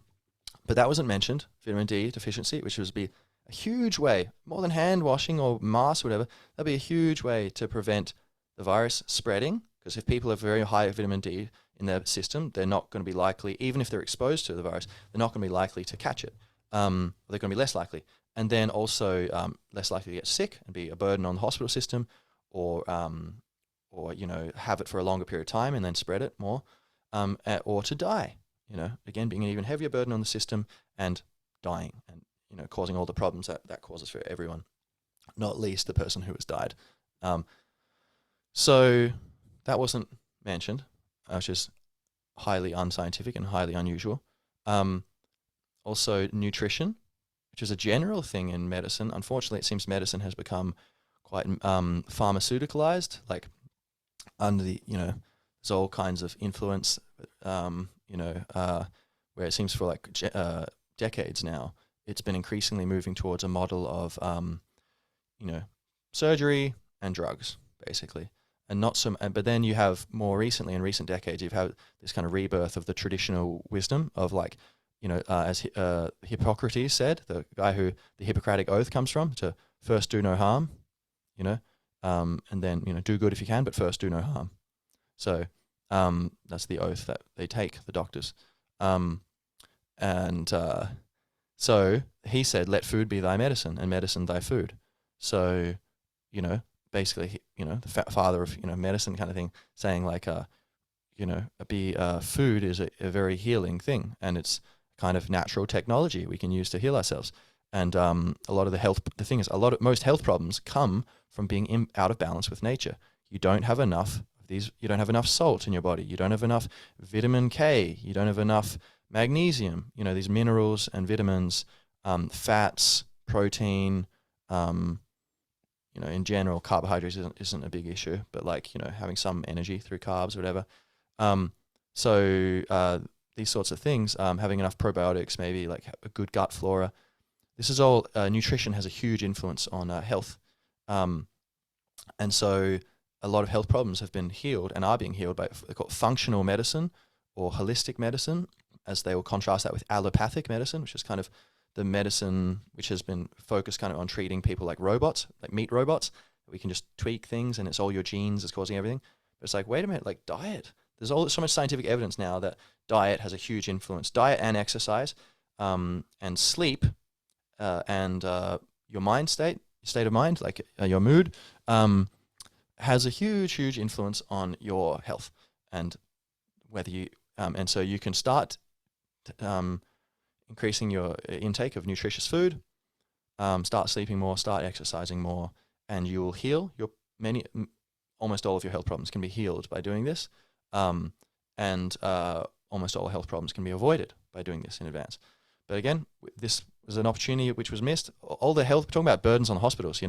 [SPEAKER 1] that wasn't mentioned, vitamin D deficiency, which would be a huge way, more than hand washing or masks or whatever, that'd be a huge way to prevent the virus spreading. Because if people have very high vitamin D in their system, they're not going to be likely, even if they're exposed to the virus, they're not going to be likely to catch it. They're going to be less likely. And then also less likely to get sick and be a burden on the hospital system, or have it for a longer period of time and then spread it more, or to die. Again, being an even heavier burden on the system and dying and causing all the problems that causes for everyone, not least the person who has died. So that wasn't mentioned, which is highly unscientific and highly unusual. Also, nutrition, which is a general thing in medicine. Unfortunately, it seems medicine has become quite pharmaceuticalized, under the, there's all kinds of influence, where it seems for decades now, it's been increasingly moving towards a model of, surgery and drugs, basically. And not some, but then you have more recently, in recent decades, you've had this kind of rebirth of the traditional wisdom of as Hippocrates said, the guy who the Hippocratic Oath comes from, to first do no harm, and then, do good if you can, but first do no harm. So that's the oath that they take, the doctors. So he said, let food be thy medicine and medicine thy food. So, basically, the father of, medicine kind of thing, saying food is a very healing thing, and it's kind of natural technology we can use to heal ourselves. And a lot of the thing is, most health problems come from being out of balance with nature. You don't have enough of these, you don't have enough salt in your body, you don't have enough vitamin K, you don't have enough magnesium, these minerals and vitamins, fats, protein, in general, carbohydrates isn't a big issue, but having some energy through carbs or whatever. These sorts of things, having enough probiotics, maybe a good gut flora. This is all, nutrition has a huge influence on health. And so a lot of health problems have been healed and are being healed by, they're called functional medicine or holistic medicine, as they will contrast that with allopathic medicine, which is kind of the medicine which has been focused kind of on treating people like robots, like meat robots. We can just tweak things and it's all your genes is causing everything. But it's wait a minute, diet. There's so much scientific evidence now that diet has a huge influence. Diet and exercise, and sleep, and your mind state of mind, your mood, has a huge, huge influence on your health. And whether you and so you can start increasing your intake of nutritious food, start sleeping more, start exercising more, and you will heal your almost all of your health problems can be healed by doing this, and almost all health problems can be avoided by doing this in advance. But again, this was an opportunity which was missed. All the health, we're talking about burdens on the hospitals,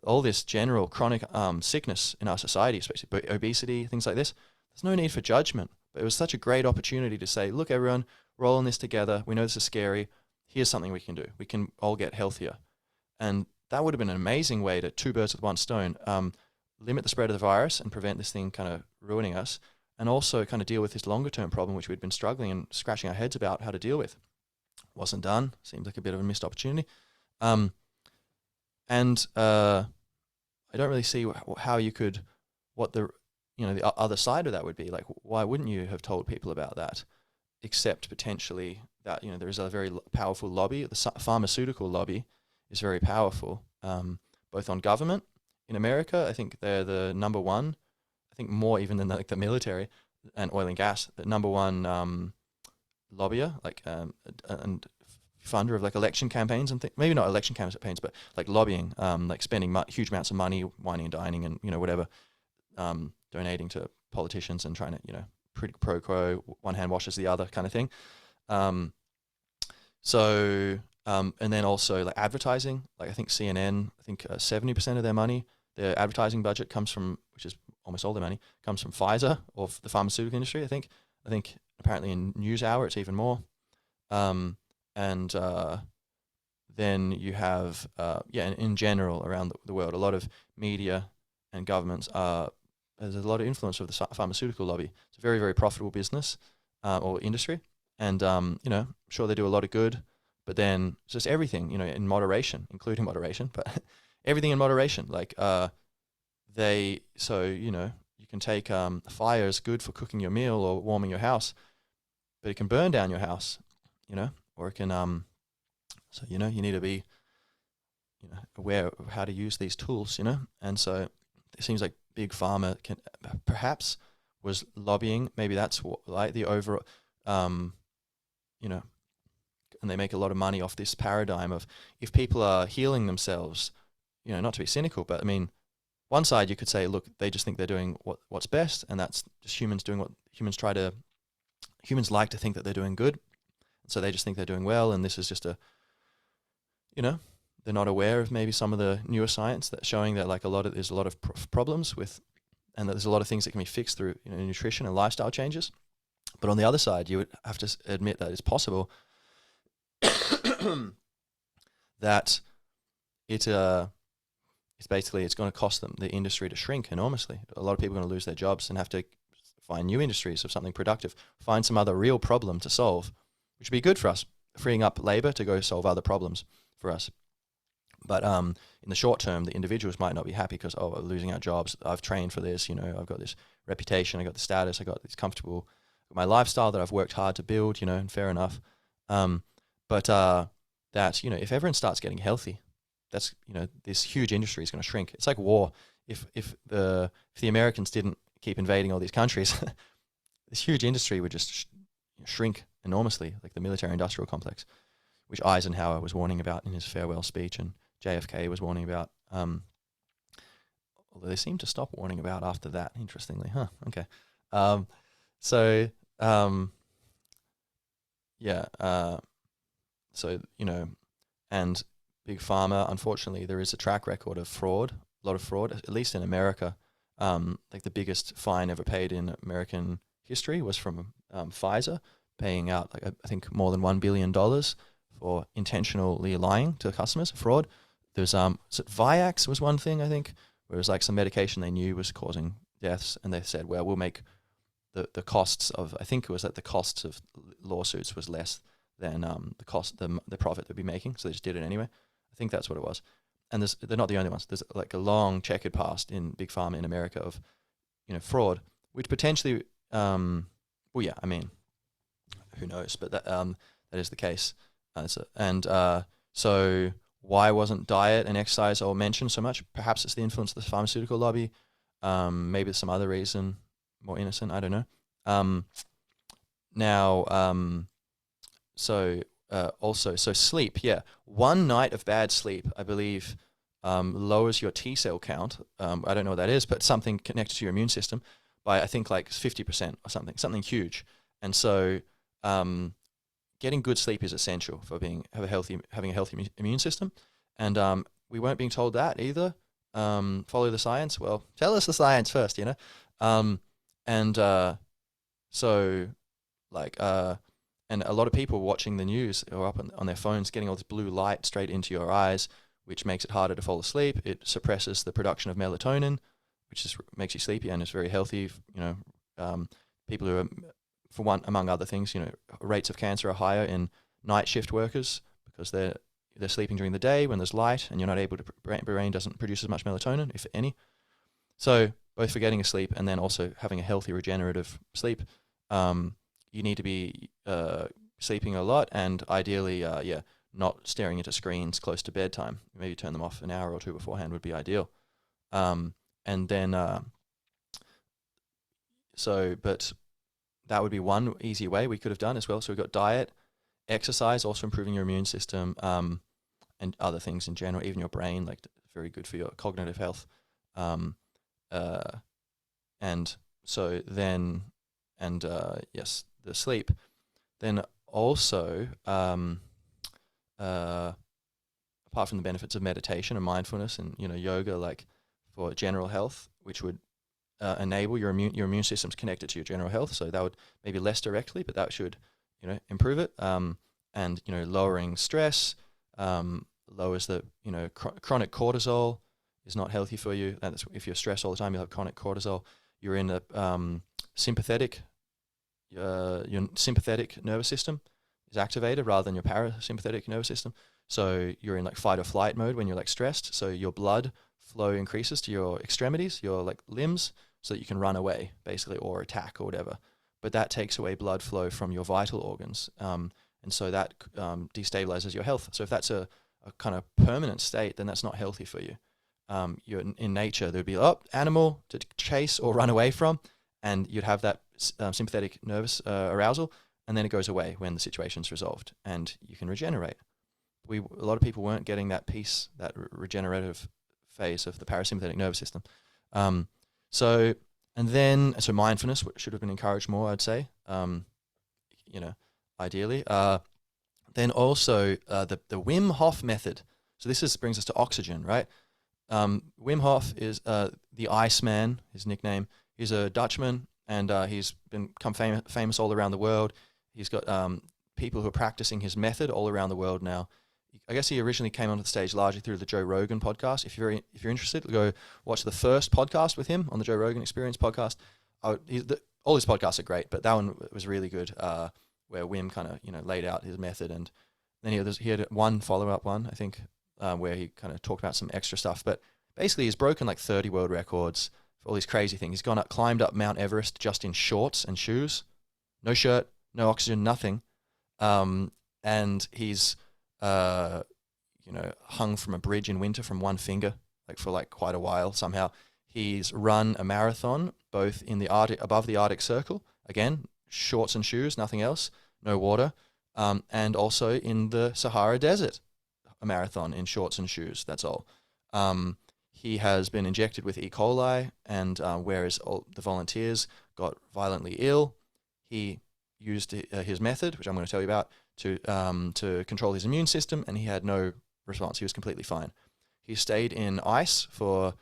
[SPEAKER 1] all this general chronic sickness in our society, especially obesity, things like this. There's no need for judgment, but it was such a great opportunity to say, look, everyone, we're all in this together. We know this is scary. Here's something we can do. We can all get healthier. And that would have been an amazing way to two birds with one stone, limit the spread of the virus and prevent this thing kind of ruining us, and also kind of deal with this longer term problem, which we'd been struggling and scratching our heads about how to deal with. Wasn't done. Seems like a bit of a missed opportunity. I don't really see how you could, what the other side of that would be. Like, why wouldn't you have told people about that, except potentially that, there is a very powerful lobby. The pharmaceutical lobby is very powerful, both on government. In America, I think they're the number one, I think more even than the military and oil and gas, the number one lobbyer, and funder of election campaigns and maybe not election campaigns, but lobbying, spending huge amounts of money, wining and dining and, whatever, donating to politicians and trying to, pretty pro quo, one hand washes the other kind of thing. And then also advertising, I think CNN, 70% of their money, their advertising budget comes from, which is almost all their money, comes from Pfizer or the pharmaceutical industry. I think apparently in NewsHour it's even more. Then you have, in general around the world, a lot of media and governments there's a lot of influence of the pharmaceutical lobby. It's a very, very profitable business or industry. And, sure they do a lot of good, but then it's just everything, in moderation, including moderation, but everything in moderation. You can take fire is good for cooking your meal or warming your house, but it can burn down your house, or it can, you need to be, aware of how to use these tools, and so it seems like Big Pharma perhaps was lobbying. Maybe that's what, the overall, and they make a lot of money off this paradigm of if people are healing themselves, not to be cynical, but I mean, one side you could say, look, they just think they're doing what's best, and that's just humans doing what humans like to think that they're doing good, so they just think they're doing well, and this is just they're not aware of maybe some of the newer science that's showing that there's a lot of problems with, and that there's a lot of things that can be fixed through nutrition and lifestyle changes. But on the other side, you would have to admit that it's possible that it's going to cost them, the industry, to shrink enormously. A lot of people are going to lose their jobs and have to find new industries of something productive, find some other real problem to solve, which would be good for us, freeing up labor to go solve other problems for us. But in the short term, the individuals might not be happy because, we're losing our jobs. I've trained for this, I've got this reputation, I got the status, I got this comfortable, my lifestyle that I've worked hard to build, and fair enough. That, if everyone starts getting healthy, that's, this huge industry is going to shrink. It's like war. If the Americans didn't keep invading all these countries, this huge industry would just shrink enormously, like the military-industrial complex, which Eisenhower was warning about in his farewell speech, and JFK was warning about. Although they seem to stop warning about after that, interestingly. Okay. And Big Pharma, unfortunately, there is a track record of fraud, a lot of fraud, at least in America. The biggest fine ever paid in American history was from Pfizer, paying out, I think, more than $1 billion for intentionally lying to customers, fraud. There's Viax was one thing, I think, where it was some medication they knew was causing deaths, and they said, well, we'll make the costs of, I think it was that the costs of lawsuits was less than the profit they'd be making, so they just did it anyway. I think that's what it was. And they're not the only ones. There's a long checkered past in Big Pharma in America of, fraud, which potentially, who knows? But that is the case. So why wasn't diet and exercise all mentioned so much? Perhaps it's the influence of the pharmaceutical lobby. Maybe it's some other reason, more innocent. I don't know. now, so sleep, yeah. One night of bad sleep, I believe, lowers your T cell count. I don't know what that is, but something connected to your immune system by, I think, like 50% or something huge. And so, getting good sleep is essential for having a healthy immune system. And we weren't being told that either. Follow the science. Well, tell us the science first, you know. And so, like, and a lot of people watching the news or up on their phones, getting all this blue light straight into your eyes, which makes it harder to fall asleep. It suppresses the production of melatonin, which makes you sleepy and is very healthy. You know, people who are, for one, among other things, you know, rates of cancer are higher in night shift workers because they're sleeping during the day when there's light and you're not able to, brain doesn't produce as much melatonin, if any. So both for getting a sleep and then also having a healthy regenerative sleep, you need to be sleeping a lot and ideally, not staring into screens close to bedtime. Maybe turn them off an hour or two beforehand would be ideal. And then, but that would be one easy way we could have done as well. So we've got diet, exercise, also improving your immune system, and other things in general, even your brain, like very good for your cognitive health. And so then, and yes, the sleep. Then also, apart from the benefits of meditation and mindfulness and, you know, yoga, like for general health, which would enable your immune system's connected to your general health. So that would maybe less directly, but that should, you know, improve it. And, you know, lowering stress, lowers the, you know, chronic cortisol is not healthy for you. And if you're stressed all the time, you'll have chronic cortisol. You're in a sympathetic, your sympathetic nervous system is activated rather than your parasympathetic nervous system. So you're in like fight or flight mode when you're like stressed. So your blood flow increases to your extremities, your like limbs, so that you can run away basically or attack or whatever. But that takes away blood flow from your vital organs. And so that destabilizes your health. So if that's a kind of permanent state, then that's not healthy for you. You're in nature, there'd be animal to chase or run away from, and you'd have that sympathetic nervous arousal, and then it goes away when the situation's resolved, and you can regenerate. A lot of people weren't getting that peace, that regenerative phase of the parasympathetic nervous system. So mindfulness should have been encouraged more, I'd say. You know, ideally. Then also the Wim Hof method. So this brings us to oxygen, right? Wim Hof is the Iceman, his nickname. He's a Dutchman, and he's become famous all around the world. He's got people who are practicing his method all around the world now. I guess he originally came onto the stage largely through the Joe Rogan podcast. If you're interested, go watch the first podcast with him on the Joe Rogan Experience podcast. All his podcasts are great, but that one was really good, where Wim kind of, you know, laid out his method, and then he had one follow-up one, I think, where he kind of talked about some extra stuff. But basically, he's broken like 30 world records for all these crazy things. He's climbed up Mount Everest just in shorts and shoes, no shirt, no oxygen, nothing, and he's hung from a bridge in winter from one finger, like for like quite a while somehow. He's run a marathon both in the Arctic, above the Arctic Circle, again, shorts and shoes, nothing else, no water, and also in the Sahara Desert, a marathon in shorts and shoes, that's all. He has been injected with E. coli, and whereas all the volunteers got violently ill, he used his method, which I'm going to tell you about, to control his immune system, and he had no response. He was completely fine. He stayed in ice for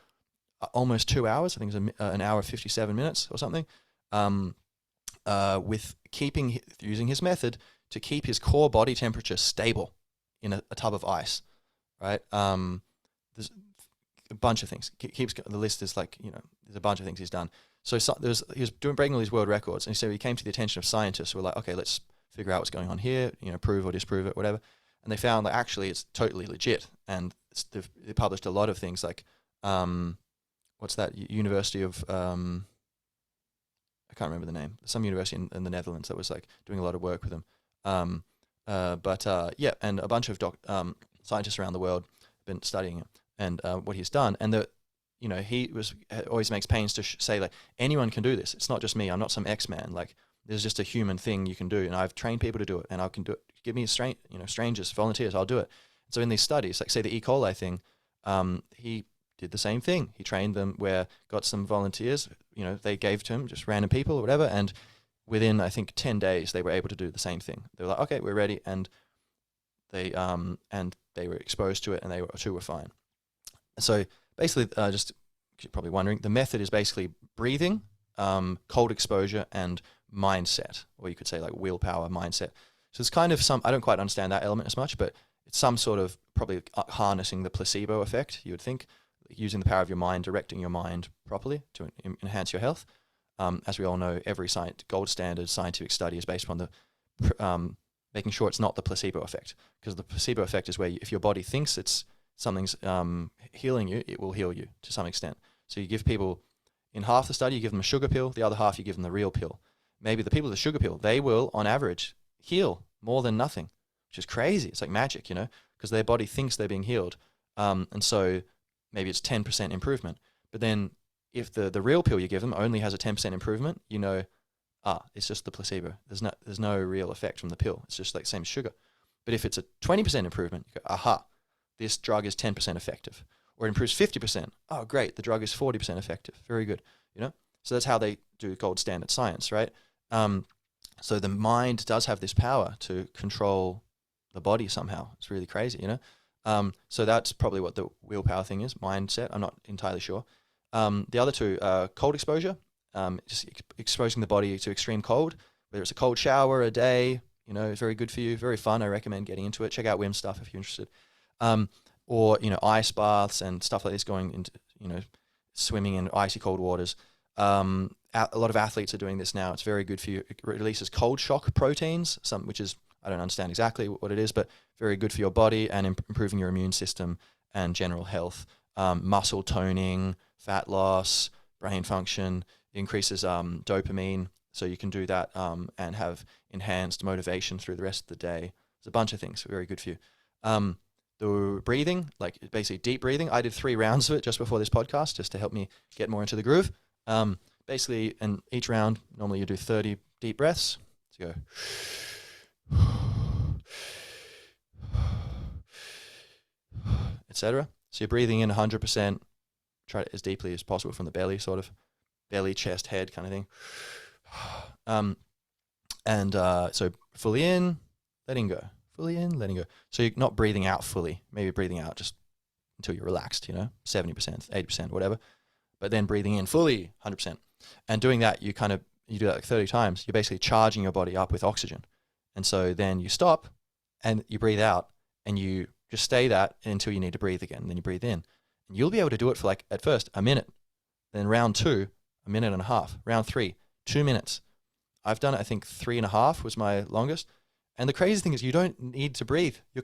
[SPEAKER 1] almost 2 hours. I think it was an hour 57 minutes or something, with using his method to keep his core body temperature stable in a tub of ice, right? There's a bunch of things. The list is like, you know, there's a bunch of things he's done. So he was breaking all these world records, and so he came to the attention of scientists who were like, okay, let's figure out what's going on here, you know, prove or disprove it, whatever. And they found that actually it's totally legit, and they published a lot of things like, what's that University of, I can't remember the name, some university in the Netherlands that was like doing a lot of work with him. And a bunch of scientists around the world have been studying him and what he's done. And he always makes pains to say like anyone can do this. It's not just me. I'm not some X-Man. Like There's just a human thing you can do, and I've trained people to do it, and I can do it. Give me strangers, volunteers, I'll do it. So in these studies, like say the E. coli thing, he did the same thing. He trained them got some volunteers, they gave to him just random people or whatever, and within I think 10 days they were able to do the same thing. They were like, okay, we're ready, and they were exposed to it, and they were fine. So basically, just you're probably wondering, the method is basically breathing, cold exposure, and mindset, or you could say like willpower mindset. So it's kind of I don't quite understand that element as much, but it's some sort of probably harnessing the placebo effect, you would think, using the power of your mind, directing your mind properly to enhance your health. As we all know, every gold standard scientific study is based upon making sure it's not the placebo effect, because the placebo effect is where if your body thinks something's healing you, it will heal you to some extent. So you give people, in half the study, you give them a sugar pill, the other half you give them the real pill. Maybe the people with the sugar pill, they will, on average, heal more than nothing, which is crazy. It's like magic, because their body thinks they're being healed. And so maybe it's 10% improvement. But then if the real pill you give them only has a 10% improvement, it's just the placebo. There's no real effect from the pill. It's just like same as sugar. But if it's a 20% improvement, you go, aha, this drug is 10% effective. Or it improves 50%. Oh, great, the drug is 40% effective. Very good, So that's how they do gold standard science, right? So the mind does have this power to control the body somehow. It's really crazy, So that's probably what the willpower thing is, mindset. I'm not entirely sure. The other two, cold exposure, just exposing the body to extreme cold, whether it's a cold shower a day, it's very good for you, very fun. I recommend getting into it. Check out Wim's stuff if you're interested. Or, ice baths and stuff like this, going into, swimming in icy cold waters. A lot of athletes are doing this now. It's very good for you. It releases cold shock proteins, which is, I don't understand exactly what it is, but very good for your body and improving your immune system and general health. Muscle toning, fat loss, brain function, increases dopamine, so you can do that and have enhanced motivation through the rest of the day. There's a bunch of things very good for you. The breathing, like basically deep breathing, I did 3 rounds of it just before this podcast, just to help me get more into the groove. Basically, in each round, normally you do 30 deep breaths. So you go, etc. So you're breathing in 100%. Try it as deeply as possible from the belly, sort of belly, chest, head kind of thing. So fully in, letting go. Fully in, letting go. So you're not breathing out fully. Maybe breathing out just until you're relaxed, 70%, 80%, whatever. But then breathing in fully, 100%. And doing that, you do that like 30 times. You're basically charging your body up with oxygen. And so then you stop and you breathe out, and you just stay that until you need to breathe again. Then you breathe in. And you'll be able to do it for at first, a minute. Then round 2, a minute and a half. Round 3, 2 minutes. I've done it, I think 3.5 was my longest. And the crazy thing is you don't need to breathe. You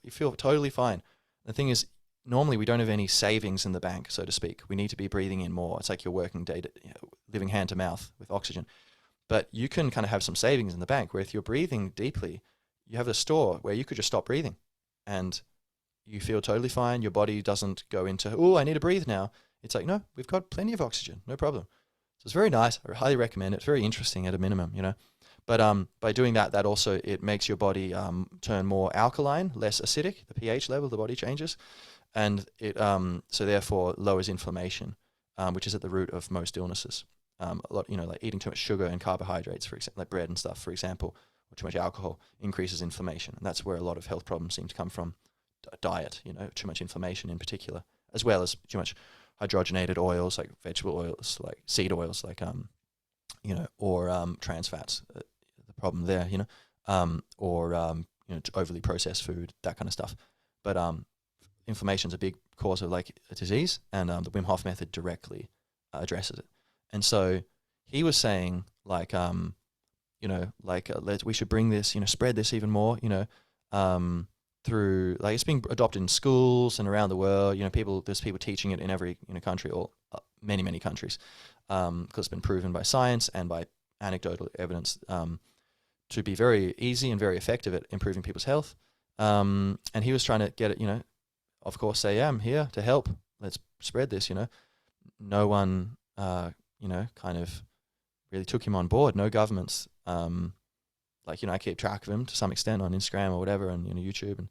[SPEAKER 1] feel totally fine. The thing is, normally we don't have any savings in the bank, so to speak. We need to be breathing in more. It's like you're working living hand to mouth with oxygen. But you can kind of have some savings in the bank, where if you're breathing deeply, you have a store where you could just stop breathing and you feel totally fine. Your body doesn't go into, oh, I need to breathe now. It's like, no, we've got plenty of oxygen, no problem. So it's very nice. I highly recommend it. It's very interesting at a minimum, But by doing that also, it makes your body turn more alkaline, less acidic. The pH level of the body changes. And it so therefore lowers inflammation, which is at the root of most illnesses. A lot, like eating too much sugar and carbohydrates, for example, like bread and stuff, for example, or too much alcohol increases inflammation. And that's where a lot of health problems seem to come from. Diet, too much inflammation in particular, as well as too much hydrogenated oils, like vegetable oils, like seed oils, like or trans fats. The problem there, or overly processed food, that kind of stuff. But inflammation is a big cause of like a disease, and the Wim Hof method directly addresses it. And so he was saying we should bring this, spread this even more, through, like, it's being adopted in schools and around the world. There's people teaching it in every country, or many countries, because it's been proven by science and by anecdotal evidence to be very easy and very effective at improving people's health. And he was trying to get it, of course, say, yeah, I'm here to help. Let's spread this, No one, kind of really took him on board. No governments, like, I keep track of him to some extent on Instagram or whatever, and YouTube, and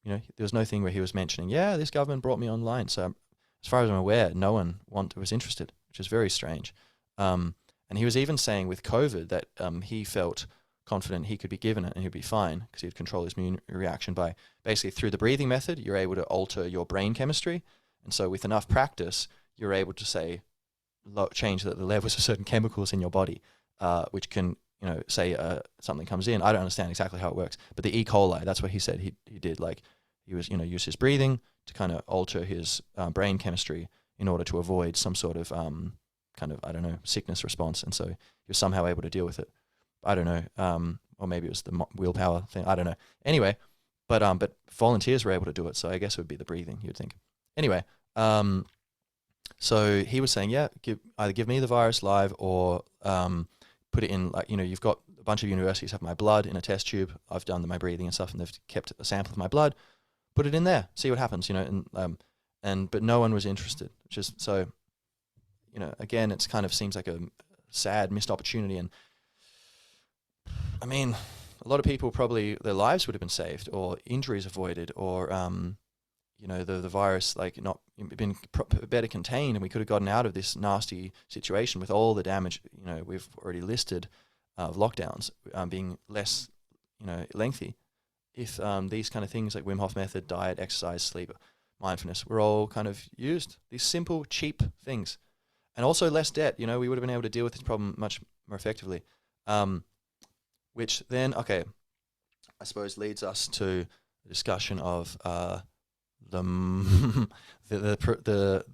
[SPEAKER 1] there was no thing where he was mentioning, yeah, this government brought me online. So as far as I'm aware, no one was interested, which is very strange. And he was even saying with COVID that he felt confident he could be given it and he'd be fine because he'd control his immune reaction by basically through the breathing method. You're able to alter your brain chemistry, and so with enough practice, you're able to say change the levels of certain chemicals in your body, which can say something comes in. I don't understand exactly how it works, but the E. coli, that's what he said he did. Like he was use his breathing to kind of alter his brain chemistry in order to avoid some sort of kind of, I don't know, sickness response, and so he was somehow able to deal with it. I don't know, or maybe it was the willpower thing. I don't know. Anyway, but volunteers were able to do it, so I guess it would be the breathing, you'd think. Anyway, so he was saying, yeah, either give me the virus live or put it in, like, you've got a bunch of universities have my blood in a test tube. I've done my breathing and stuff, and they've kept a sample of my blood. Put it in there, see what happens, but no one was interested, which is so. Again, it's kind of seems like a sad missed opportunity, and I mean, a lot of people probably their lives would have been saved or injuries avoided, or the virus like not been better contained, and we could have gotten out of this nasty situation with all the damage we've already listed of lockdowns being less lengthy if these kind of things like Wim Hof method, diet, exercise, sleep, mindfulness were all kind of used. These simple, cheap things. And also less debt, we would have been able to deal with this problem much more effectively. Which then, okay, I suppose leads us to the discussion of the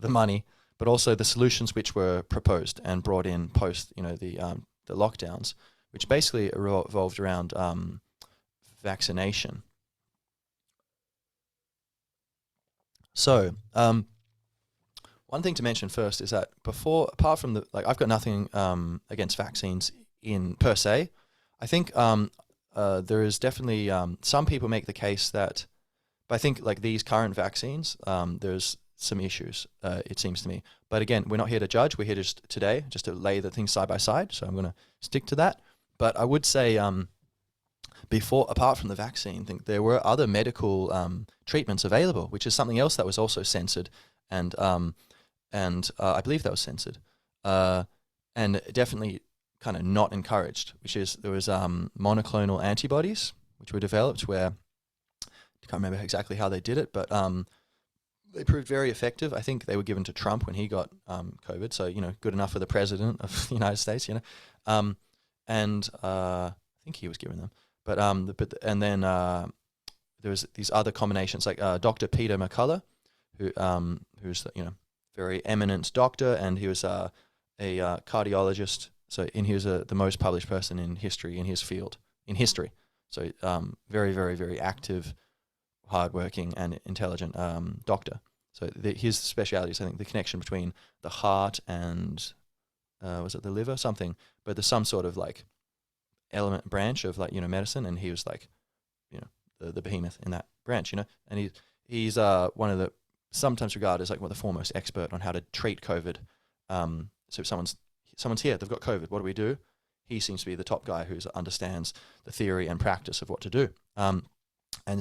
[SPEAKER 1] money, but also the solutions which were proposed and brought in post, the lockdowns, which basically revolved around vaccination. So, one thing to mention first is that apart from I've got nothing against vaccines in per se. I think there is definitely some people make the case that, but I think like these current vaccines, there's some issues. It seems to me. But again, we're not here to judge. We're here just to lay the things side by side. So I'm going to stick to that. But I would say apart from the vaccine, I think there were other medical treatments available, which is something else that was also censored, and I believe that was censored, and definitely kind of not encouraged, which is there was monoclonal antibodies, which were developed where, I can't remember exactly how they did it, but they proved very effective. I think they were given to Trump when he got COVID, so, good enough for the president of the United States, and I think he was given them. But and then there was these other combinations, like Dr. Peter McCullough, who's very eminent doctor, and he was a cardiologist. So, he was the most published person in history in his field in history. So, very, very, very active, hardworking, and intelligent doctor. So, his speciality is, I think, the connection between the heart and was it the liver, something? But there's some sort of like element branch of medicine, and he was like, the behemoth in that branch, and he's one of the sometimes regarded as like one of the foremost expert on how to treat COVID. So if someone's here, they've got COVID, what do we do? He seems to be the top guy who understands the theory and practice of what to do. And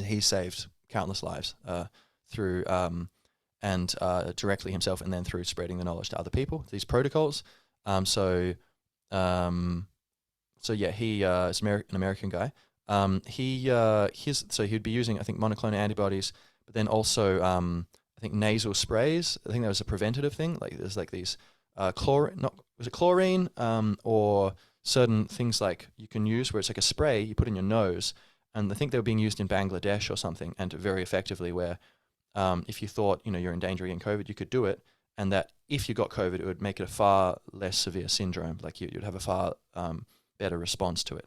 [SPEAKER 1] he saved countless lives through and directly himself, and then through spreading the knowledge to other people, these protocols. So yeah, he is an American guy. So he'd be using, I think, monoclonal antibodies, but then also I think nasal sprays. I think that was a preventative thing. Like there's like these chlorine or certain things like you can use where it's like a spray you put in your nose, and I think they were being used in Bangladesh or something, and very effectively where if you thought you're in danger of getting COVID, you could do it, and that if you got COVID, it would make it a far less severe syndrome. Like you'd have a far better response to it.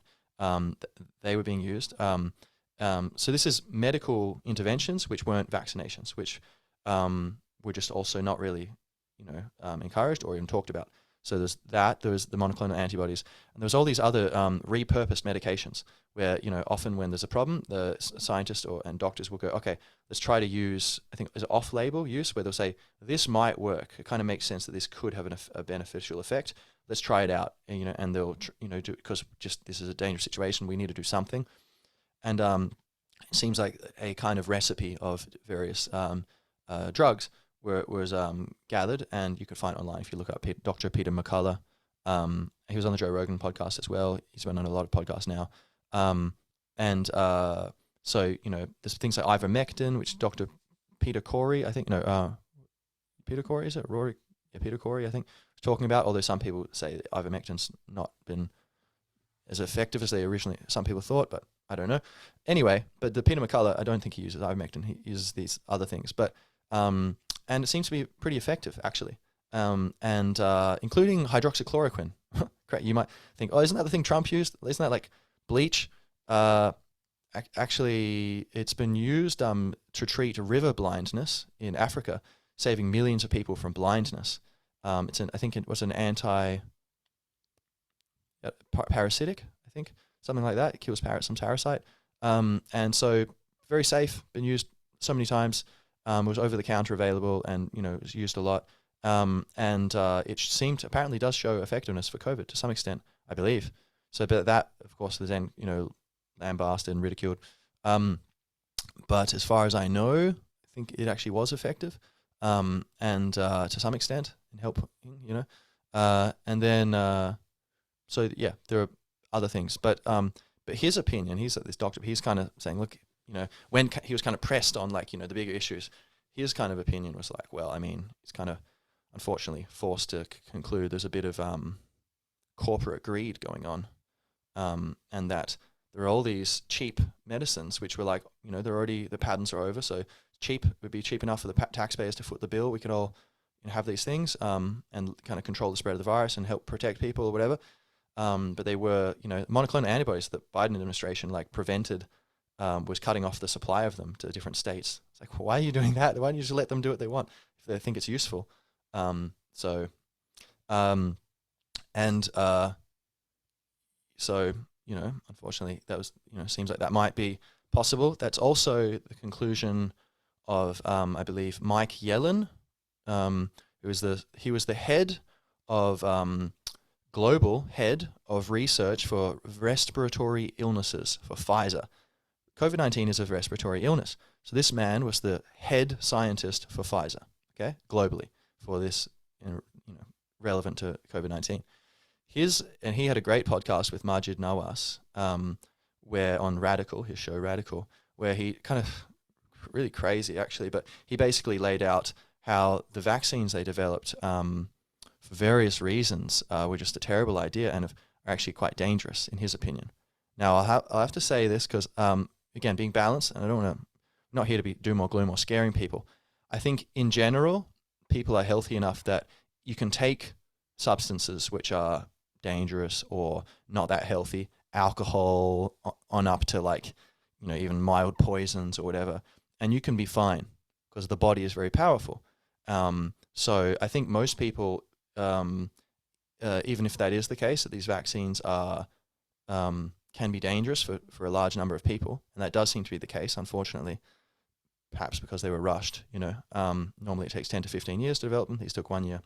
[SPEAKER 1] They were being used. So this is medical interventions which weren't vaccinations, which were just also not really, encouraged or even talked about. So there's that. There was the monoclonal antibodies, and there was all these other repurposed medications where, often when there's a problem, the scientists and doctors will go, okay, let's try to use, I think, is it off-label use, where they'll say this might work. It kind of makes sense that this could have a beneficial effect. Let's try it out, and they'll do, because just this is a dangerous situation. We need to do something, and it seems like a kind of recipe of various drugs was gathered, and you could find it online if you look up Dr. Peter McCullough. He was on the Joe Rogan podcast as well. He's been on a lot of podcasts now. So, there's things like ivermectin, which Dr. Peter Corey, I think, Peter Corey, is it? Rory? Yeah, Peter Corey, I think, was talking about, although some people say that ivermectin's not been as effective as some people thought, but I don't know. Anyway, but the Peter McCullough, I don't think he uses ivermectin. He uses these other things, but and it seems to be pretty effective, actually, and including hydroxychloroquine. Great, you might think, oh, isn't that the thing Trump used? Isn't that like bleach? Actually, it's been used to treat river blindness in Africa, saving millions of people from blindness. I think it was an parasitic, I think, something like that. It kills some parasite. And so very safe, been used so many times. Was over the counter available, and it was used a lot. And it apparently does show effectiveness for COVID to some extent, I believe. So, but that, of course, is then lambasted and ridiculed. But as far as I know, I think it actually was effective, and to some extent in helping, and then so yeah, there are other things, but his opinion, he's this doctor, he's kind of saying, look, when he was kind of pressed on the bigger issues, his kind of opinion was like, well, I mean, he's kind of unfortunately forced to conclude there's a bit of corporate greed going on, and that there are all these cheap medicines which were like, the patents are over, so cheap would be cheap enough for the taxpayers to foot the bill. We could all have these things and kind of control the spread of the virus and help protect people or whatever. But they were, monoclonal antibodies that Biden administration prevented. Was cutting off the supply of them to different states. It's like, well, why are you doing that? Why don't you just let them do what they want if they think it's useful? So, unfortunately, that was, seems like that might be possible. That's also the conclusion of, I believe, Mike Yellen, he was the head of global head of research for respiratory illnesses for Pfizer. COVID-19 is a respiratory illness. So this man was the head scientist for Pfizer, okay, globally, for this, relevant to COVID-19. And he had a great podcast with Majid Nawaz, where on Radical, his show Radical, where he kind of, really crazy actually, but he basically laid out how the vaccines they developed for various reasons were just a terrible idea and are actually quite dangerous in his opinion. Now I'll have to say this because again, being balanced, and I'm not here to be doom or gloom or scaring people. I think in general, people are healthy enough that you can take substances which are dangerous or not that healthy, alcohol on up to even mild poisons or whatever, and you can be fine because the body is very powerful. So I think most people, even if that is the case, that these vaccines are can be dangerous for a large number of people, and that does seem to be the case, unfortunately, perhaps because they were rushed. Normally it takes 10 to 15 years to develop them. These took 1 year,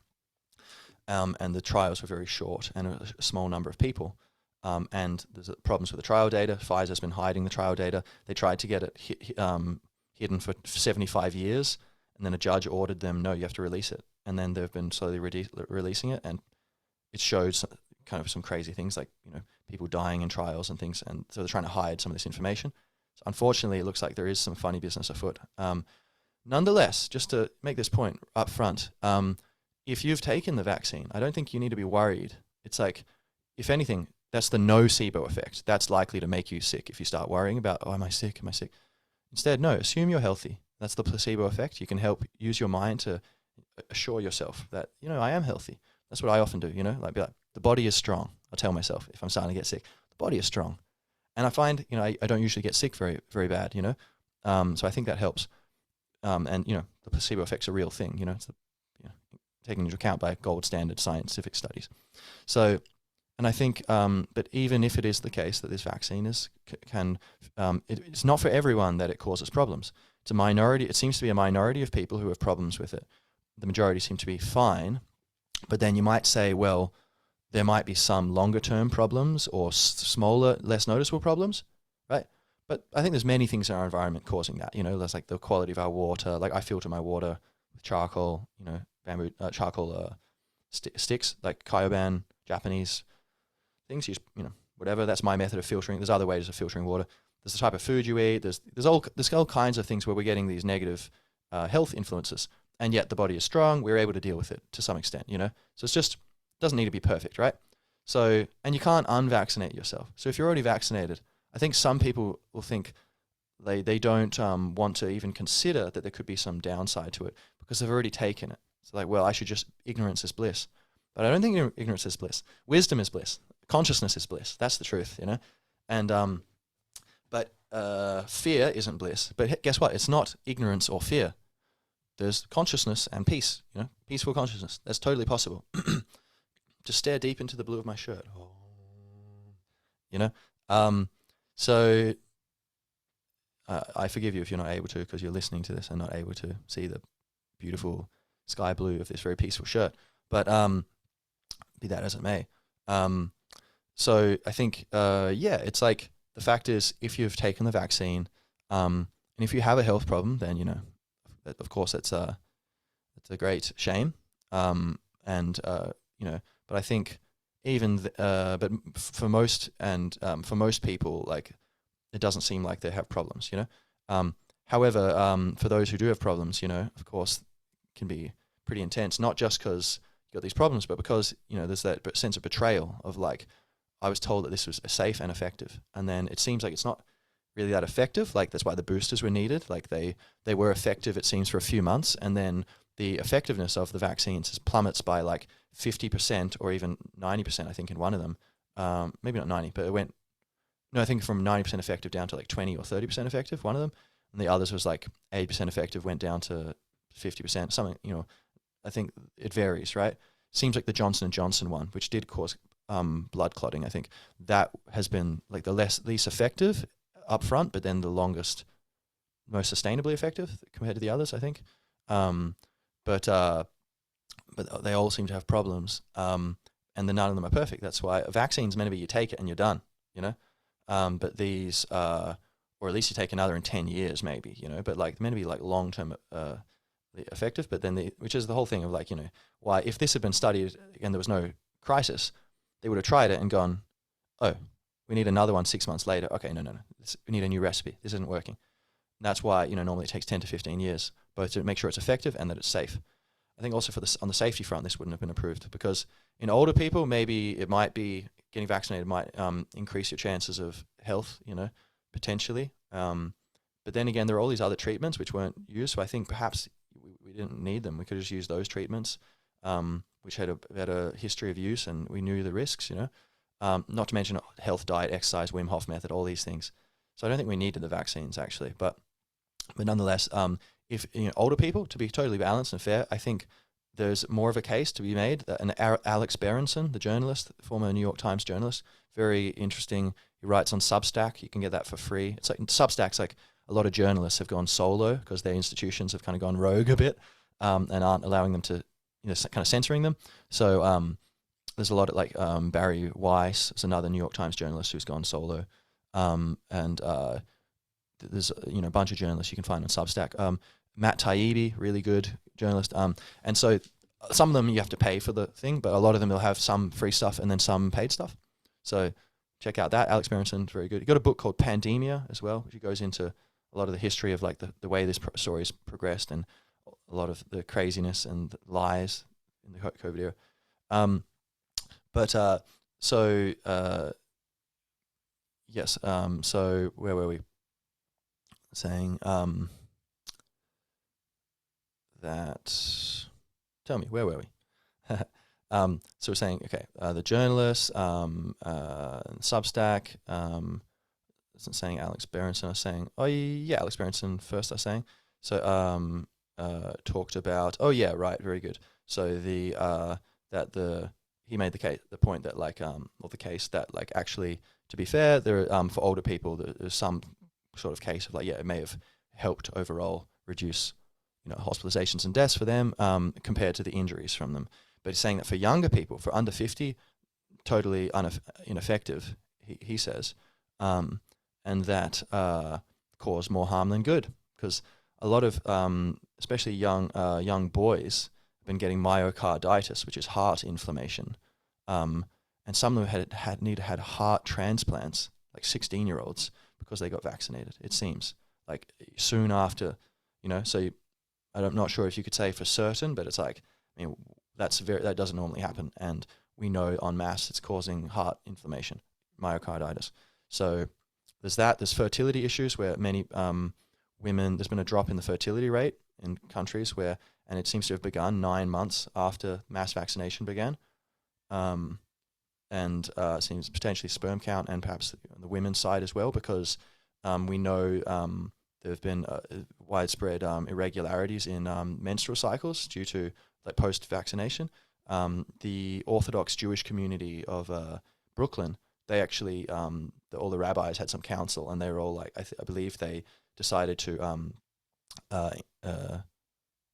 [SPEAKER 1] and the trials were very short and a small number of people. And there's problems with the trial data. Pfizer's been hiding the trial data. They tried to get it hidden for 75 years, and then a judge ordered them, no, you have to release it. And then they've been slowly releasing it, and it shows kind of some crazy things like, people dying in trials and things, and so they're trying to hide some of this information. So unfortunately, it looks like there is some funny business afoot. Nonetheless, just to make this point up front, if you've taken the vaccine, I don't think you need to be worried. It's like, if anything, that's the nocebo effect. That's likely to make you sick if you start worrying about, oh, am I sick? Am I sick? Instead, no, assume you're healthy. That's the placebo effect. You can use your mind to assure yourself that, I am healthy. That's what I often do, be like, the body is strong. I'll tell myself if I'm starting to get sick, the body is strong. And I find, I don't usually get sick very, very bad, so I think that helps. And, the placebo effect's a real thing, it's taken into account by gold standard scientific studies. So, and I think, but even if it is the case that this vaccine it's not for everyone that it causes problems. It's a minority. It seems to be a minority of people who have problems with it. The majority seem to be fine. But then you might say, well, there might be some longer term problems or smaller, less noticeable problems, right? But I think there's many things in our environment causing that. There's like the quality of our water. Like I filter my water with charcoal, bamboo charcoal sticks, like Kyoban, Japanese things. Whatever. That's my method of filtering. There's other ways of filtering water. There's the type of food you eat. There's all kinds of things where we're getting these negative health influences, and yet the body is strong. We're able to deal with it to some extent. So it's just doesn't need to be perfect, right? So, and you can't unvaccinate yourself. So if you're already vaccinated, I think some people will think they don't want to even consider that there could be some downside to it because they've already taken it. So like, well, ignorance is bliss. But I don't think ignorance is bliss. Wisdom is bliss. Consciousness is bliss. That's the truth, And but fear isn't bliss. But guess what? It's not ignorance or fear. There's consciousness and peace, peaceful consciousness. That's totally possible. Just stare deep into the blue of my shirt. So I forgive you if you're not able to, because you're listening to this and not able to see the beautiful sky blue of this very peaceful shirt. But be that as it may. So I think, it's like the fact is, if you've taken the vaccine, and if you have a health problem, then, of course, it's a great shame. But I think but for most people, like, it doesn't seem like they have problems, However, for those who do have problems, of course, can be pretty intense, not just because you got these problems, but because, there's that sense of betrayal of like, I was told that this was safe and effective, and then it seems like it's not really that effective. Like, that's why the boosters were needed. Like, they were effective, it seems, for a few months, and then the effectiveness of the vaccines plummets by like 50% or even 90%, I think, in one of them. Maybe not 90, but I think from 90% effective down to like 20 or 30% effective, one of them. And the others was like 80% effective, went down to 50%, something, I think it varies, right? Seems like the Johnson & Johnson one, which did cause blood clotting, I think, that has been like the least effective up front, but then the longest, most sustainably effective compared to the others, I think. But they all seem to have problems, and then none of them are perfect. That's why a vaccine's meant to be you take it and you're done, But these, or at least you take another in 10 years maybe, But like meant to be like long-term effective. But then which is the whole thing of like, why if this had been studied and there was no crisis, they would have tried it and gone, oh, we need another one 6 months later. Okay, no. We need a new recipe. This isn't working. And that's why, normally it takes 10 to 15 years, both to make sure it's effective and that it's safe. I think also on the safety front, this wouldn't have been approved because in older people, maybe it might be getting vaccinated might increase your chances of health, potentially. But then again, there are all these other treatments which weren't used. So I think perhaps we didn't need them. We could just use those treatments, which had a history of use and we knew the risks, not to mention health, diet, exercise, Wim Hof method, all these things. So I don't think we needed the vaccines actually, but nonetheless, if older people, to be totally balanced and fair, I think there's more of a case to be made that Alex Berenson, the journalist, former New York Times journalist, very interesting. He writes on Substack. You can get that for free. It's like Substack's like a lot of journalists have gone solo because their institutions have kind of gone rogue a bit and aren't allowing them to, kind of censoring them. So there's a lot of like Barry Weiss is another New York Times journalist who's gone solo, and there's a bunch of journalists you can find on Substack. Matt Taibbi, really good journalist. And so some of them you have to pay for the thing, but a lot of them will have some free stuff and then some paid stuff. So check out that. Alex Berenson, very good. He got a book called Pandemia as well, which goes into a lot of the history of like the way this story's progressed and a lot of the craziness and the lies in the COVID era. Yes. So where were we? Saying that. Tell me, where were we? So we're saying, okay, the journalists, Substack. Isn't saying Alex Berenson. I was saying, Alex Berenson first. I was saying. So talked about. Oh yeah, right, very good. So he made the point that or the case that actually, to be fair, there for older people there's some sort of case of it may have helped overall reduce hospitalizations and deaths for them compared to the injuries from them. But he's saying that for younger people, for under 50, totally ineffective, he says, and that cause more harm than good, because a lot of especially young boys have been getting myocarditis, which is heart inflammation, and some of them had heart transplants, like 16-year-olds, because they got vaccinated. It seems soon after, So I'm not sure if you could say for certain, but it's that doesn't normally happen, and we know en masse it's causing heart inflammation, myocarditis. So there's that. There's fertility issues where many women, there's been a drop in the fertility rate in countries and it seems to have begun 9 months after mass vaccination began. And seems potentially sperm count and perhaps the women's side as well, because we know there have been widespread irregularities in menstrual cycles due to post-vaccination. The Orthodox Jewish community of Brooklyn, they actually, all the rabbis had some council, and they were all I believe they decided to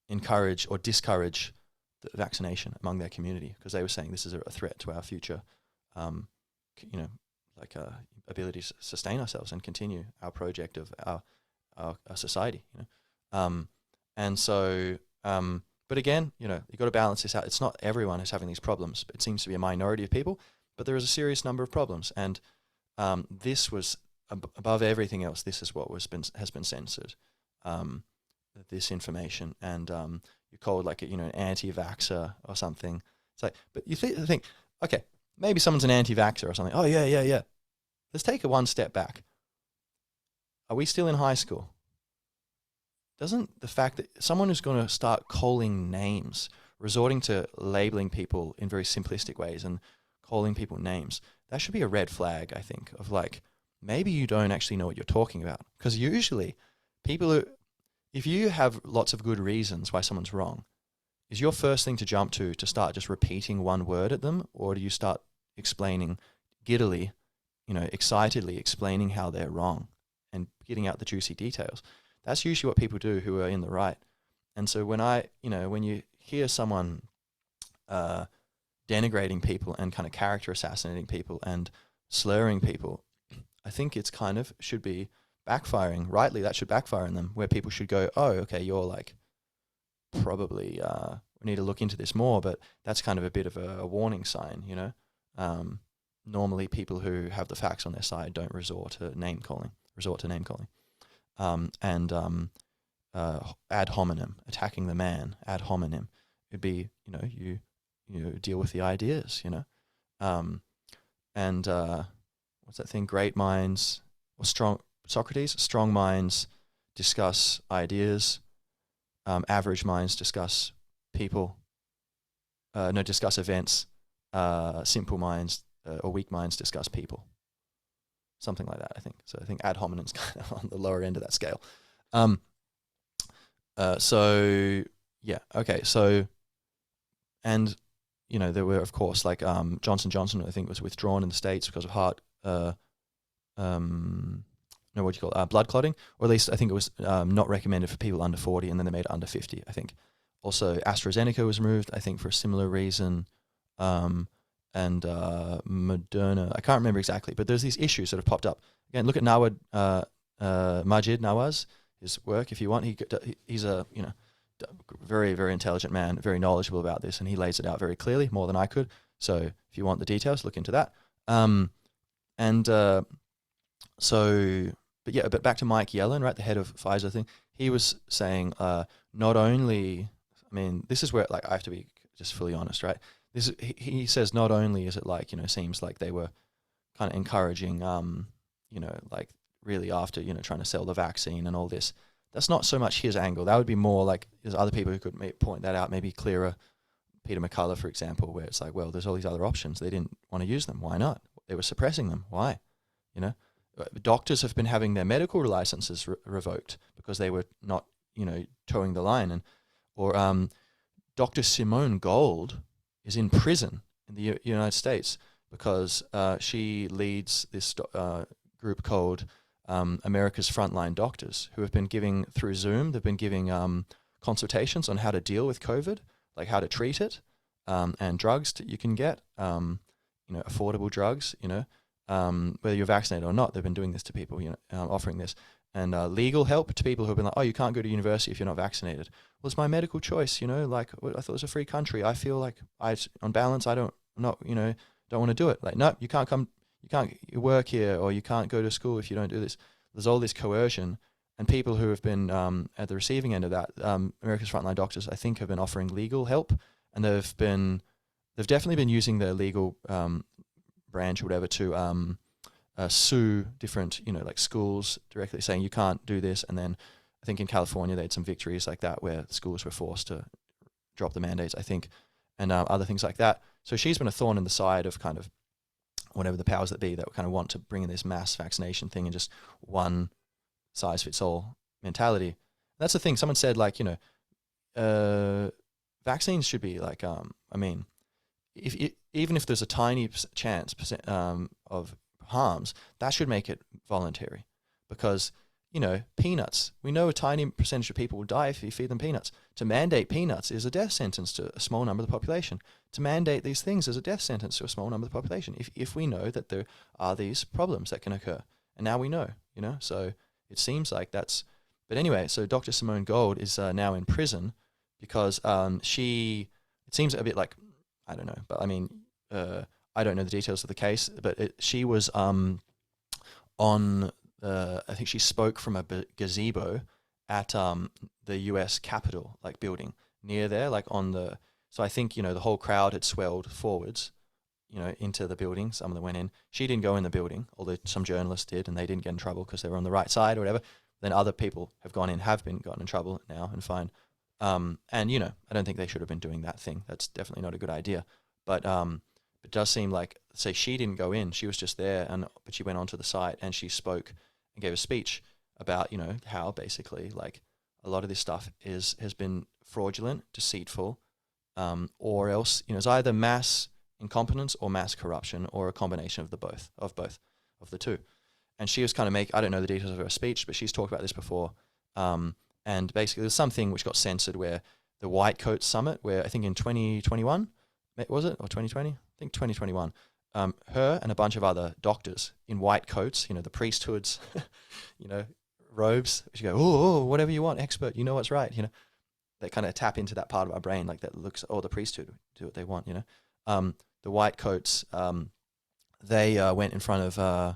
[SPEAKER 1] encourage or discourage the vaccination among their community, because they were saying this is a threat to our future, ability to sustain ourselves and continue our project of our society. And so, but again, you got to balance this out. It's not everyone who's having these problems. It seems to be a minority of people, but there is a serious number of problems, and this was above everything else. This is what has been censored. This information, and you're called an anti-vaxxer or something. It's but you think, okay, maybe someone's an anti-vaxxer or something. Oh yeah. Let's take it one step back. Are we still in high school? Doesn't the fact that someone who's going to start calling names, resorting to labeling people in very simplistic ways and calling people names, that should be a red flag, I think, of maybe you don't actually know what you're talking about. Because usually if you have lots of good reasons why someone's wrong, is your first thing to jump to start just repeating one word at them, or do you start explaining giddily, excitedly explaining how they're wrong and getting out the juicy details? That's usually what people do who are in the right. And so when when you hear someone denigrating people and kind of character assassinating people and slurring people, I think it's should be backfiring. Rightly, that should backfire on them, where people should go, oh, okay, you're probably we need to look into this more, but that's kind of a bit of a warning sign, Normally people who have the facts on their side don't resort to name calling. And ad hominem, attacking the man, ad hominem, it'd be, you deal with the ideas, and what's that thing? Great minds, or strong minds discuss ideas. Average minds discuss people. Discuss events. Simple minds or weak minds discuss people. Something like that, I think. So I think ad hominem's kind of on the lower end of that scale. So yeah, okay. So, and there were of course Johnson & Johnson, I think, was withdrawn in the States because of heart. Blood clotting, or at least I think it was not recommended for people under 40, and then they made it under 50, I think. Also, AstraZeneca was removed, I think, for a similar reason, and Moderna, I can't remember exactly, but there's these issues that have popped up. Again, look at Majid Nawaz, his work, if you want. He's a very, very intelligent man, very knowledgeable about this, and he lays it out very clearly, more than I could. So if you want the details, look into that. But back to Mike Yellen, right, the head of Pfizer thing. He was saying not only, this is where I have to be just fully honest, right? He says not only is it seems like they were kind of encouraging, really after, trying to sell the vaccine and all this. That's not so much his angle. That would be more there's other people who could point that out, maybe clearer. Peter McCullough, for example, where it's well, there's all these other options. They didn't want to use them. Why not? They were suppressing them. Why? Doctors have been having their medical licenses revoked because they were not, towing the line, or Dr. Simone Gold is in prison in the United States because she leads this group called America's Frontline Doctors, who have been giving, through Zoom, they've been giving consultations on how to deal with COVID, like how to treat it, and drugs that you can get, affordable drugs, whether you're vaccinated or not. They've been doing this to people, offering this. And legal help to people who have been like, oh, you can't go to university if you're not vaccinated. Well, it's my medical choice, like I thought it was a free country. I feel like on balance, I don't want to do it. Like, no, you can't come, you can't work here, or you can't go to school if you don't do this. There's all this coercion, and people who have been at the receiving end of that, America's Frontline Doctors, I think, have been offering legal help, and they've definitely been using their legal branch or whatever to sue different, like schools directly, saying you can't do this. And then I think in California they had some victories like that where schools were forced to drop the mandates, I think, and other things like that. So she's been a thorn in the side of kind of whatever the powers that be that kind of want to bring in this mass vaccination thing and just one size fits all mentality. And that's the thing. Someone said, like, vaccines should be like, even if there's a tiny chance of harms, that should make it voluntary, because peanuts, we know a tiny percentage of people will die if you feed them peanuts. To mandate peanuts is a death sentence to a small number of the population. To mandate these things is a death sentence to a small number of the population, if we know that there are these problems that can occur. And now we know, so it seems like that's, but anyway, so Dr. Simone Gold is now in prison because it seems a bit like, I don't know, but I mean, I don't know the details of the case, but she was on, I think she spoke from a gazebo at the US Capitol, like building near there, like on the, so I think, the whole crowd had swelled forwards, into the building. Some of them went in. She didn't go in the building, although some journalists did, and they didn't get in trouble because they were on the right side or whatever. Then other people have gotten in trouble now and fined. And, I don't think they should have been doing that thing. That's definitely not a good idea. But it does seem like, say, she didn't go in. She was just there, but she went onto the site and she spoke and gave a speech about, how basically, like, a lot of this stuff has been fraudulent, deceitful, or else, it's either mass incompetence or mass corruption or a combination of both of the two. And she was kind of I don't know the details of her speech, but she's talked about this before. And basically there's something which got censored where the White Coat Summit, where I think in 2021, was it, or 2020? I think 2021, her and a bunch of other doctors in white coats, the priesthoods, robes, she go, oh, whatever you want, expert, you know what's right, they kind of tap into that part of our brain, like that looks, the priesthood do what they want, the white coats, they went in front of, I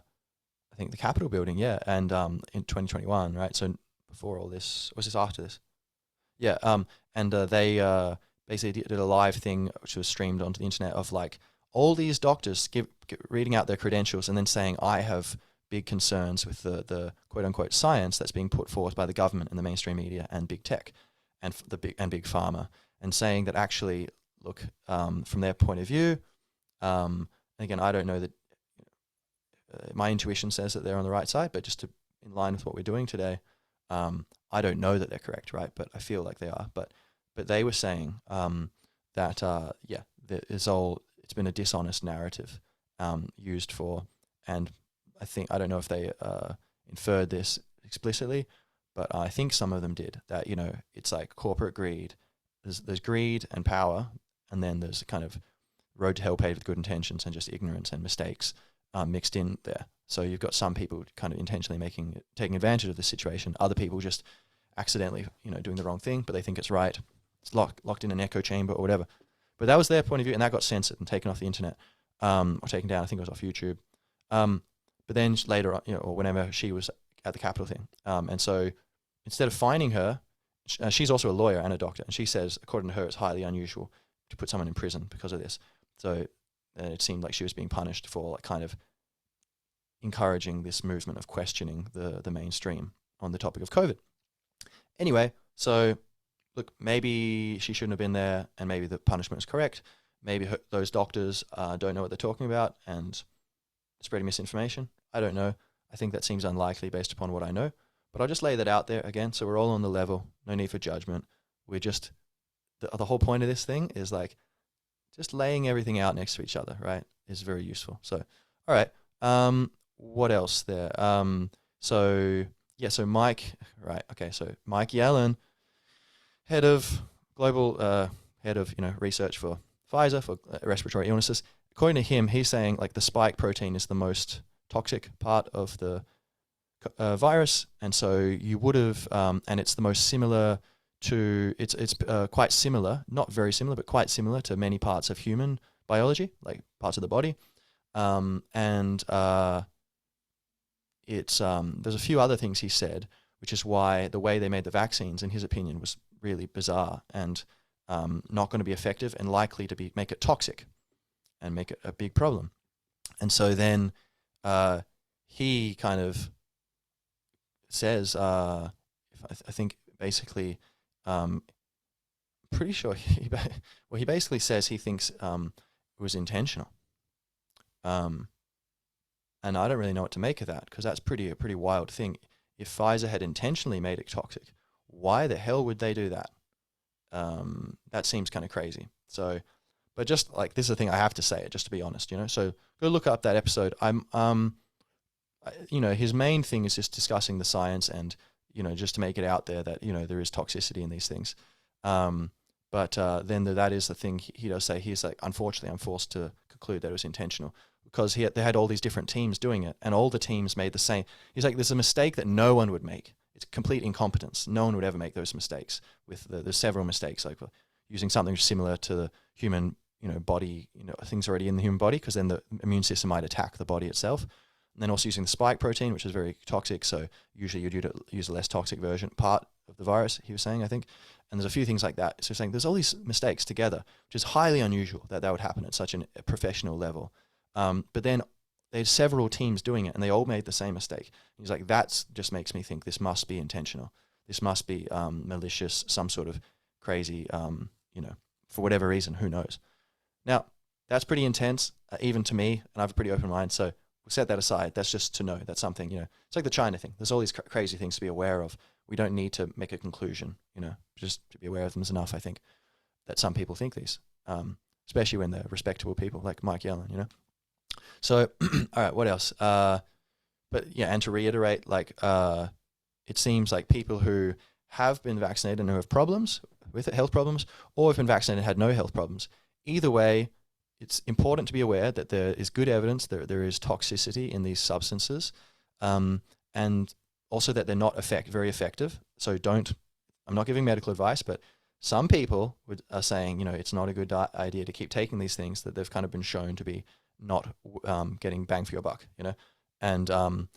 [SPEAKER 1] think the Capitol building, yeah, and in 2021, right, so before all this, was this after this? Yeah, and they basically did a live thing which was streamed onto the internet of like all these doctors reading out their credentials and then saying, I have big concerns with the quote unquote science that's being put forth by the government and the mainstream media and big tech and big pharma, and saying that actually, look, from their point of view, and again, I don't know that my intuition says that they're on the right side, but just in line with what we're doing today, I don't know that they're correct, right? But I feel like they are. But they were saying that it's been a dishonest narrative used for, and I don't know if they inferred this explicitly, but I think some of them did, that it's like corporate greed. There's greed and power, and then there's a kind of road to hell paved with good intentions and just ignorance and mistakes mixed in there. So you've got some people kind of intentionally taking advantage of the situation. Other people just accidentally, doing the wrong thing, but they think it's right. It's locked in an echo chamber or whatever. But that was their point of view, and that got censored and taken off the internet, or taken down. I think it was off YouTube. But then later on, or whenever she was at the Capitol thing, and so instead of fining her, she's also a lawyer and a doctor, and she says, according to her, it's highly unusual to put someone in prison because of this. So it seemed like she was being punished for like kind of encouraging this movement of questioning the mainstream on the topic of COVID. Anyway, so look, maybe she shouldn't have been there, and maybe the punishment is correct. Maybe those doctors don't know what they're talking about and spreading misinformation. I don't know. I think that seems unlikely based upon what I know. But I'll just lay that out there again, so we're all on the level. No need for judgment. We're just the whole point of this thing is like just laying everything out next to each other, right, is very useful. So, all right. What else there? So Mike, right? Okay, so Mike Yellen, head of research for Pfizer for respiratory illnesses. According to him, he's saying like the spike protein is the most toxic part of the virus, and so you would have, and it's the most similar to, it's quite similar, not very similar, but quite similar to many parts of human biology, like parts of the body, and it's there's a few other things he said, which is why the way they made the vaccines, in his opinion, was really bizarre and not going to be effective and likely to make it toxic and make it a big problem. And so then he kind of says, I think basically, pretty sure he basically says he thinks it was intentional. And I don't really know what to make of that, because that's a pretty wild thing. If Pfizer had intentionally made it toxic, why the hell would they do that? That seems kind of crazy. So, but just like, this is the thing, I have to say it just to be honest, So go look up that episode. His main thing is just discussing the science and, just to make it out there that, there is toxicity in these things. But then that is the thing he does say. He's like, unfortunately, I'm forced to conclude that it was intentional, because they had all these different teams doing it, and all the teams made the same. He's like, there's a mistake that no one would make. It's complete incompetence. No one would ever make those mistakes. There's several mistakes, like using something similar to the human, body, things already in the human body, because then the immune system might attack the body itself. And then also using the spike protein, which is very toxic. So usually you'd use a less toxic part of the virus, he was saying, I think. And there's a few things like that. So saying there's all these mistakes together, which is highly unusual that would happen at such a professional level. But then there's several teams doing it, and they all made the same mistake. He's like, that just makes me think this must be intentional. This must be malicious, some sort of crazy, for whatever reason, who knows. Now, that's pretty intense, even to me, and I have a pretty open mind, so we'll set that aside. That's just to know that's something, it's like the China thing. There's all these crazy things to be aware of. We don't need to make a conclusion, just to be aware of them is enough, I think, that some people think these, especially when they're respectable people like Mike Yellen, So, all right, what else? But yeah, and to reiterate, like, it seems like people who have been vaccinated and who have problems with it, health problems, or have been vaccinated and had no health problems, either way, it's important to be aware that there is good evidence that there is toxicity in these substances, and also that they're not very effective. So I'm not giving medical advice, but some people are saying, it's not a good idea to keep taking these things, that they've kind of been shown to be not getting bang for your buck, and that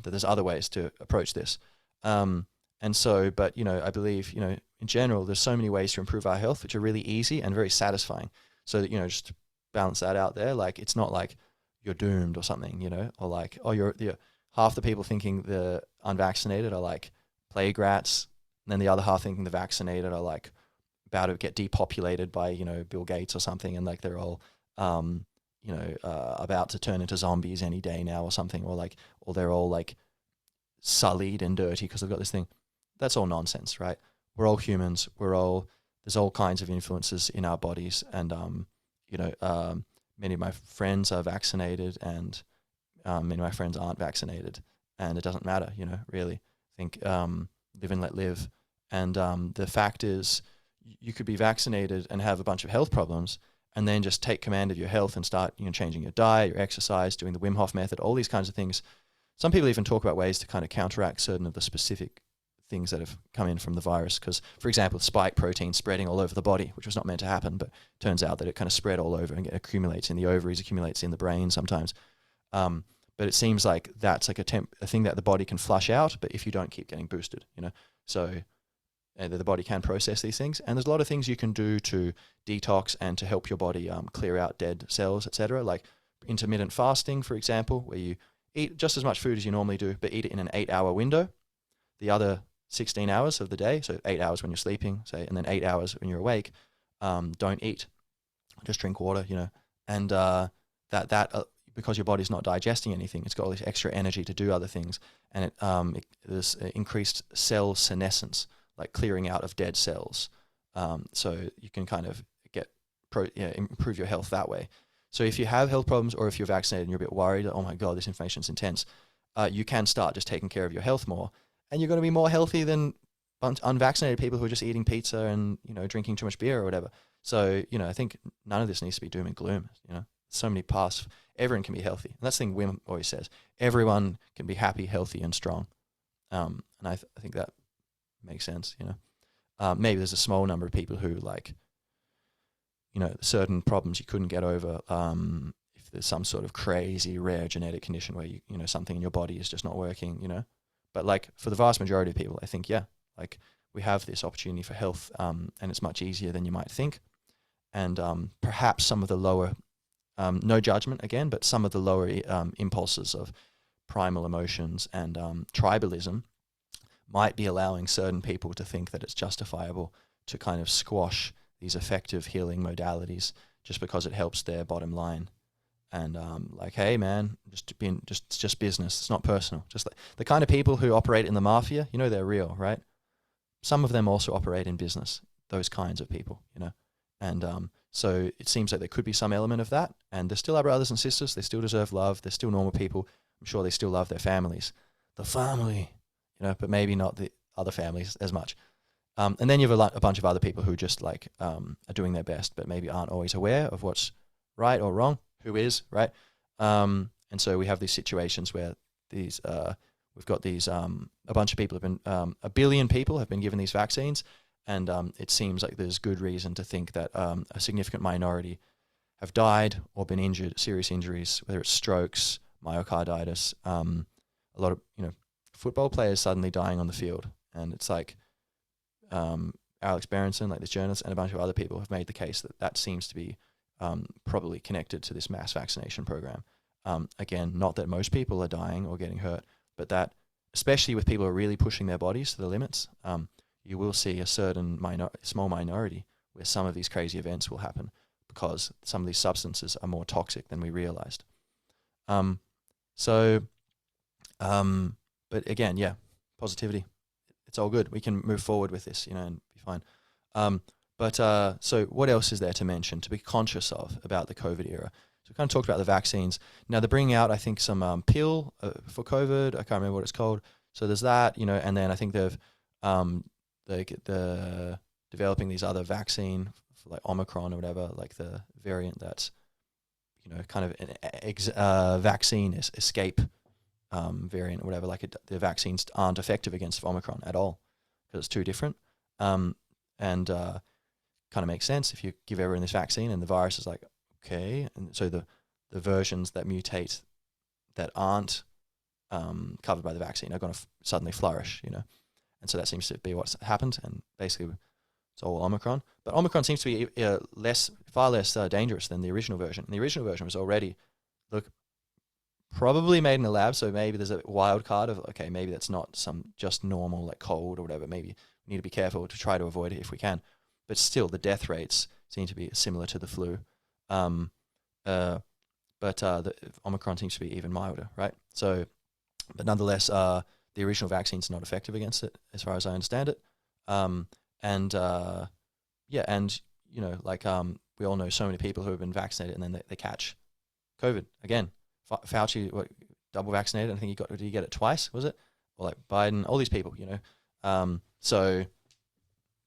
[SPEAKER 1] there's other ways to approach this. And so, but, I believe, in general, there's so many ways to improve our health, which are really easy and very satisfying. So that, just to balance that out there, like, it's not like you're doomed or something, or like, oh, you're half the people thinking the unvaccinated are like plague rats, and then the other half thinking the vaccinated are like about to get depopulated by, Bill Gates or something, and like they're all, about to turn into zombies any day now or something, or they're all like sullied and dirty because they've got this thing. That's all nonsense, right? We're all humans. There's all kinds of influences in our bodies, and many of my friends are vaccinated, and many of my friends aren't vaccinated, and it doesn't matter, really. I think live and let live. And the fact is, you could be vaccinated and have a bunch of health problems, and then just take command of your health and start, changing your diet, your exercise, doing the Wim Hof method, all these kinds of things. Some people even talk about ways to kind of counteract certain of the specific things that have come in from the virus. Because, for example, spike protein spreading all over the body, which was not meant to happen, but turns out that it kind of spread all over and it accumulates in the ovaries, accumulates in the brain sometimes. But it seems like that's like a thing that the body can flush out, but if you don't keep getting boosted, so the body can process these things. And there's a lot of things you can do to detox and to help your body clear out dead cells, etc. Like intermittent fasting, for example, where you eat just as much food as you normally do, but eat it in an 8-hour window. The other 16 hours of the day, so 8 hours when you're sleeping, say, and then 8 hours when you're awake, don't eat. Just drink water, and because your body's not digesting anything, it's got all this extra energy to do other things, and there's increased cell senescence, like clearing out of dead cells, So you can kind of improve your health that way. So if you have health problems, or if you're vaccinated and you're a bit worried, oh my God, this information's intense, you can start just taking care of your health more, and you're going to be more healthy than unvaccinated people who are just eating pizza and, drinking too much beer or whatever. So, I think none of this needs to be doom and gloom. So many paths. Everyone can be healthy. And that's the thing Wim always says. Everyone can be happy, healthy, and strong. And I think that makes sense. Maybe there's a small number of people who, like, certain problems you couldn't get over, if there's some sort of crazy rare genetic condition where something in your body is just not working. But like for the vast majority of people, I think, like we have this opportunity for health, and it's much easier than you might think. And perhaps some of the lower, no judgment again, but some of the lower impulses of primal emotions and tribalism might be allowing certain people to think that it's justifiable to kind of squash these effective healing modalities just because it helps their bottom line. And like, hey man, just business. It's not personal. Just like the kind of people who operate in the mafia, they're real, right? Some of them also operate in business. Those kinds of people, and so it seems like there could be some element of that. And they're still our brothers and sisters. They still deserve love. They're still normal people. I'm sure they still love their families, the family, but maybe not the other families as much. And then you have a bunch of other people who just like are doing their best, but maybe aren't always aware of what's right or wrong. Who is right? And so we have these situations where these we've got these a bunch of people have been 1 billion people have been given these vaccines, and it seems like there's good reason to think that a significant minority have died or been injured, serious injuries, whether it's strokes, myocarditis, a lot of football players suddenly dying on the field, and it's like Alex Berenson, like this journalist, and a bunch of other people have made the case that seems to be probably connected to this mass vaccination program. Again, not that most people are dying or getting hurt, but that especially with people who are really pushing their bodies to the limits, you will see a certain small minority where some of these crazy events will happen because some of these substances are more toxic than we realized. But again, positivity. It's all good. We can move forward with this, and be fine. So what else is there to mention, to be conscious of about the COVID era? So we kind of talked about the vaccines. Now they're bringing out, I think, some pill for COVID. I can't remember what it's called. So there's that, and then I think they're developing these other vaccine for like Omicron or whatever, like the variant that's, kind of an vaccine escape variant or whatever. Like the vaccines aren't effective against Omicron at all because it's too different. And kind of makes sense if you give everyone this vaccine and the virus is like, okay. And so the versions that mutate that aren't covered by the vaccine are going to suddenly flourish, And so that seems to be what's happened. And basically it's all Omicron. But Omicron seems to be far less dangerous than the original version. And the original version was already, probably made in a lab. So maybe there's a wild card of, okay, maybe that's not some just normal like cold or whatever. Maybe we need to be careful to try to avoid it if we can. But still, the death rates seem to be similar to the flu. But the Omicron seems to be even milder, right? So, but nonetheless, the original vaccine's not effective against it, as far as I understand it. We all know so many people who have been vaccinated and then they catch COVID again. Fauci, double vaccinated. I think did he get it twice? Was it? Or like Biden? All these people, But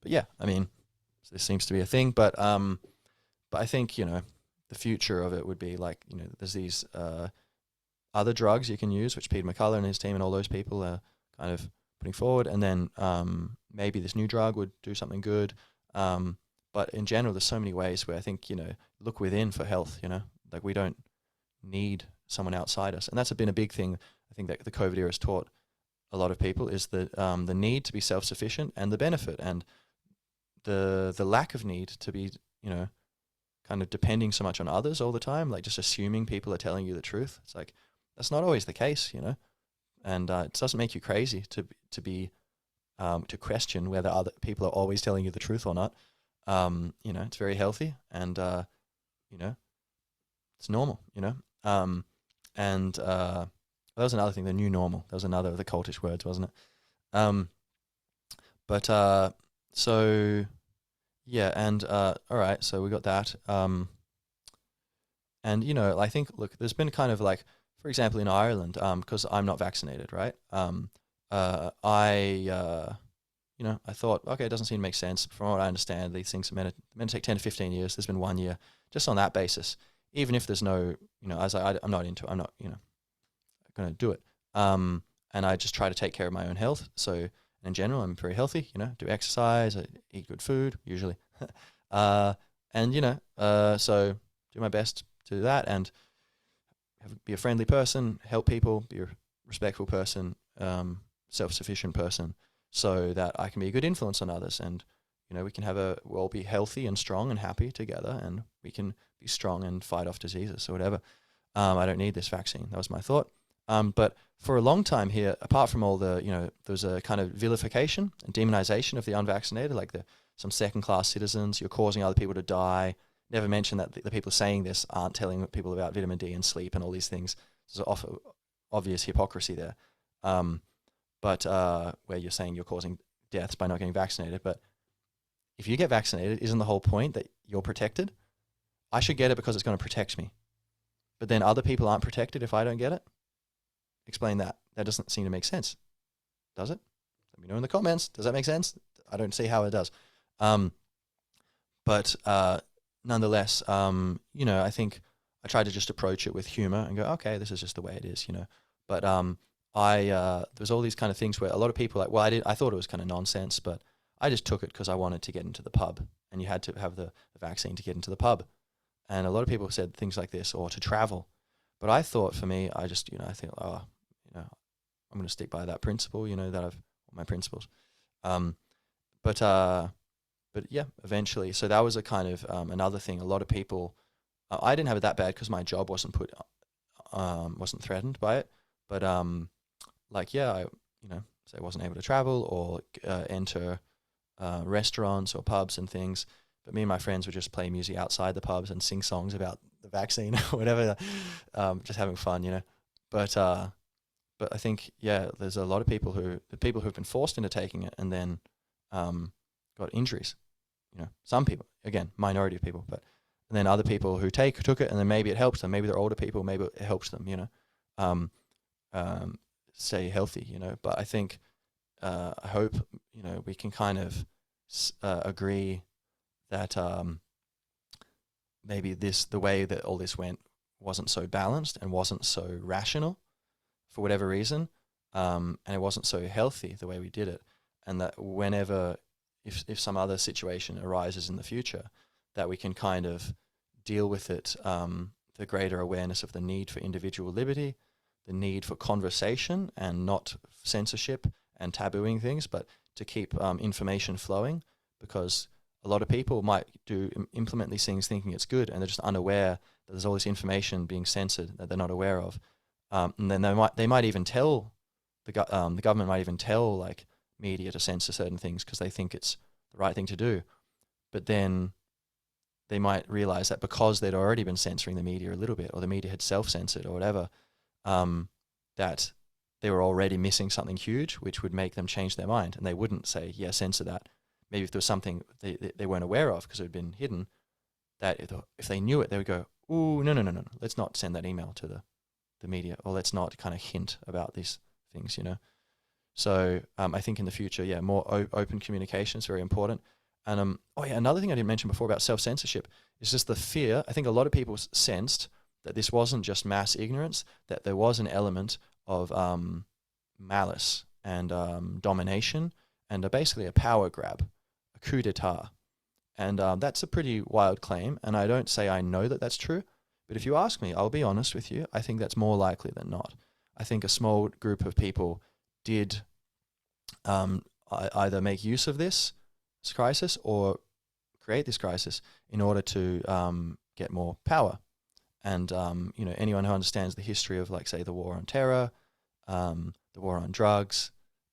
[SPEAKER 1] yeah, I mean, this seems to be a thing. But I think the future of it would be like there's these other drugs you can use, which Peter McCullough and his team and all those people are kind of putting forward, and then maybe this new drug would do something good. But in general, there's so many ways where I think look within for health. Like we don't need someone outside us, and that's been a big thing. I think that the COVID era has taught a lot of people is the need to be self-sufficient and the benefit and the lack of need to be kind of depending so much on others all the time, like just assuming people are telling you the truth. It's like that's not always the case, and it doesn't make you crazy to question whether other people are always telling you the truth or not. It's very healthy and it's normal, and that was another thing, the new normal. That was another of the cultish words, wasn't it? Yeah, and all right, so we got that. And I think, look, there's been kind of like, for example, in Ireland, because I'm not vaccinated, right? I thought, okay, it doesn't seem to make sense. From what I understand, these things are meant to take 10 to 15 years. There's been 1 year, just on that basis. Even if there's no, as I'm not into, I'm not, going to do it. And I just try to take care of my own health. So in general, I'm very healthy. Do exercise, I eat good food usually, uh, and so do my best to do that and be a friendly person, help people, be a respectful person, self-sufficient person, so that I can be a good influence on others, and we can we'll be healthy and strong and happy together, and we can be strong and fight off diseases or whatever. I don't need this vaccine. That was my thought. But for a long time here, apart from all the, there's a kind of vilification and demonization of the unvaccinated, like some second-class citizens. You're causing other people to die. Never mention that the people saying this aren't telling people about vitamin D and sleep and all these things. There's obvious hypocrisy there. But where you're saying you're causing deaths by not getting vaccinated. But if you get vaccinated, isn't the whole point that you're protected? I should get it because it's going to protect me. But then other people aren't protected if I don't get it? Explain that. That doesn't seem to make sense. Does it? Let me know in the comments. Does that make sense? I don't see how it does. But nonetheless, I think I try to just approach it with humor and go, okay, this is just the way it is, But there's all these kind of things where a lot of people I thought it was kind of nonsense, but I just took it because I wanted to get into the pub, and you had to have the vaccine to get into the pub. And a lot of people said things like this, or to travel. But I thought, for me, I just, I think, I'm going to stick by that principle, that my principles. But yeah, eventually. So that was a kind of another thing. A lot of people, I didn't have it that bad because my job wasn't wasn't threatened by it. But I say I wasn't able to travel or enter restaurants or pubs and things. But me and my friends would just play music outside the pubs and sing songs about the vaccine or whatever, just having fun, But I think, there's a lot of people who've been forced into taking it and then got injuries. Some people, again, minority of people, but and then other people who took it and then maybe it helps them. Maybe they're older people, maybe it helps them, stay healthy, But I think, I hope, we can kind of agree that maybe the way that all this went wasn't so balanced and wasn't so rational for whatever reason, and it wasn't so healthy the way we did it, and that whenever, if some other situation arises in the future, that we can kind of deal with it, the greater awareness of the need for individual liberty, the need for conversation and not censorship and tabooing things, but to keep information flowing, because a lot of people might implement these things thinking it's good, and they're just unaware that there's all this information being censored that they're not aware of. And then they might even tell the government might even tell like media to censor certain things because they think it's the right thing to do. But then they might realize that because they'd already been censoring the media a little bit, or the media had self-censored or whatever, that they were already missing something huge, which would make them change their mind, and they wouldn't say, yeah, censor that. Maybe if there was something they weren't aware of because it had been hidden, that if they knew it, they would go, ooh, no, let's not send that email to the media, or let's not kind of hint about these things, So I think in the future, more open communication is very important. And another thing I didn't mention before about self-censorship is just the fear. I think a lot of people sensed that this wasn't just mass ignorance, that there was an element of malice and domination and basically a power grab, a coup d'etat. And that's a pretty wild claim, and I don't say I know that that's true, but if you ask me, I'll be honest with you, I think that's more likely than not. I think a small group of people did either make use of this crisis or create this crisis in order to get more power. And anyone who understands the history of, like, say, the war on terror, the war on drugs,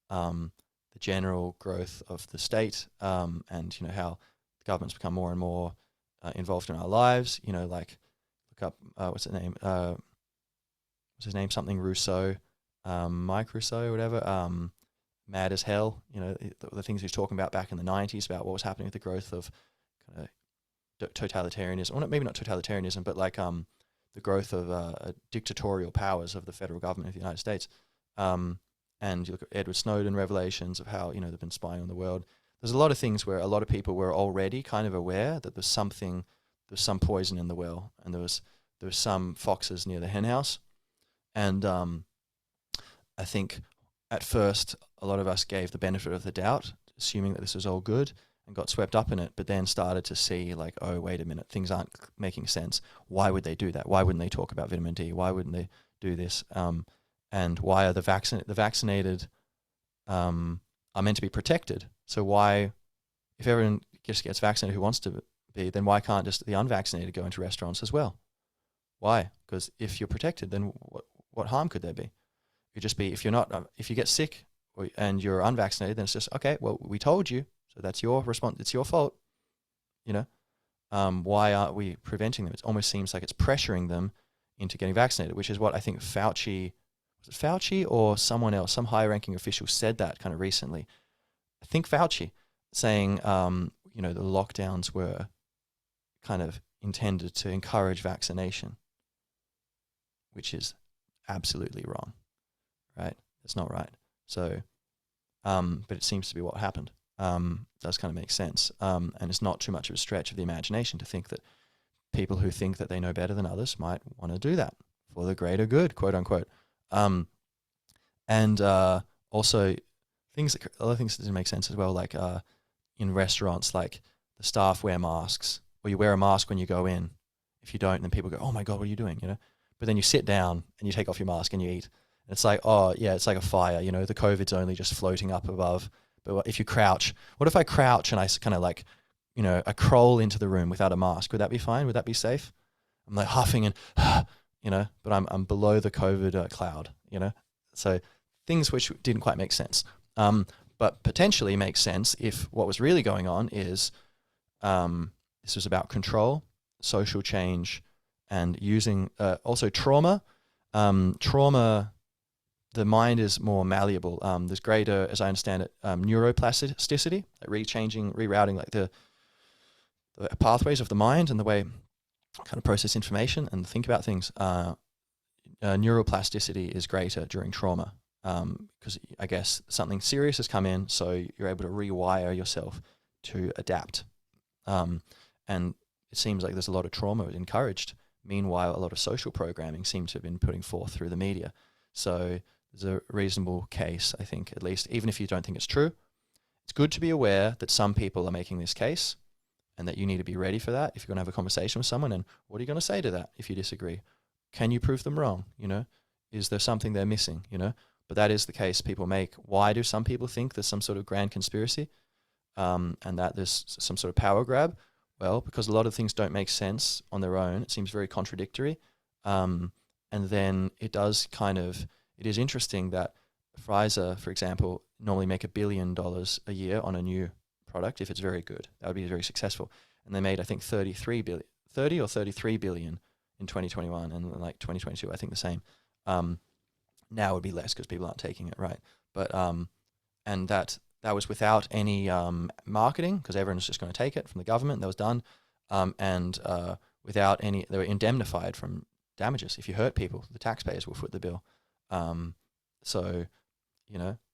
[SPEAKER 1] the general growth of the state, and how the government's become more and more involved in our lives. Like, look up what's his name? What's his name? Something Rousseau, Mike Rousseau, whatever. Mad as hell. The things he was talking about back in the 90s about what was happening with the growth of kind of totalitarianism, or maybe not totalitarianism, but like the growth of dictatorial powers of the federal government of the United States. And you look at Edward Snowden revelations of how, they've been spying on the world. There's a lot of things where a lot of people were already kind of aware that there's some poison in the well, and there was some foxes near the hen house. And I think at first a lot of us gave the benefit of the doubt, assuming that this was all good, and got swept up in it, but then started to see like, oh, wait a minute, things aren't making sense. Why would they do that? Why wouldn't they talk about vitamin D? Why wouldn't they do this? And why are the vaccinated are meant to be protected? So why, if everyone just gets vaccinated who wants to be, then why can't just the unvaccinated go into restaurants as well? Why? Because if you're protected, then what harm could there be? It'd just be if you get sick and you're unvaccinated, then it's just, okay, well, we told you, so that's your response. It's your fault. Why aren't we preventing them? It almost seems like it's pressuring them into getting vaccinated, which is what I think Fauci or someone else, some high-ranking official said that kind of recently. I think Fauci saying, the lockdowns were kind of intended to encourage vaccination, which is absolutely wrong, right? It's not right. So, but it seems to be what happened. Does kind of make sense. And it's not too much of a stretch of the imagination to think that people who think that they know better than others might want to do that for the greater good, quote unquote. And also other things that didn't make sense as well, like in restaurants, like the staff wear masks, or you wear a mask when you go in. If you don't, then people go, oh my God, what are you doing? But then you sit down and you take off your mask and you eat. And it's like, oh yeah, it's like a fire, the COVID's only just floating up above. But if you crouch, what if I crouch and I kind of like, I crawl into the room without a mask? Would that be fine? Would that be safe? I'm like huffing and, but I'm below the COVID cloud, So things which didn't quite make sense. But potentially makes sense if what was really going on is this was about control, social change, and using also trauma. The mind is more malleable. There's greater, as I understand it, neuroplasticity, like rerouting like the pathways of the mind and the way kind of process information and think about things. Neuroplasticity is greater during trauma because I guess something serious has come in, so you're able to rewire yourself to adapt. And it seems like there's a lot of trauma encouraged. Meanwhile, a lot of social programming seems to have been putting forth through the media. So there's a reasonable case, I think, at least, even if you don't think it's true. It's good to be aware that some people are making this case and that you need to be ready for that if you're going to have a conversation with someone. And what are you going to say to that if you disagree? Can you prove them wrong? Is there something they're missing? But that is the case people make. Why do some people think there's some sort of grand conspiracy and that there's some sort of power grab? Well, because a lot of things don't make sense on their own. It seems very contradictory. And then it is interesting that Pfizer, for example, normally make $1 billion a year on a new product if it's very good. That would be very successful. And they made, I think, 30 or 33 billion in 2021, and like 2022, I think the same. Now it would be less because people aren't taking it, right? But and that was without any marketing, because everyone's just going to take it from the government. That was done, and without any, they were indemnified from damages. If you hurt people, the taxpayers will foot the bill. So,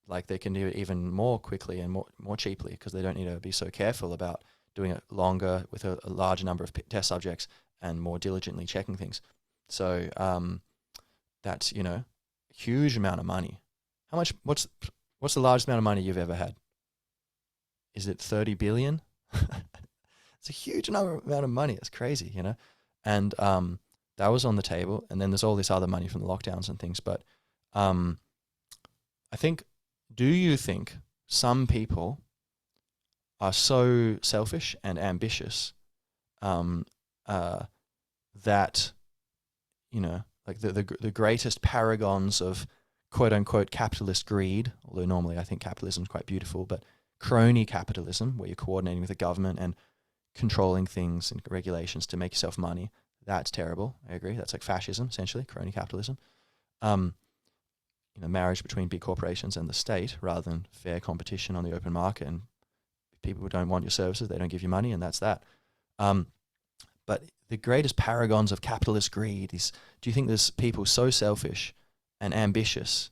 [SPEAKER 1] like they can do it even more quickly and more cheaply because they don't need to be so careful about doing it longer with a larger number of test subjects and more diligently checking things. So that's, huge amount of money. How much, what's the largest amount of money you've ever had? Is it 30 billion? It's a huge amount of money. It's crazy, And that was on the table. And then there's all this other money from the lockdowns and things. But I think, do you think some people are so selfish and ambitious that, like the greatest paragons of quote unquote capitalist greed, although normally I think capitalism is quite beautiful, but crony capitalism, where you're coordinating with the government and controlling things and regulations to make yourself money, that's terrible. I agree. That's like fascism, essentially, crony capitalism. Marriage between big corporations and the state rather than fair competition on the open market, and people who don't want your services, they don't give you money, and that's that. But the greatest paragons of capitalist greed is, do you think there's people so selfish and ambitious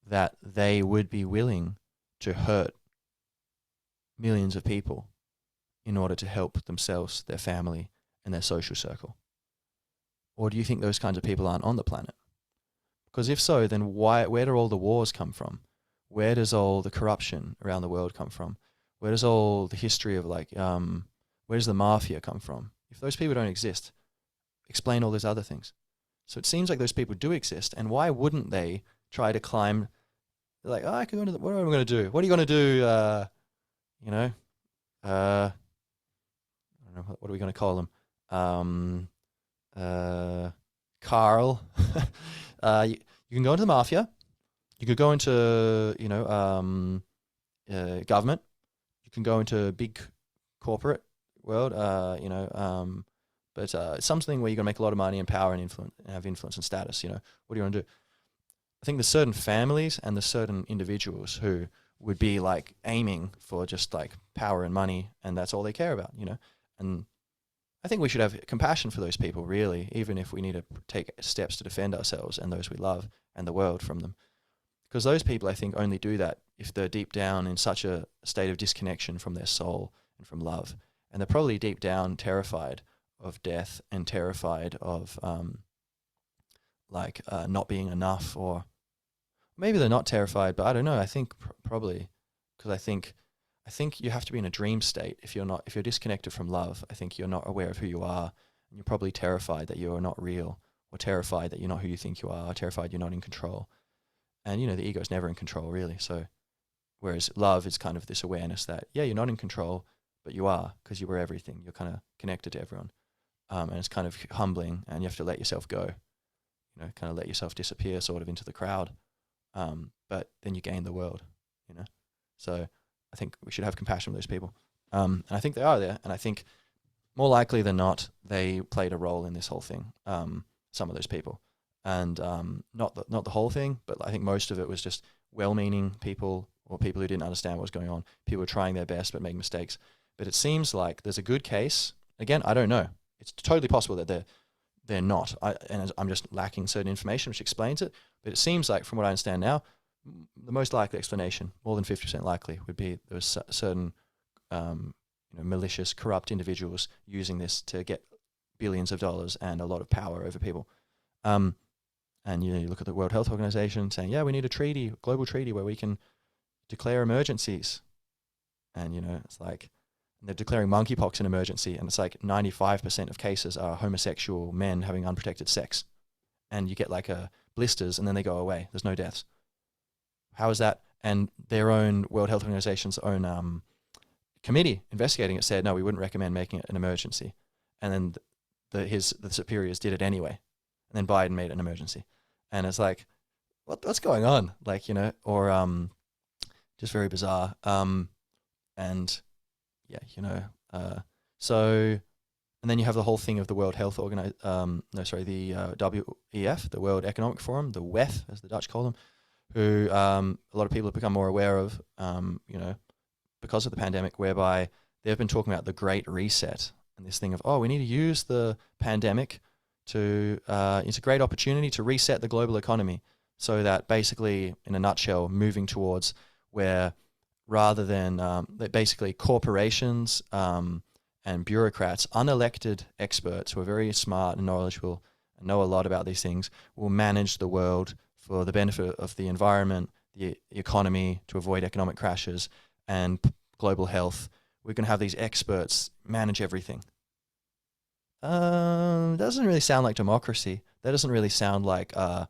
[SPEAKER 1] that they would be willing to hurt millions of people in order to help themselves, their family, and their social circle? Or do you think those kinds of people aren't on the planet? Because if so, then where do all the wars come from? Where does all the corruption around the world come from? Where does all the history of where does the mafia come from? If those people don't exist, explain all those other things. So it seems like those people do exist, and why wouldn't they try to climb? Like, I can go to what am I going to do? What are you going to do? I don't know, what are we going to call them? Carl. You can go into the mafia. You could go into, government. You can go into big corporate world, but it's something where you're going to make a lot of money and power and influence, and have influence and status. What do you want to do? I think there's certain families and there's certain individuals who would be like aiming for just like power and money, and that's all they care about, And I think we should have compassion for those people, really, even if we need to take steps to defend ourselves and those we love and the world from them. Because those people, I think, only do that if they're deep down in such a state of disconnection from their soul and from love. And they're probably deep down terrified of death and terrified of not being enough, or maybe they're not terrified, but I don't know. I think probably, because I think you have to be in a dream state. If you're disconnected from love, I think you're not aware of who you are, and you're probably terrified that you are not real, or terrified that you're not who you think you are, or terrified you're not in control. And the ego is never in control, really. So, whereas love is kind of this awareness that, yeah, you're not in control, but you are, because you were everything. You're kind of connected to everyone, and it's kind of humbling, and you have to let yourself go, kind of let yourself disappear, sort of into the crowd. But then you gain the world, So I think we should have compassion for those people, and I think they are there, and I think more likely than not they played a role in this whole thing. Some of those people. And not the whole thing, but I think most of it was just well-meaning people, or people who didn't understand what was going on. People were trying their best but making mistakes. But it seems like there's a good case. Again, I don't know. It's totally possible that they're not. I'm just lacking certain information which explains it. But it seems like, from what I understand now, the most likely explanation, more than 50% likely, would be there was certain malicious, corrupt individuals using this to get billions of dollars and a lot of power over people. And you look at the World Health Organization saying, yeah, we need a global treaty where we can declare emergencies. And, it's like, they're declaring monkeypox an emergency, and it's like 95% of cases are homosexual men having unprotected sex. And you get like blisters, and then they go away. There's no deaths. How is that? And their own World Health Organization's own committee investigating it said, no, we wouldn't recommend making it an emergency. And then the superiors did it anyway. And then Biden made it an emergency. And it's like, what's going on? Like, or just very bizarre. So, and then you have the whole thing of the World Health the WEF, the World Economic Forum, the WEF, as the Dutch call them, who a lot of people have become more aware of, because of the pandemic, whereby they've been talking about the Great Reset and this thing of, we need to use the pandemic to, it's a great opportunity to reset the global economy, so that basically, in a nutshell, moving towards where rather than that basically corporations and bureaucrats, unelected experts who are very smart and knowledgeable and know a lot about these things, will manage the world for the benefit of the environment, the economy, to avoid economic crashes and global health. We're going to have these experts manage everything. That doesn't really sound like democracy. That doesn't really sound like the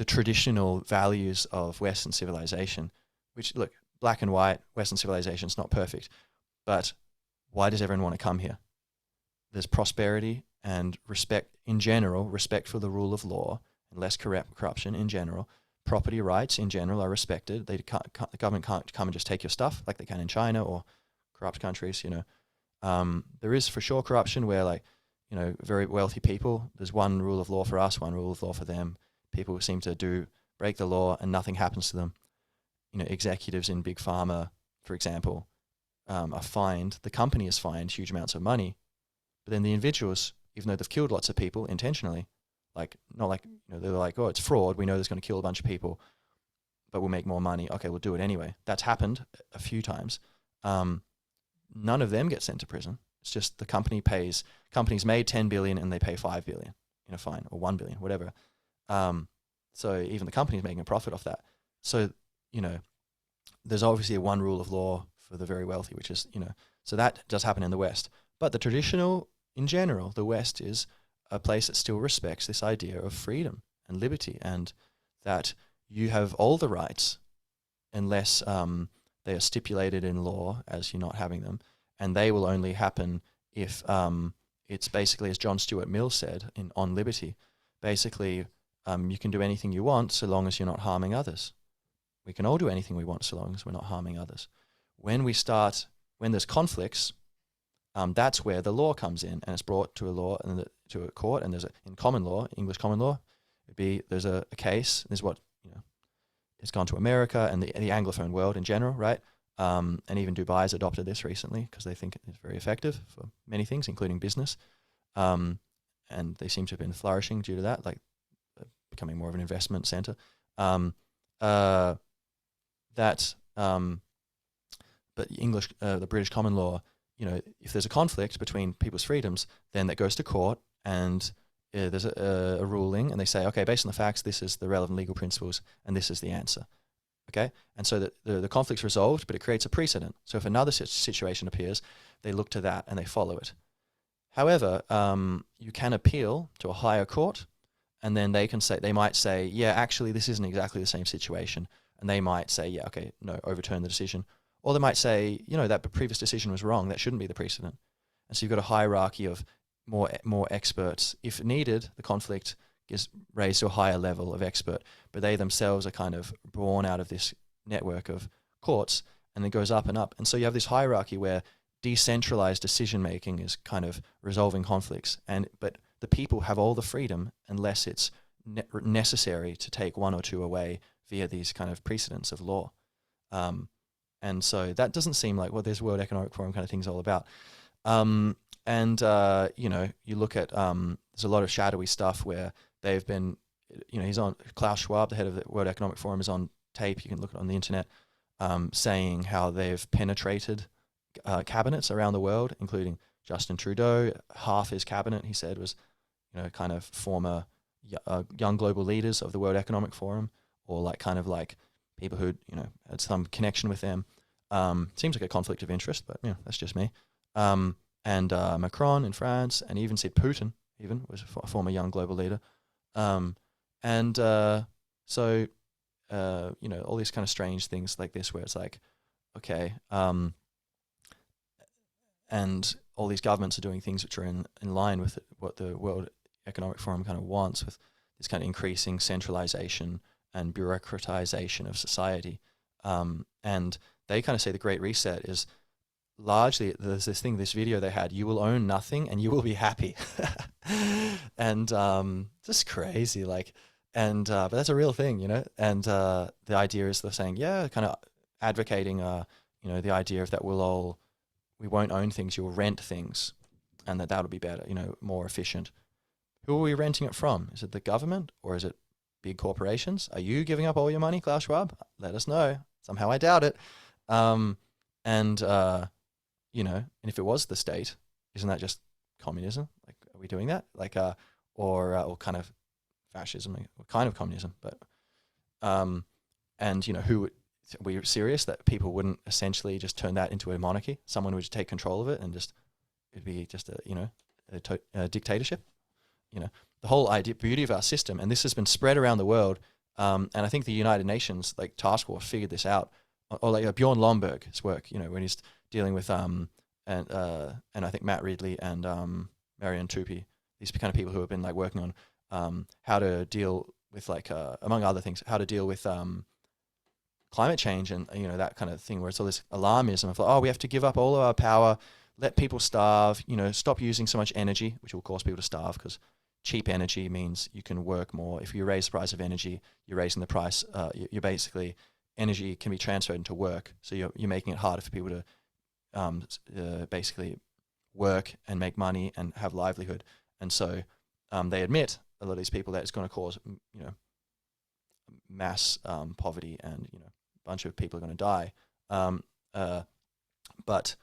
[SPEAKER 1] traditional values of Western civilization, which, look, black and white, Western civilization is not perfect, but why does everyone want to come here? There's prosperity and respect in general, respect for the rule of law, and less corruption in general. Property rights in general are respected. The government can't come and just take your stuff like they can in China or corrupt countries, There is for sure corruption where, very wealthy people, there's one rule of law for us, one rule of law for them. People seem to break the law and nothing happens to them. Executives in big pharma, for example, are fined, the company is fined huge amounts of money, but then the individuals, even though they've killed lots of people intentionally, like not like they're like, oh, it's fraud. We know there's going to kill a bunch of people, but we'll make more money. Okay, we'll do it anyway. That's happened a few times. None of them get sent to prison. It's just the company pays. Companies made 10 billion and they pay 5 billion in a fine, or 1 billion, whatever. So even the company's making a profit off that. So there's obviously one rule of law for the very wealthy, which is so that does happen in the West. But the traditional, in general, the West is a place that still respects this idea of freedom and liberty, and that you have all the rights unless they are stipulated in law as you're not having them, and they will only happen if it's basically, as John Stuart Mill said on Liberty, basically you can do anything you want so long as you're not harming others. We can all do anything we want so long as we're not harming others. When there's conflicts, that's where the law comes in, and it's brought to a law and to a court. And in common law, English common law, there's a case. This is what it's gone to America and the Anglophone world in general, right? And even Dubai's adopted this recently because they think it's very effective for many things, including business. And they seem to have been flourishing due to that, like becoming more of an investment center. But the British common law, if there's a conflict between people's freedoms, then that goes to court, and there's a ruling, and they say, okay, based on the facts, this is the relevant legal principles, and this is the answer. Okay, and so the conflict's resolved, but it creates a precedent. So if another situation appears, they look to that and they follow it. However, you can appeal to a higher court, and then they might say, yeah, actually, this isn't exactly the same situation, and they might say, yeah, okay, no, overturn the decision. Or they might say, that previous decision was wrong. That shouldn't be the precedent. And so you've got a hierarchy of more experts. If needed, the conflict gets raised to a higher level of expert, but they themselves are kind of born out of this network of courts, and it goes up and up. And so you have this hierarchy where decentralized decision-making is kind of resolving conflicts. But the people have all the freedom unless it's necessary to take one or two away via these kind of precedents of law. And so that doesn't seem like what this World Economic Forum kind of thing's all about. You look at, there's a lot of shadowy stuff where they've been, he's on, Klaus Schwab, the head of the World Economic Forum, is on tape, you can look it on the internet, saying how they've penetrated cabinets around the world, including Justin Trudeau. Half his cabinet, he said, was, kind of former young global leaders of the World Economic Forum, or like people who had some connection with them. Seems like a conflict of interest, but that's just me. And Macron in France, and even said Putin even was a former young global leader. So all these kind of strange things like this, where it's like, okay, and all these governments are doing things which are in line with what the World Economic Forum kind of wants, with this kind of increasing centralization and bureaucratization of society. And they kind of say the Great Reset is largely, there's this video they had, you will own nothing and you will be happy. And just crazy, but that's a real thing, and the idea is they're saying, kind of advocating, the idea of that we won't own things, you'll rent things, and that'll be better, more efficient. Who are we renting it from? Is it the government, or is it big corporations? Are you giving up all your money, Klaus Schwab? Let us know. Somehow I doubt it. And if it was the state, isn't that just communism? Like, are we doing that? Or kind of fascism, or kind of communism? But, were you serious that people wouldn't essentially just turn that into a monarchy? Someone would just take control of it and it'd be just a dictatorship? The whole beauty of our system, and this has been spread around the world, and I think the United Nations task force figured this out, or Bjorn Lomborg's work, when he's dealing with and I think Matt Ridley and Marianne Tupy, these kind of people who have been working on how to deal with among other things, how to deal with climate change, and that kind of thing, where it's all this alarmism of we have to give up all of our power, let people starve, stop using so much energy, which will cause people to starve, because cheap energy means you can work more. If you raise the price of energy, you're raising the price. You're basically, energy can be transferred into work, so you're making it harder for people to basically work and make money and have livelihood. And so they admit, a lot of these people, that it's going to cause, mass poverty, and a bunch of people are going to die. But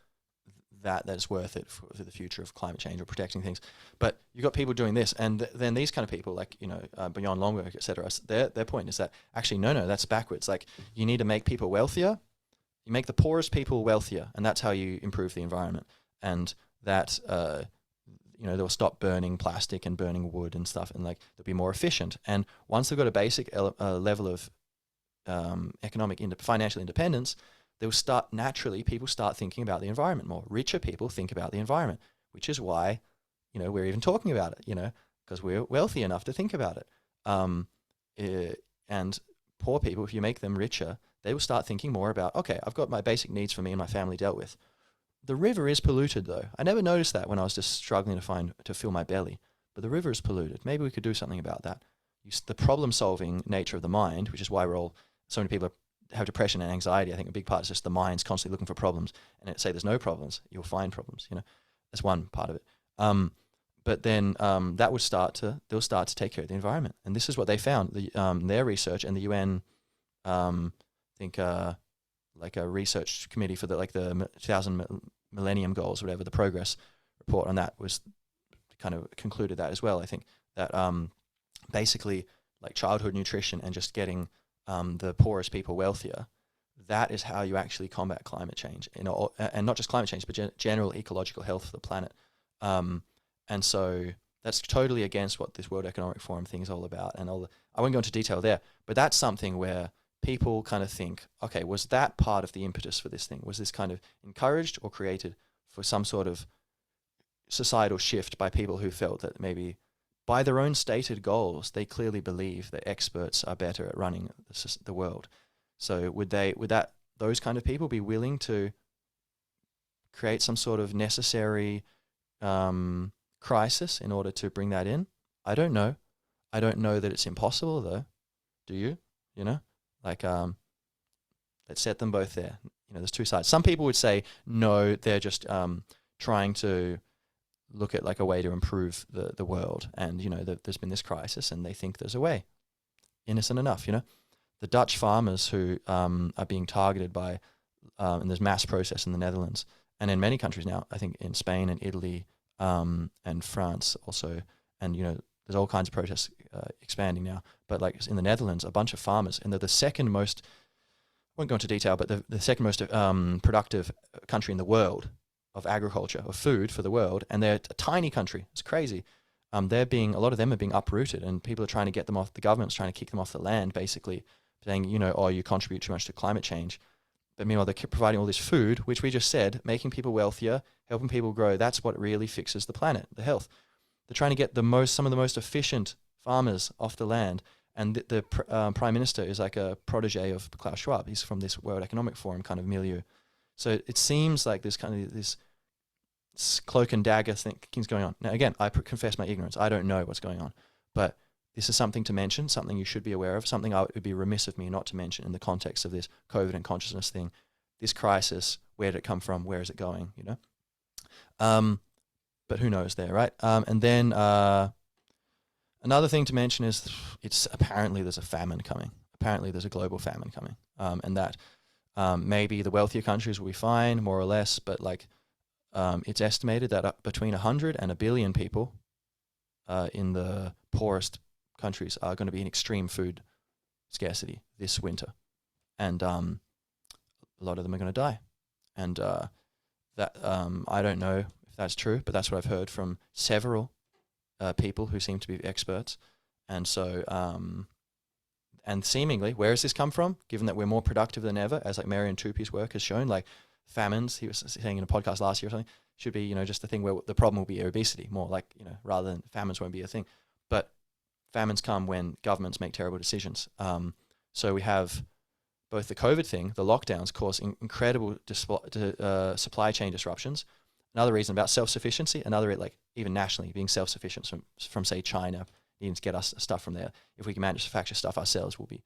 [SPEAKER 1] that is worth it for the future of climate change or protecting things. But you've got people doing this, and then these kind of people, like Beyond Long Work, etc. Their point is that actually no, that's backwards. Like, you need to make people wealthier. You make the poorest people wealthier, and that's how you improve the environment. And that they'll stop burning plastic and burning wood and stuff, and like they'll be more efficient. And once they've got a basic level of financial independence, they'll start naturally. People start thinking about the environment more. Richer people think about the environment, which is why we're even talking about it. Because we're wealthy enough to think about it. And poor people, if you make them richer, they will start thinking more about, okay, I've got my basic needs for me and my family dealt with. The river is polluted, though. I never noticed that when I was just struggling to fill my belly. But the river is polluted. Maybe we could do something about that. The problem-solving nature of the mind, which is why so many people have depression and anxiety. I think a big part is just the mind's constantly looking for problems. And say there's no problems, you'll find problems. That's one part of it. But then they'll start to take care of the environment. And this is what they found. Their research and the UN, like a research committee for the 2000 Millennium Goals, whatever, the progress report on that was kind of concluded that as well. I think that basically, like, childhood nutrition and just getting the poorest people wealthier, that is how you actually combat climate change, and not just climate change, but general ecological health for the planet. And so that's totally against what this World Economic Forum thing is all about. And I won't go into detail there, but that's something where people kind of think, okay, was that part of the impetus for this thing? Was this kind of encouraged or created for some sort of societal shift by people who felt that maybe by their own stated goals, they clearly believe that experts are better at running the world? So would those kind of people be willing to create some sort of necessary crisis in order to bring that in? I don't know. I don't know that it's impossible, though. Do you? Let's set them both there. There's two sides. Some people would say, no, they're just trying to look at like a way to improve the world. And, there's been this crisis and they think there's a way. Innocent enough, The Dutch farmers who are being targeted by, and there's mass protests in the Netherlands and in many countries now, I think in Spain and Italy and France also, and, there's all kinds of protests expanding now. But like in the Netherlands, a bunch of farmers, and they're the second most, I won't go into detail, but the second most productive country in the world of agriculture, of food for the world, and they're a tiny country. It's crazy. A lot of them are being uprooted, and people are trying to get them off, the government's trying to kick them off the land, basically, saying, you contribute too much to climate change. But meanwhile, they're providing all this food, which we just said, making people wealthier, helping people grow. That's what really fixes the planet, the health. They're trying to get some of the most efficient farmers off the land. And the Prime Minister is like a protege of Klaus Schwab. He's from this World Economic Forum kind of milieu. So it seems like there's kind of this cloak and dagger thing's going on. Now, again, I confess my ignorance. I don't know what's going on. But this is something to mention, something you should be aware of, something it would be remiss of me not to mention in the context of this COVID and consciousness thing. This crisis, where did it come from? Where is it going? But who knows there, right? And then another thing to mention is apparently there's a famine coming. Apparently there's a global famine coming. And that maybe the wealthier countries will be fine, more or less, but it's estimated that between 100 and 1 billion people in the poorest countries are going to be in extreme food scarcity this winter. And a lot of them are going to die. And that I don't know if that's true, but that's what I've heard from several people who seem to be experts. And so, and seemingly, where has this come from? Given that we're more productive than ever, as like Marion Tupi's work has shown, like famines, he was saying in a podcast last year or something, should be, just the thing where the problem will be obesity, more like, rather than famines won't be a thing. But famines come when governments make terrible decisions. So we have both the COVID thing, the lockdowns cause incredible supply chain disruptions. Another reason about self-sufficiency, even nationally, being self-sufficient from say China, needing to get us stuff from there. If we can manufacture stuff ourselves, we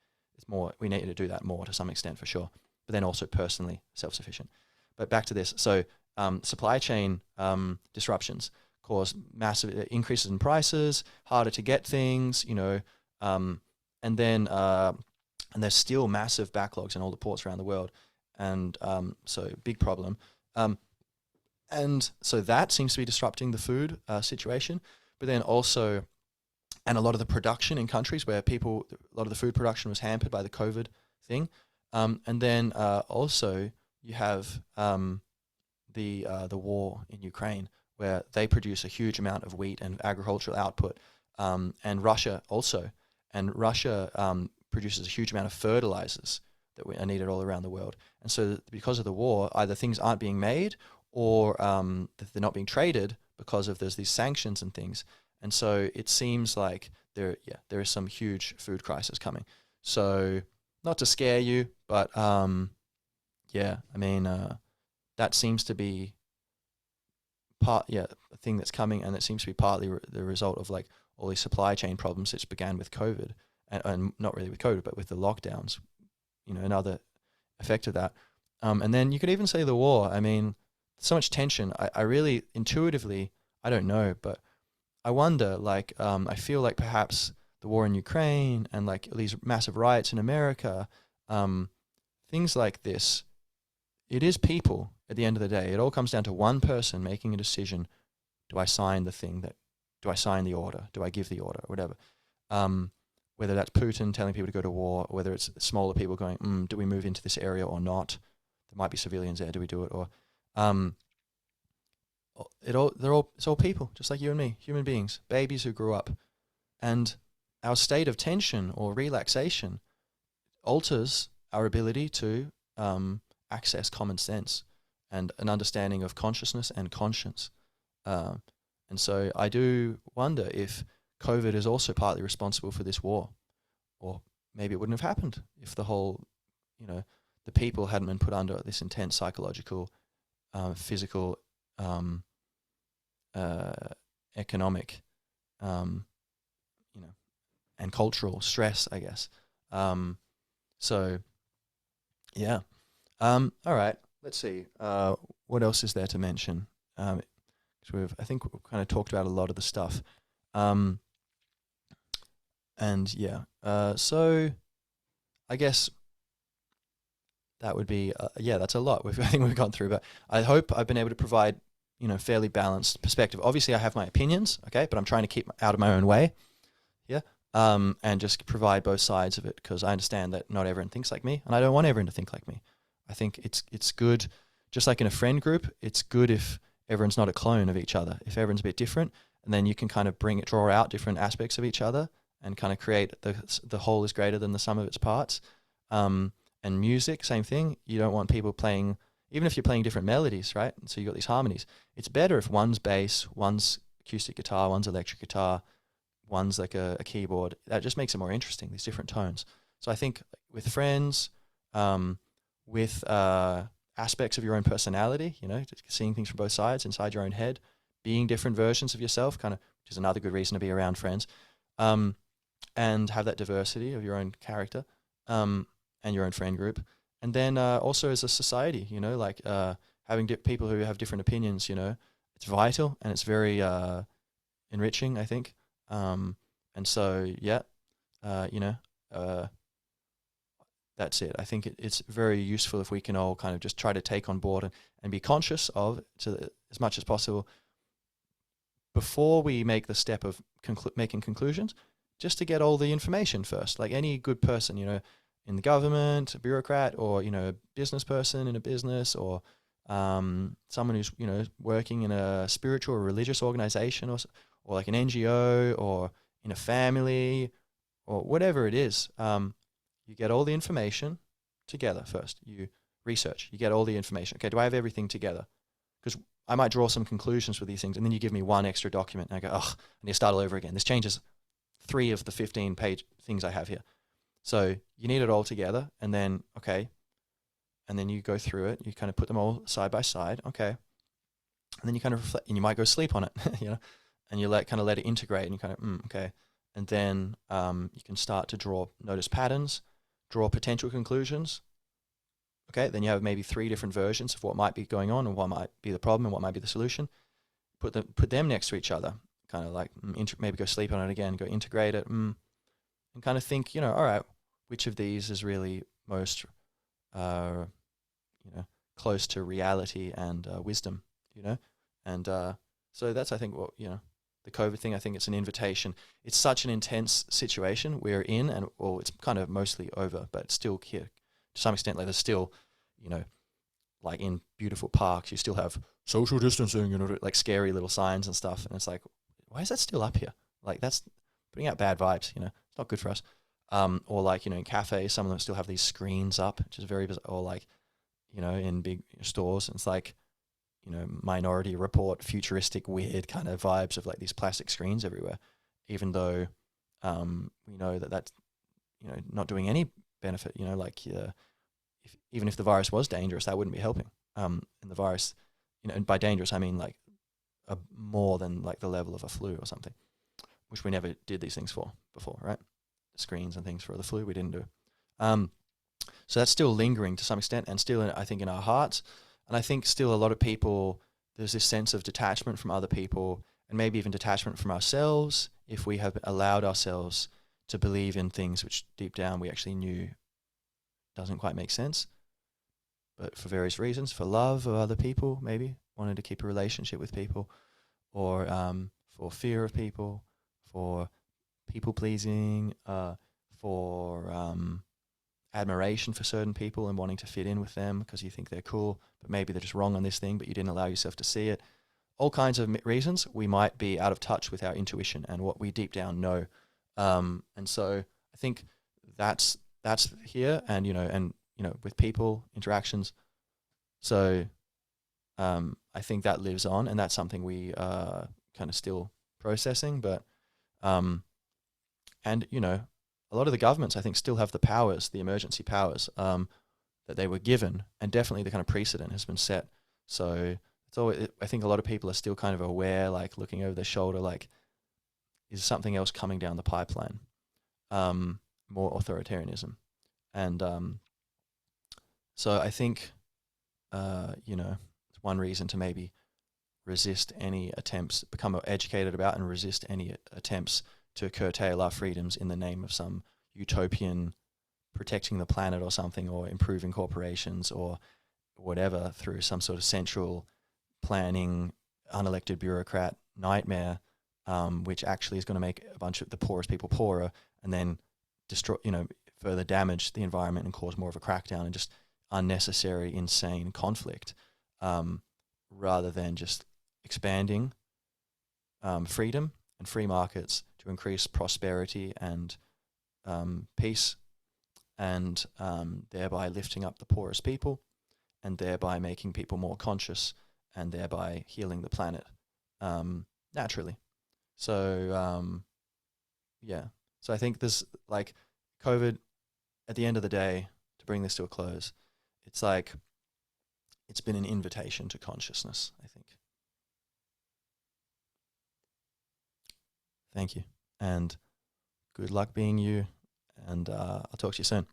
[SPEAKER 1] need to do that more to some extent for sure. But then also personally self-sufficient. But back to this. So supply chain disruptions cause massive increases in prices, harder to get things, and then and there's still massive backlogs in all the ports around the world, and so big problem. And so that seems to be disrupting the food situation, but then also, and a lot of the production in countries where a lot of the food production was hampered by the COVID thing, and then also you have the war in Ukraine, where they produce a huge amount of wheat and agricultural output, and Russia also, and Russia produces a huge amount of fertilizers that are needed all around the world. And so because of the war, either things aren't being made or they're not being traded because of there's these sanctions and things. And so it seems like there is some huge food crisis coming. So not to scare you, but that seems to be a thing that's coming, and it seems to be partly the result of like all these supply chain problems which began with COVID, and not really with COVID, but with the lockdowns, another effect of that. And then you could even say the war. I mean, so much tension. I really intuitively, I don't know, but I wonder, like, I feel like perhaps the war in Ukraine and like these massive riots in America, things like this, it is people at the end of the day. It all comes down to one person making a decision. Do I sign do I sign the order? Do I give the order? Whatever. Whether that's Putin telling people to go to war, or whether it's smaller people going, do we move into this area or not? There might be civilians there. Do we do it? Or it's all people, just like you and me, human beings, babies who grew up. And our state of tension or relaxation alters our ability to access common sense and an understanding of consciousness and conscience. And so I do wonder if COVID is also partly responsible for this war, or maybe it wouldn't have happened if the whole, the people hadn't been put under this intense psychological, physical, economic, and cultural stress, I guess. So, yeah. All right. Let's see. What else is there to mention? I think we've kind of talked about a lot of the stuff. So I guess that would be, that's a lot. I think we've gone through, but I hope I've been able to provide, fairly balanced perspective. Obviously I have my opinions, okay, but I'm trying to keep out of my own way. Yeah. And just provide both sides of it, because I understand that not everyone thinks like me, and I don't want everyone to think like me. I think it's good, just like in a friend group, it's good if everyone's not a clone of each other. If everyone's a bit different, and then you can kind of draw out different aspects of each other and kind of create the whole is greater than the sum of its parts. And music, same thing. You don't want people playing, even if you're playing different melodies, right? So you got these harmonies. It's better if one's bass, one's acoustic guitar, one's electric guitar, one's like a keyboard. That just makes it more interesting, these different tones. So I think with friends, with aspects of your own personality, just seeing things from both sides inside your own head, being different versions of yourself, kind of, which is another good reason to be around friends, and have that diversity of your own character, and your own friend group. And then also as a society, having people who have different opinions, it's vital and it's very enriching, I think. And so, that's it. I think it's very useful if we can all kind of just try to take on board and be conscious of as much as possible before we make the step of making conclusions, just to get all the information first. Like any good person, in the government, a bureaucrat, or, a business person in a business, or someone who's, working in a spiritual or religious organization, or like an NGO, or in a family, or whatever it is. You get all the information together first. You research. You get all the information. Okay, do I have everything together? Because I might draw some conclusions with these things, and then you give me one extra document, and I go, I need to start all over again. This changes 3 of the 15-page things I have here. So you need it all together, and then, and then you go through it. You kind of put them all side by side, okay. And then you kind of reflect, and you might go sleep on it, and you let it integrate, and you kind of, okay. And then you can start to notice patterns, draw potential conclusions, Okay, then you have maybe 3 different versions of what might be going on and what might be the problem and what might be the solution. Put them next to each other, kind of like maybe go sleep on it again, go integrate it, and kind of think, all right, which of these is really most, close to reality and wisdom, and so that's, I think, what the COVID thing. I think it's an invitation. It's such an intense situation we're in, and it's kind of mostly over, but still here to some extent. Like there's still, like in beautiful parks, you still have social distancing, like scary little signs and stuff. And it's like, why is that still up here? Like that's putting out bad vibes. It's not good for us. Or like in cafes, some of them still have these screens up, which is very bizarre. Or like in big stores, and it's like Minority Report, futuristic, weird kind of vibes of like these plastic screens everywhere, even though we know that that's not doing any benefit. Even if the virus was dangerous, that wouldn't be helping. And the virus, and by dangerous I mean like more than like the level of a flu or something, which we never did these things for before, right? Screens and things for the flu we didn't do. So that's still lingering to some extent, and still, I think, in our hearts. And I think still a lot of people, there's this sense of detachment from other people, and maybe even detachment from ourselves, if we have allowed ourselves to believe in things which deep down we actually knew doesn't quite make sense. But for various reasons, for love of other people, maybe, wanted to keep a relationship with people, or for fear of people, for people pleasing, for admiration for certain people and wanting to fit in with them because you think they're cool, but maybe they're just wrong on this thing, but you didn't allow yourself to see it. All kinds of reasons we might be out of touch with our intuition and what we deep down know. And so I think that's here, and with people interactions. So I think that lives on, and that's something we are kind of still processing. But and a lot of the governments, I think, still have the powers, the emergency powers that they were given, and definitely the kind of precedent has been set. So it's always, I think a lot of people are still kind of aware, like looking over their shoulder, like, is something else coming down the pipeline? More authoritarianism. And so I think, it's one reason to maybe resist any attempts, become educated about and resist any attempts to curtail our freedoms in the name of some utopian protecting the planet or something, or improving corporations or whatever through some sort of central planning, unelected bureaucrat nightmare, which actually is going to make a bunch of the poorest people poorer and then destroy, further damage the environment and cause more of a crackdown and just unnecessary, insane conflict, rather than just expanding freedom and free markets to increase prosperity and peace, and thereby lifting up the poorest people, and thereby making people more conscious, and thereby healing the planet naturally. So yeah. So I think this, like, COVID, at the end of the day, to bring this to a close, it's like it's been an invitation to consciousness, I think. Thank you. And good luck being you. And I'll talk to you soon.